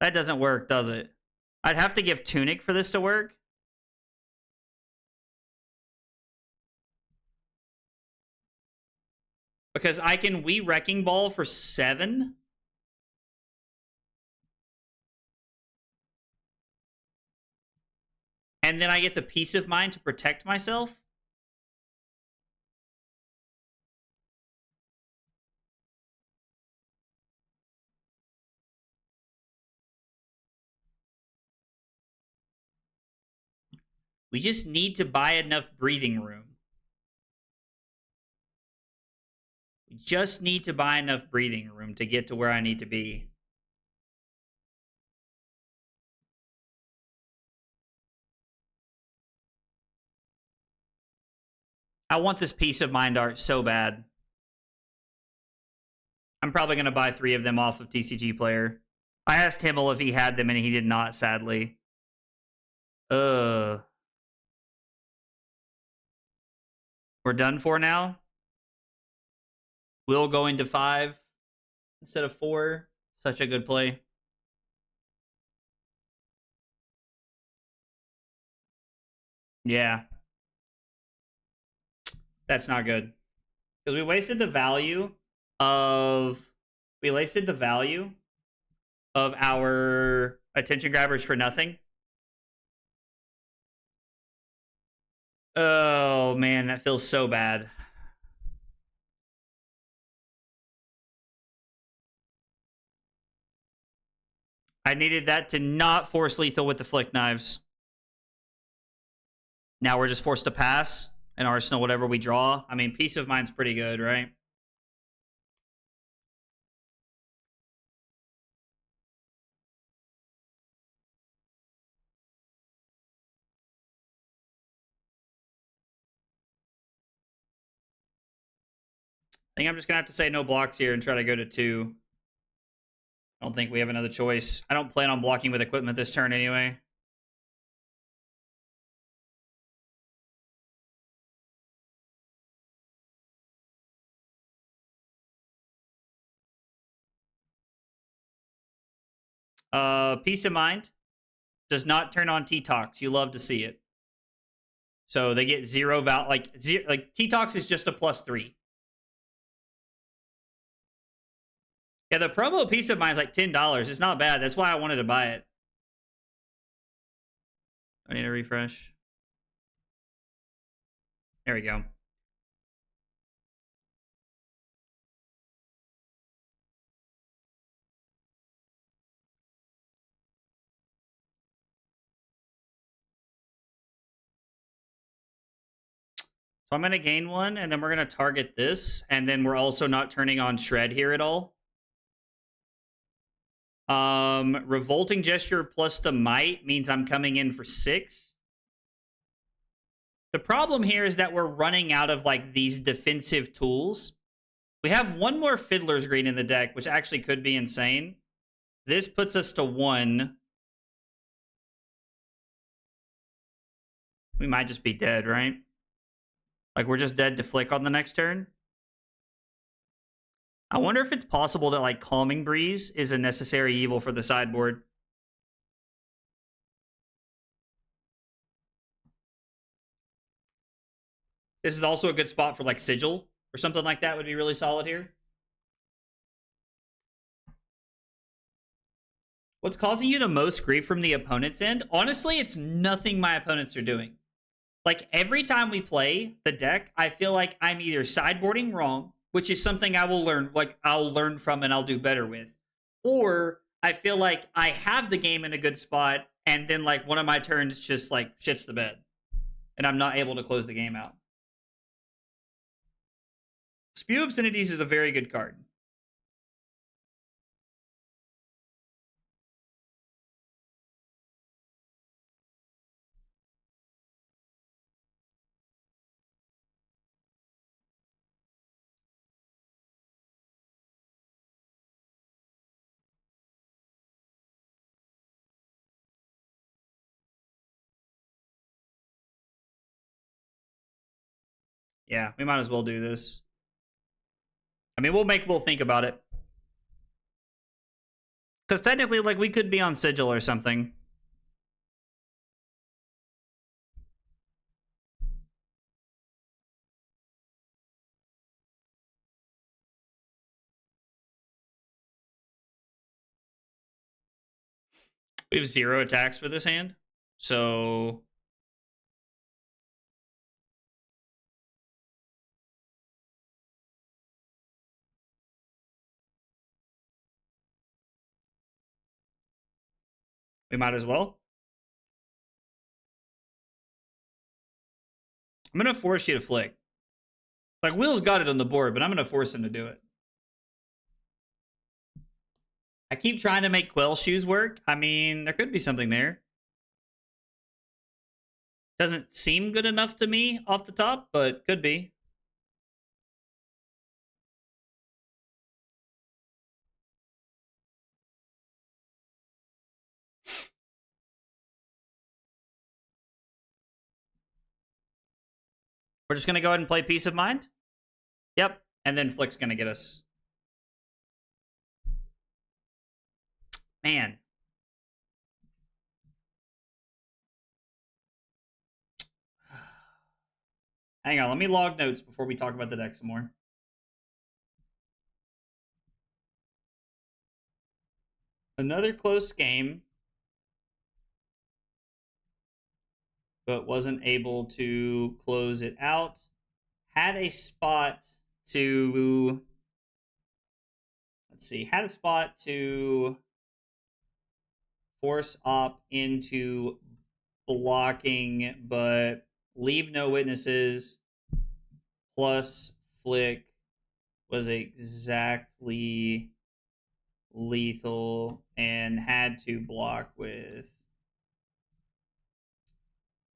that doesn't work, does it? I'd have to give Tunic for this to work. Because I can Wii Wrecking Ball for 7. And then I get the peace of mind to protect myself. We just need to buy enough breathing room. We just need to buy enough breathing room to get to where I need to be. I want this Peace of Mind art so bad. I'm probably going to buy 3 of them off of TCG Player. I asked Himmel if he had them, and he did not, sadly. We're done for now. Will going to 5 instead of 4. Such a good play. Yeah. That's not good. Because we wasted the value of... We wasted the value of our attention grabbers for nothing. Oh, man, that feels so bad. I needed that to not force lethal with the flick knives. Now we're just forced to pass and arsenal whatever we draw. I mean, Peace of Mind's pretty good, right? I think I'm just going to have to say no blocks here and try to go to 2. I don't think we have another choice. I don't plan on blocking with equipment this turn anyway. Peace of Mind does not turn on T-Tox. You love to see it. So they get 0 val. Like T-Tox is just a +3. Yeah, the promo Peace of Mind is like $10. It's not bad. That's why I wanted to buy it. I need a refresh. There we go. So I'm going to gain 1, and then we're going to target this, and then we're also not turning on Shred here at all. Revolting Gesture plus the Might means I'm coming in for 6. The problem here is that we're running out of, like, these defensive tools. We have 1 more Fiddler's Green in the deck, which actually could be insane. This puts us to 1. We might just be dead, right? Like, we're just dead to flick on the next turn. I wonder if it's possible that, like, Calming Breeze is a necessary evil for the sideboard. This is also a good spot for, like, Sigil or something like that would be really solid here. What's causing you the most grief from the opponent's end? Honestly, it's nothing my opponents are doing. Like, every time we play the deck, I feel like I'm either sideboarding wrong, which is something I will learn, like, I'll learn from and I'll do better with. Or I feel like I have the game in a good spot, and then, like, one of my turns just, like, shits the bed. And I'm not able to close the game out. Spew Obscenities is a very good card. Yeah, we might as well do this. I mean, we'll think about it. Because technically, like, we could be on Sigil or something. We have 0 attacks for this hand. So... we might as well. I'm going to force you to flick. Like, Will's got it on the board, but I'm going to force him to do it. I keep trying to make Quell Shoes work. I mean, there could be something there. Doesn't seem good enough to me off the top, but could be. We're just going to go ahead and play Peace of Mind. Yep. And then Flick's going to get us. Man. Hang on. Let me log notes before we talk about the deck some more. Another close game. But wasn't able to close it out. Had a spot to... Let's see. Had a spot to force op into blocking, but leave no witnesses plus Flick was exactly lethal and had to block with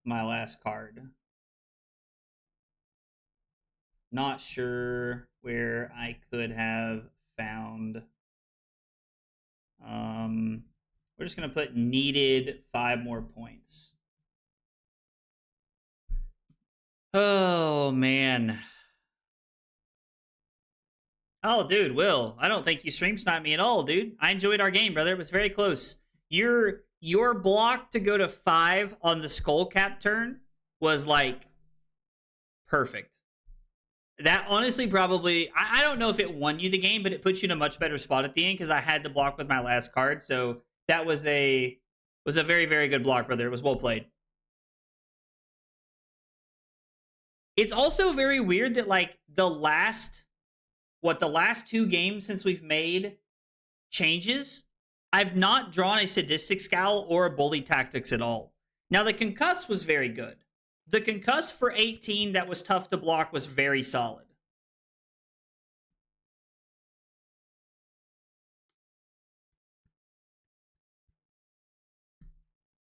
my last card. Not sure where I could have found. We're just going to put needed 5 more points. Oh, man. Oh, dude, Will, I don't think you stream sniped me at all, dude. I enjoyed our game, brother. It was very close. Your block to go to 5 on the skull cap turn was like perfect. That honestly probably, I don't know if it won you the game, but it puts you in a much better spot at the end because I had to block with my last card. So that was a very, very good block, brother. It was well played. It's also very weird that like the last 2 games since we've made changes, I've not drawn a Sadistic Scowl or a Bully Tactics at all. Now, the Concuss was very good. The Concuss for 18 that was tough to block was very solid.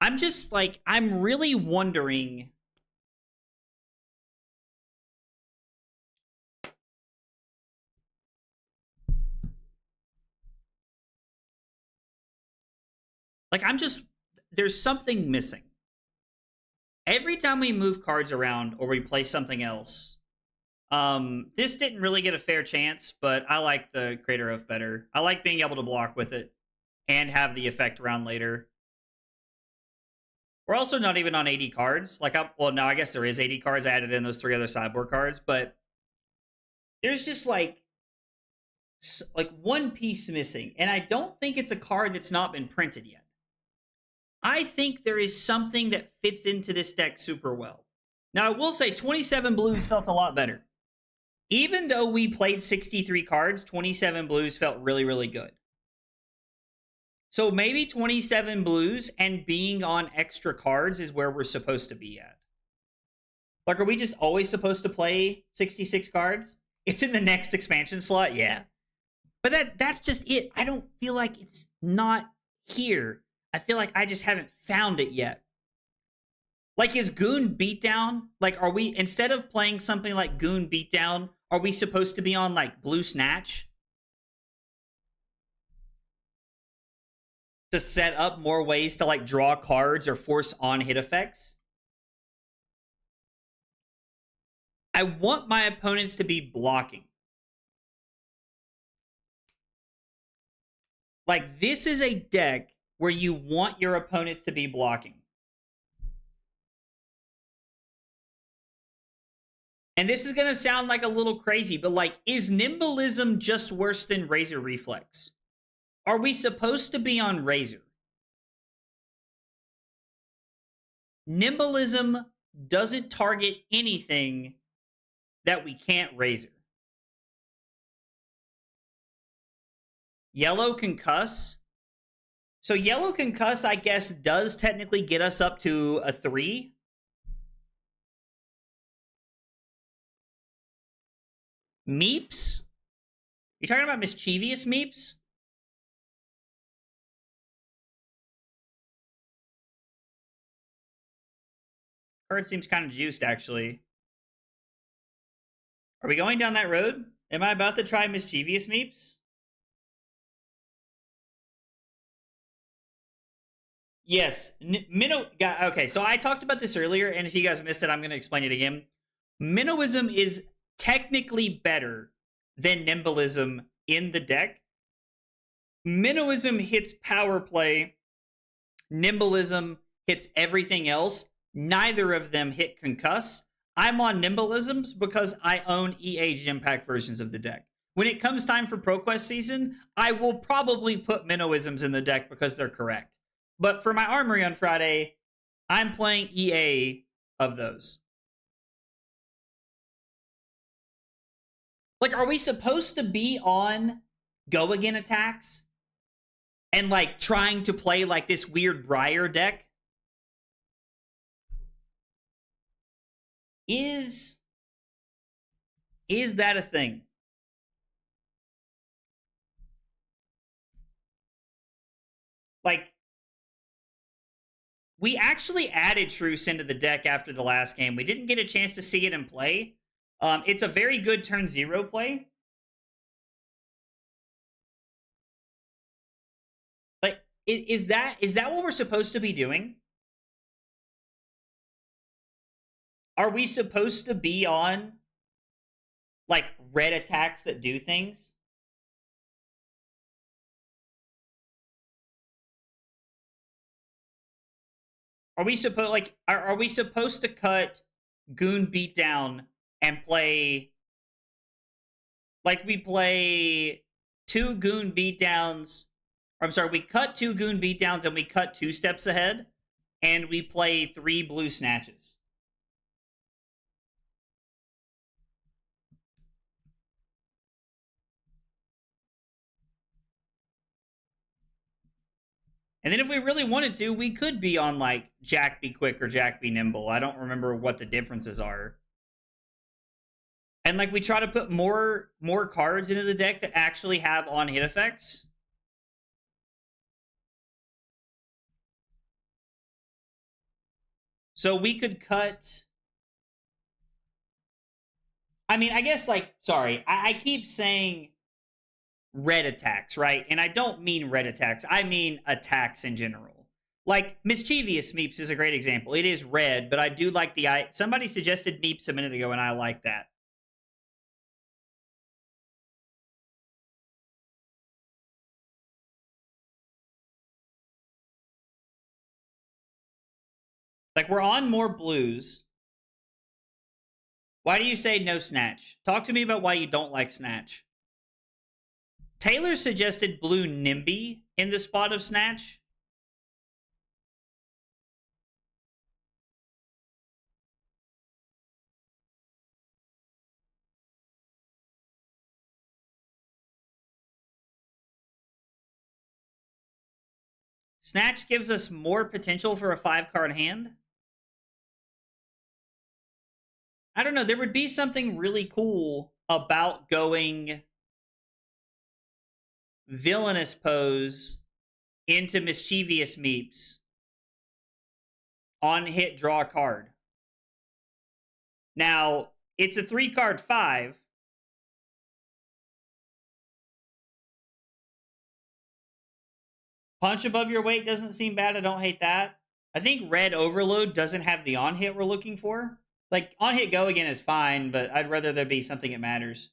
I'm just like, I'm really wondering... Like, there's something missing. Every time we move cards around or we play something else, this didn't really get a fair chance, but I like the Crater Oath better. I like being able to block with it and have the effect around later. We're also not even on 80 cards. Like, well, no, I guess there is 80 cards. I added in those 3 other sideboard cards, but there's just like one piece missing, and I don't think it's a card that's not been printed yet. I think there is something that fits into this deck super well. Now, I will say 27 blues felt a lot better. Even though we played 63 cards, 27 blues felt really, really good. So maybe 27 blues and being on extra cards is where we're supposed to be at. Like, are we just always supposed to play 66 cards? It's in the next expansion slot? Yeah. But that's just it. I don't feel like it's not here. I feel like I just haven't found it yet. Like, is Goon Beatdown, like, are we, instead of playing something like Goon Beatdown, are we supposed to be on, like, Blue Snatch? To set up more ways to, like, draw cards or force on hit effects? I want my opponents to be blocking. Like, this is a deck where you want your opponents to be blocking. And this is going to sound like a little crazy, but like, is Nimbalism just worse than Razor Reflex? Are we supposed to be on Razor? Nimbalism doesn't target anything that we can't Razor. Yellow Concuss. So Yellow Concuss, I guess, does technically get us up to a 3. Meeps? You talking about Mischievous Meeps? card seems kind of juiced, actually. Are we going down that road? Am I about to try Mischievous Meeps? Yes. Minnow. Okay, so I talked about this earlier, and if you guys missed it, I'm going to explain it again. Minnowism is technically better than Nimblism in the deck. Minnowism hits power play. Nimblism hits everything else. Neither of them hit concuss. I'm on Nimblisms because I own EA Gem Pack versions of the deck. When it comes time for ProQuest season, I will probably put Minnowisms in the deck because they're correct. But for my Armory on Friday, I'm playing EA of those. Like, are we supposed to be on go again attacks? And like trying to play like this weird Briar deck? Is that a thing? Like, we actually added Truce into the deck after the last game. We didn't get a chance to see it in play. It's a very good turn 0 play. Like, is that what we're supposed to be doing? Are we supposed to be on like red attacks that do things? Are we supposed are we supposed to cut Goon Beatdown and play like we play 2 Goon Beatdowns? I'm sorry, we cut 2 Goon Beatdowns and we cut 2 steps ahead, and we play 3 blue snatches. And then if we really wanted to, we could be on like Jack Be Quick or Jack Be Nimble. I don't remember what the differences are. And like we try to put more cards into the deck that actually have on hit effects. So we could cut. I mean, I guess like, sorry, I keep saying red attacks, right? And I don't mean red attacks. I mean attacks in general. Like Mischievous Meeps is a great example. It is red, but I do like the somebody suggested Meeps a minute ago, and I like that. Like, we're on more blues. Why do you say no Snatch? Talk to me about why you don't like Snatch. Taylor suggested blue Nimby in the spot of Snatch. Snatch gives us more potential for a 5-card hand. I don't know. There would be something really cool about going Villainous Pose into Mischievous Meeps on hit, draw a card. Now, it's a 3-card 5. Punch above your weight doesn't seem bad. I don't hate that. I think Red Overload doesn't have the on hit we're looking for. Like, on hit go again is fine, but I'd rather there be something that matters.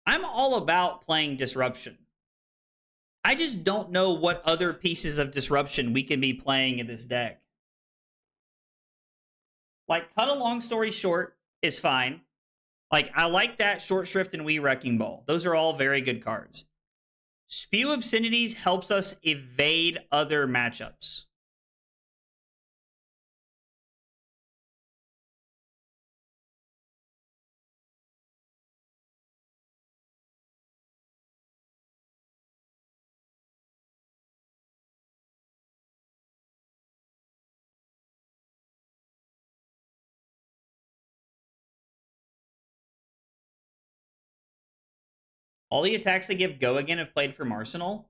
I'm all about playing Disruption. I just don't know what other pieces of Disruption we can be playing in this deck. Like, Cut a Long Story Short is fine. Like, I like that Short Shrift and Wee Wrecking Ball. Those are all very good cards. Spew Obscenities helps us evade other matchups. All the attacks that give go again have played from Arsenal.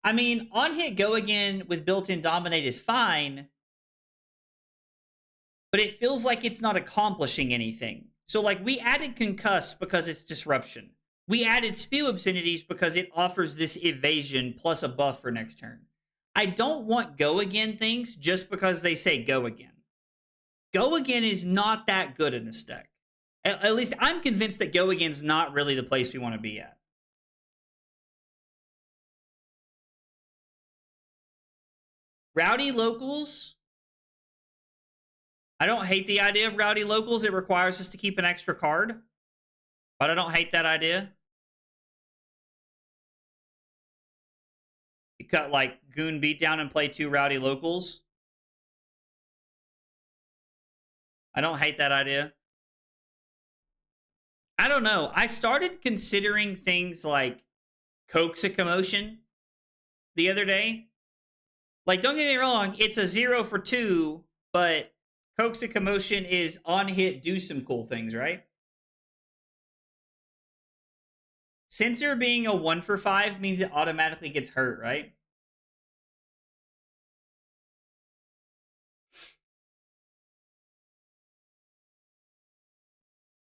I mean, on hit go again with built-in dominate is fine, but it feels like it's not accomplishing anything. So, like, we added concuss because it's disruption. We added spew obscenities because it offers this evasion plus a buff for next turn. I don't want go again things just because they say go again. Go again is not that good in this deck. At least I'm convinced that go again's not really the place we want to be at. Rowdy locals. I don't hate the idea of rowdy locals. It requires us to keep an extra card. But I don't hate that idea. You cut like Goon Beatdown and play 2 rowdy locals. I don't hate that idea. I don't know. I started considering things like Coax a Commotion the other day. Like, don't get me wrong, it's a 0 for 2, but Coax a Commotion is on hit, do some cool things, right? Censor being a 1 for 5 means it automatically gets hurt, right?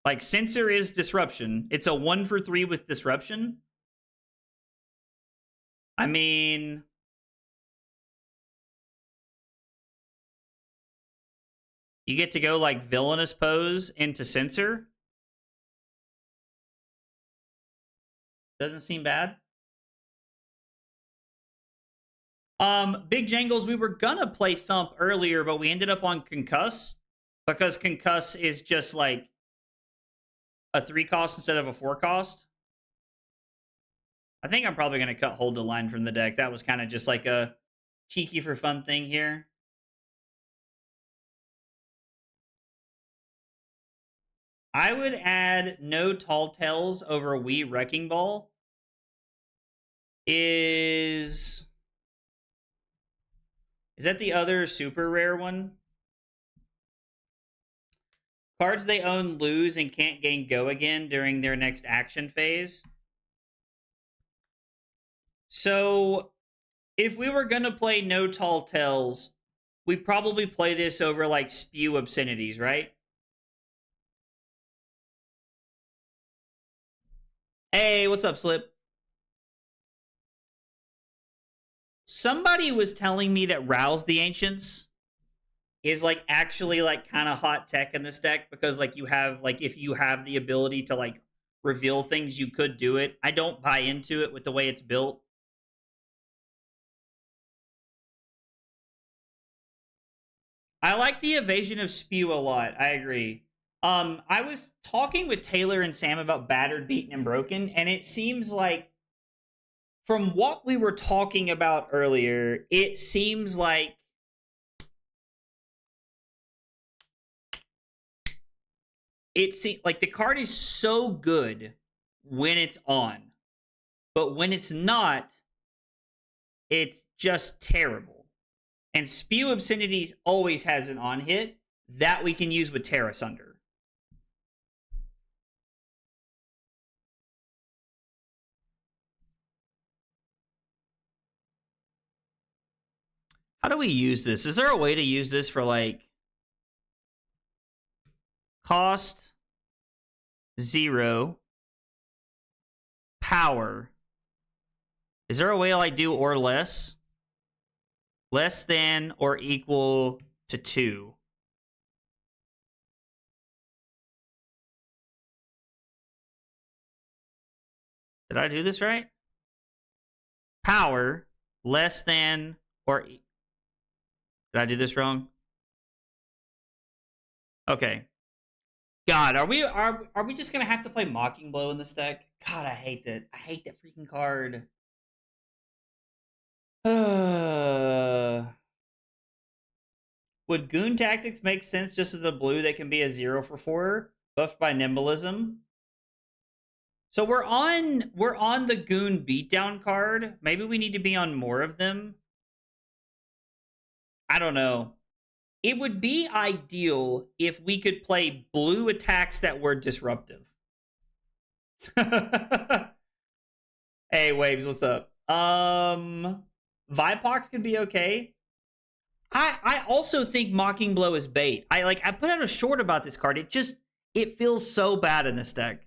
Like, Censor is disruption. It's a 1 for 3 with disruption. I mean, you get to go like Villainous Pose into Censor. Doesn't seem bad. Big Jangles, we were gonna play Thump earlier, but we ended up on Concuss because Concuss is just like a 3 cost instead of a 4 cost. I think I'm probably gonna cut Hold the Line from the deck. That was kind of just like a cheeky for fun thing here. I would add no Tall Tales over Wii Wrecking Ball. Is that the other super rare one? Cards they own lose and can't gain go again during their next action phase. So, if we were going to play no Tall Tales, we'd probably play this over like Spew Obscenities, right? Hey, what's up, Slip? Somebody was telling me that Rouse the Ancients is like actually like kind of hot tech in this deck because like you have like if you have the ability to like reveal things, you could do it. I don't buy into it with the way it's built. I like the evasion of Spew a lot. I agree. I was talking with Taylor and Sam about Battered, Beaten, and Broken, and it seems like from what we were talking about earlier, it seems like the card is so good when it's on, but when it's not, it's just terrible. And Spew Obscenities always has an on hit that we can use with Terra Sunder. How do we use this? Is there a way to use this for like cost 0 power? Is there a way to like do or less? Less than or equal to 2. Did I do this right? Power less than or did I do this wrong? Okay. God, are we just gonna have to play Mocking Blow in this deck? God, I hate that. I hate that freaking card. Would Goon Tactics make sense just as a blue that can be a 0 for 4, buffed by Nimbalism? So we're on the Goon Beatdown card. Maybe we need to be on more of them. I don't know. It would be ideal if we could play blue attacks that were disruptive. Hey, Waves, what's up? Vipox could be okay. I also think Mocking Blow is bait. I put out a short about this card. It feels so bad in this deck.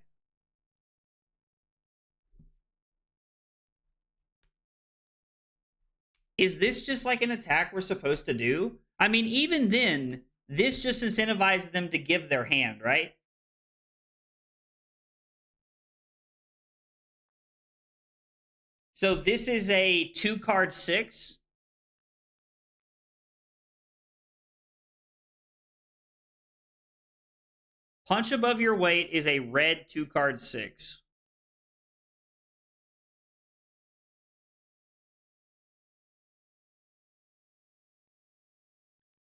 Is this just like an attack we're supposed to do? I mean, even then, this just incentivizes them to give their hand, right? So this is a 2-card 6. Punch above your weight is a red 2-card 6.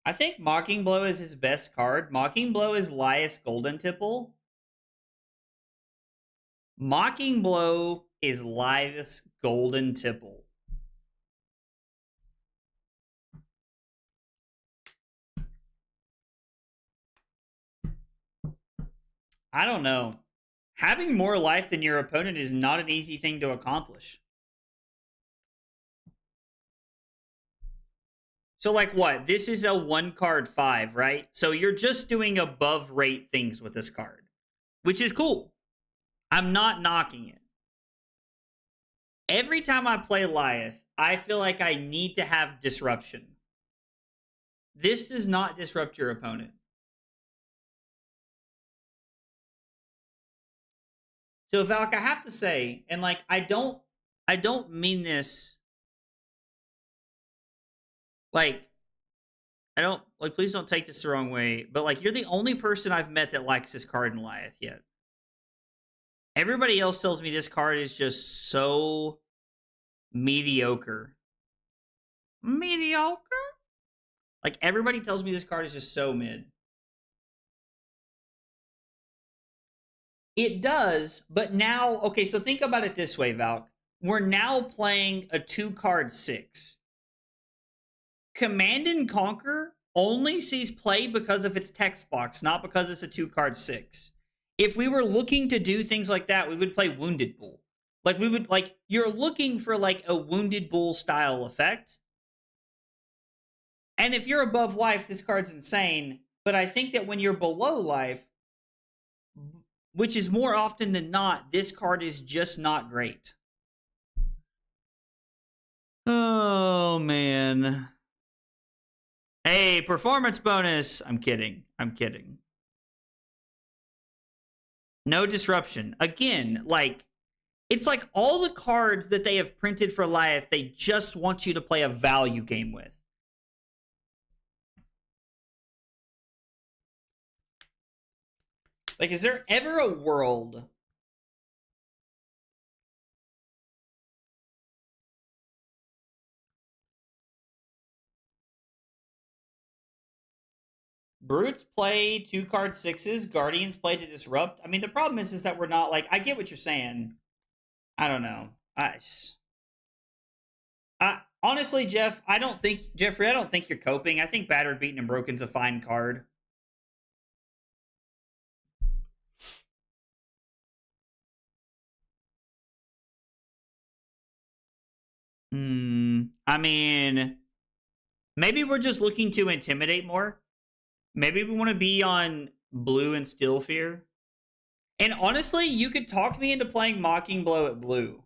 I think Mocking Blow is his best card. Mocking Blow is Lyath's Golden Tipple. Mocking Blow is Lyath's Golden Tipple. I don't know. Having more life than your opponent is not an easy thing to accomplish. So, like, what? This is a 1-card 5, right? So you're just doing above rate things with this card, which is cool. I'm not knocking it. Every time I play Lyath, I feel like I need to have disruption. This does not disrupt your opponent. So, Valk, I have to say, and like, I don't mean this like, I don't, like, please don't take this the wrong way, but like, you're the only person I've met that likes this card in Lyath yet. Everybody else tells me this card is just so mediocre. Mediocre? Like, everybody tells me this card is just so mid. It does, but now, okay, so think about it this way, Valk. We're now playing a 2-card 6. Command and Conquer only sees play because of its text box, not because it's a 2-card 6. If we were looking to do things like that, we would play Wounded Bull. Like, we would, like, you're looking for, like, a Wounded Bull style effect. And if you're above life, this card's insane. But I think that when you're below life, which is more often than not, this card is just not great. Oh, man. Hey, performance bonus. I'm kidding. I'm kidding. No disruption. Again, like, it's like all the cards that they have printed for Lyath, they just want you to play a value game with. Like, is there ever a world Brutes play 2-card 6s, Guardians play to disrupt? I mean, the problem is that we're not, like, I get what you're saying. I don't know. Honestly, Jeffrey, I don't think you're coping. I think Battered, Beaten, and Broken's a fine card. I mean, maybe we're just looking to intimidate more. Maybe we want to be on blue and Still Fear. And honestly, you could talk me into playing Mocking Blow at blue.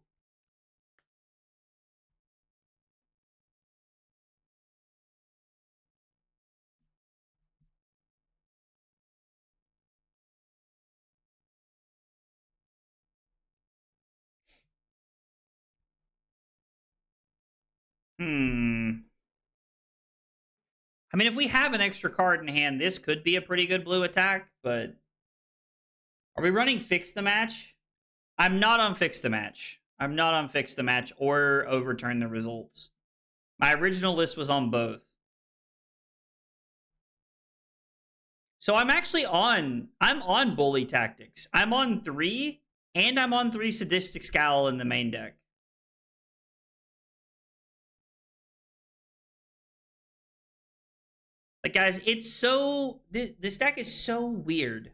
I mean, if we have an extra card in hand, this could be a pretty good blue attack, but are we running Fix the Match? I'm not on Fix the Match. I'm not on Fix the Match or Overturn the Results. My original list was on both. So I'm on Bully Tactics. I'm on 3, and I'm on 3 Sadistic Scowl in the main deck. Like, guys, it's so... This deck is so weird.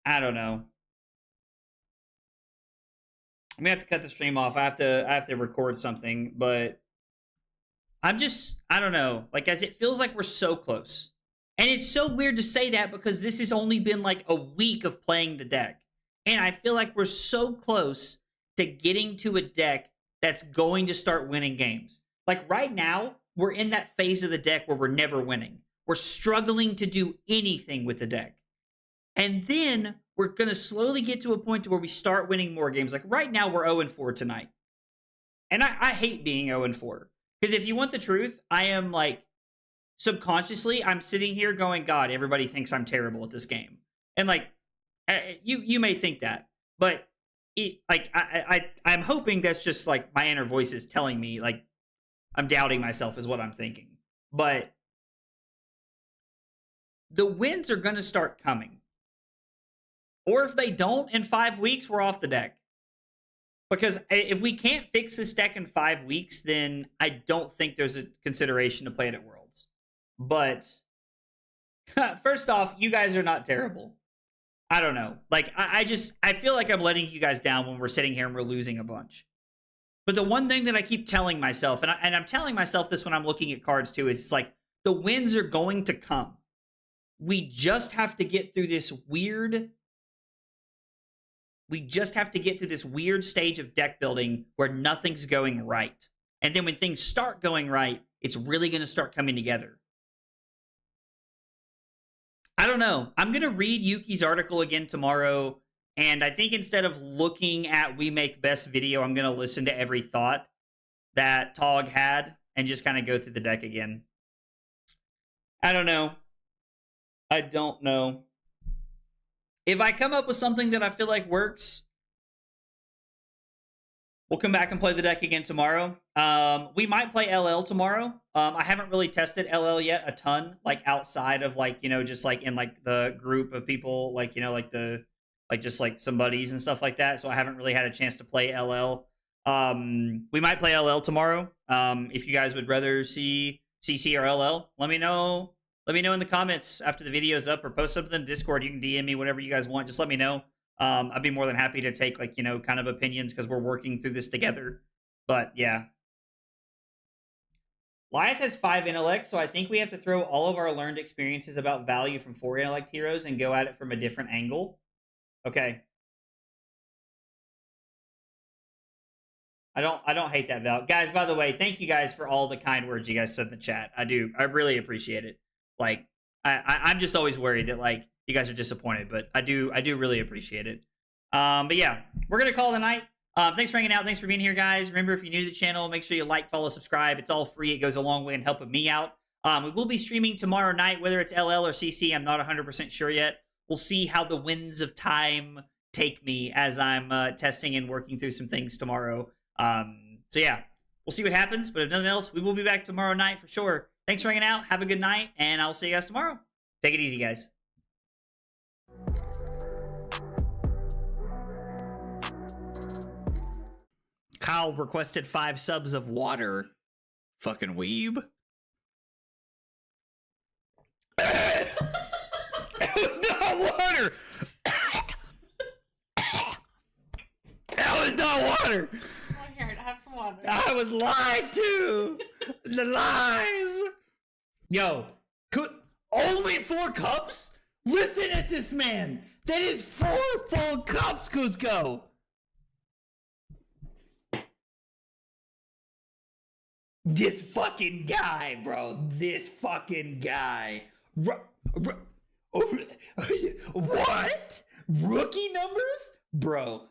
I don't know. I'm gonna have to cut the stream off. I have to record something, but I don't know. Like, guys, it feels like we're so close. And it's so weird to say that because this has only been like a week of playing the deck. And I feel like we're so close to getting to a deck that's going to start winning games. Like right now, we're in that phase of the deck where we're never winning. We're struggling to do anything with the deck. And then we're going to slowly get to a point to where we start winning more games. Like right now, we're 0-4 tonight. And I hate being 0-4. Because if you want the truth, I am like, subconsciously, I'm sitting here going, God, everybody thinks I'm terrible at this game. And like, you may think that. But I'm hoping that's just like my inner voice is telling me, like, I'm doubting myself is what I'm thinking. But the wins are going to start coming. Or if they don't, in 5 weeks, we're off the deck. Because if we can't fix this deck in 5 weeks, then I don't think there's a consideration to play it at Worlds. But first off, you guys are not terrible. I don't know. Like, I feel like I'm letting you guys down when we're sitting here and we're losing a bunch. But the one thing that I keep telling myself, and I'm telling myself this when I'm looking at cards too, is it's like, the wins are going to come. We just have to get through this weird... We just have to get through this weird stage of deck building where nothing's going right. And then when things start going right, it's really going to start coming together. I don't know. I'm going to read Yuki's article again tomorrow. And I think instead of looking at We Make Best video, I'm going to listen to every thought that Tog had and just kind of go through the deck again. I don't know. I don't know. If I come up with something that I feel like works, we'll come back and play the deck again tomorrow. We might play LL tomorrow. I haven't really tested LL yet a ton, like outside of like, you know, just like in like the group of people, like, you know, like just like some buddies and stuff like that. So I haven't really had a chance to play LL. We might play LL tomorrow. If you guys would rather see CC or LL, let me know. Let me know in the comments after the video's up, or post something in Discord. You can DM me, whatever you guys want. Just let me know. I'd be more than happy to take, like, you know, kind of opinions because we're working through this together. But, yeah. Lyath has 5 intellect, so I think we have to throw all of our learned experiences about value from 4 intellect heroes and go at it from a different angle. Okay. I don't hate that, Val. Guys, by the way, thank you guys for all the kind words you guys said in the chat. I do. I really appreciate it. Like, I'm just always worried that, like, you guys are disappointed, but I do really appreciate it. But yeah, we're gonna call it a night. Thanks for hanging out. Thanks for being here, guys. Remember, if you're new to the channel, make sure you like, follow, subscribe. It's all free. It goes a long way in helping me out. We will be streaming tomorrow night, whether it's LL or CC. I'm not 100% sure yet. We'll see how the winds of time take me as I'm testing and working through some things tomorrow. So yeah, we'll see what happens. But if nothing else, we will be back tomorrow night for sure. Thanks for hanging out. Have a good night, and I'll see you guys tomorrow. Take it easy, guys. Kyle requested 5 subs of water. Fucking weeb. It was not water. That was not water. Oh, here, have some water. I was lied to. The lies. Yo, only 4 cups? Listen at this man. That is 4 full cups, Cusco. This fucking guy, bro. This fucking guy. What? Rookie numbers? Bro.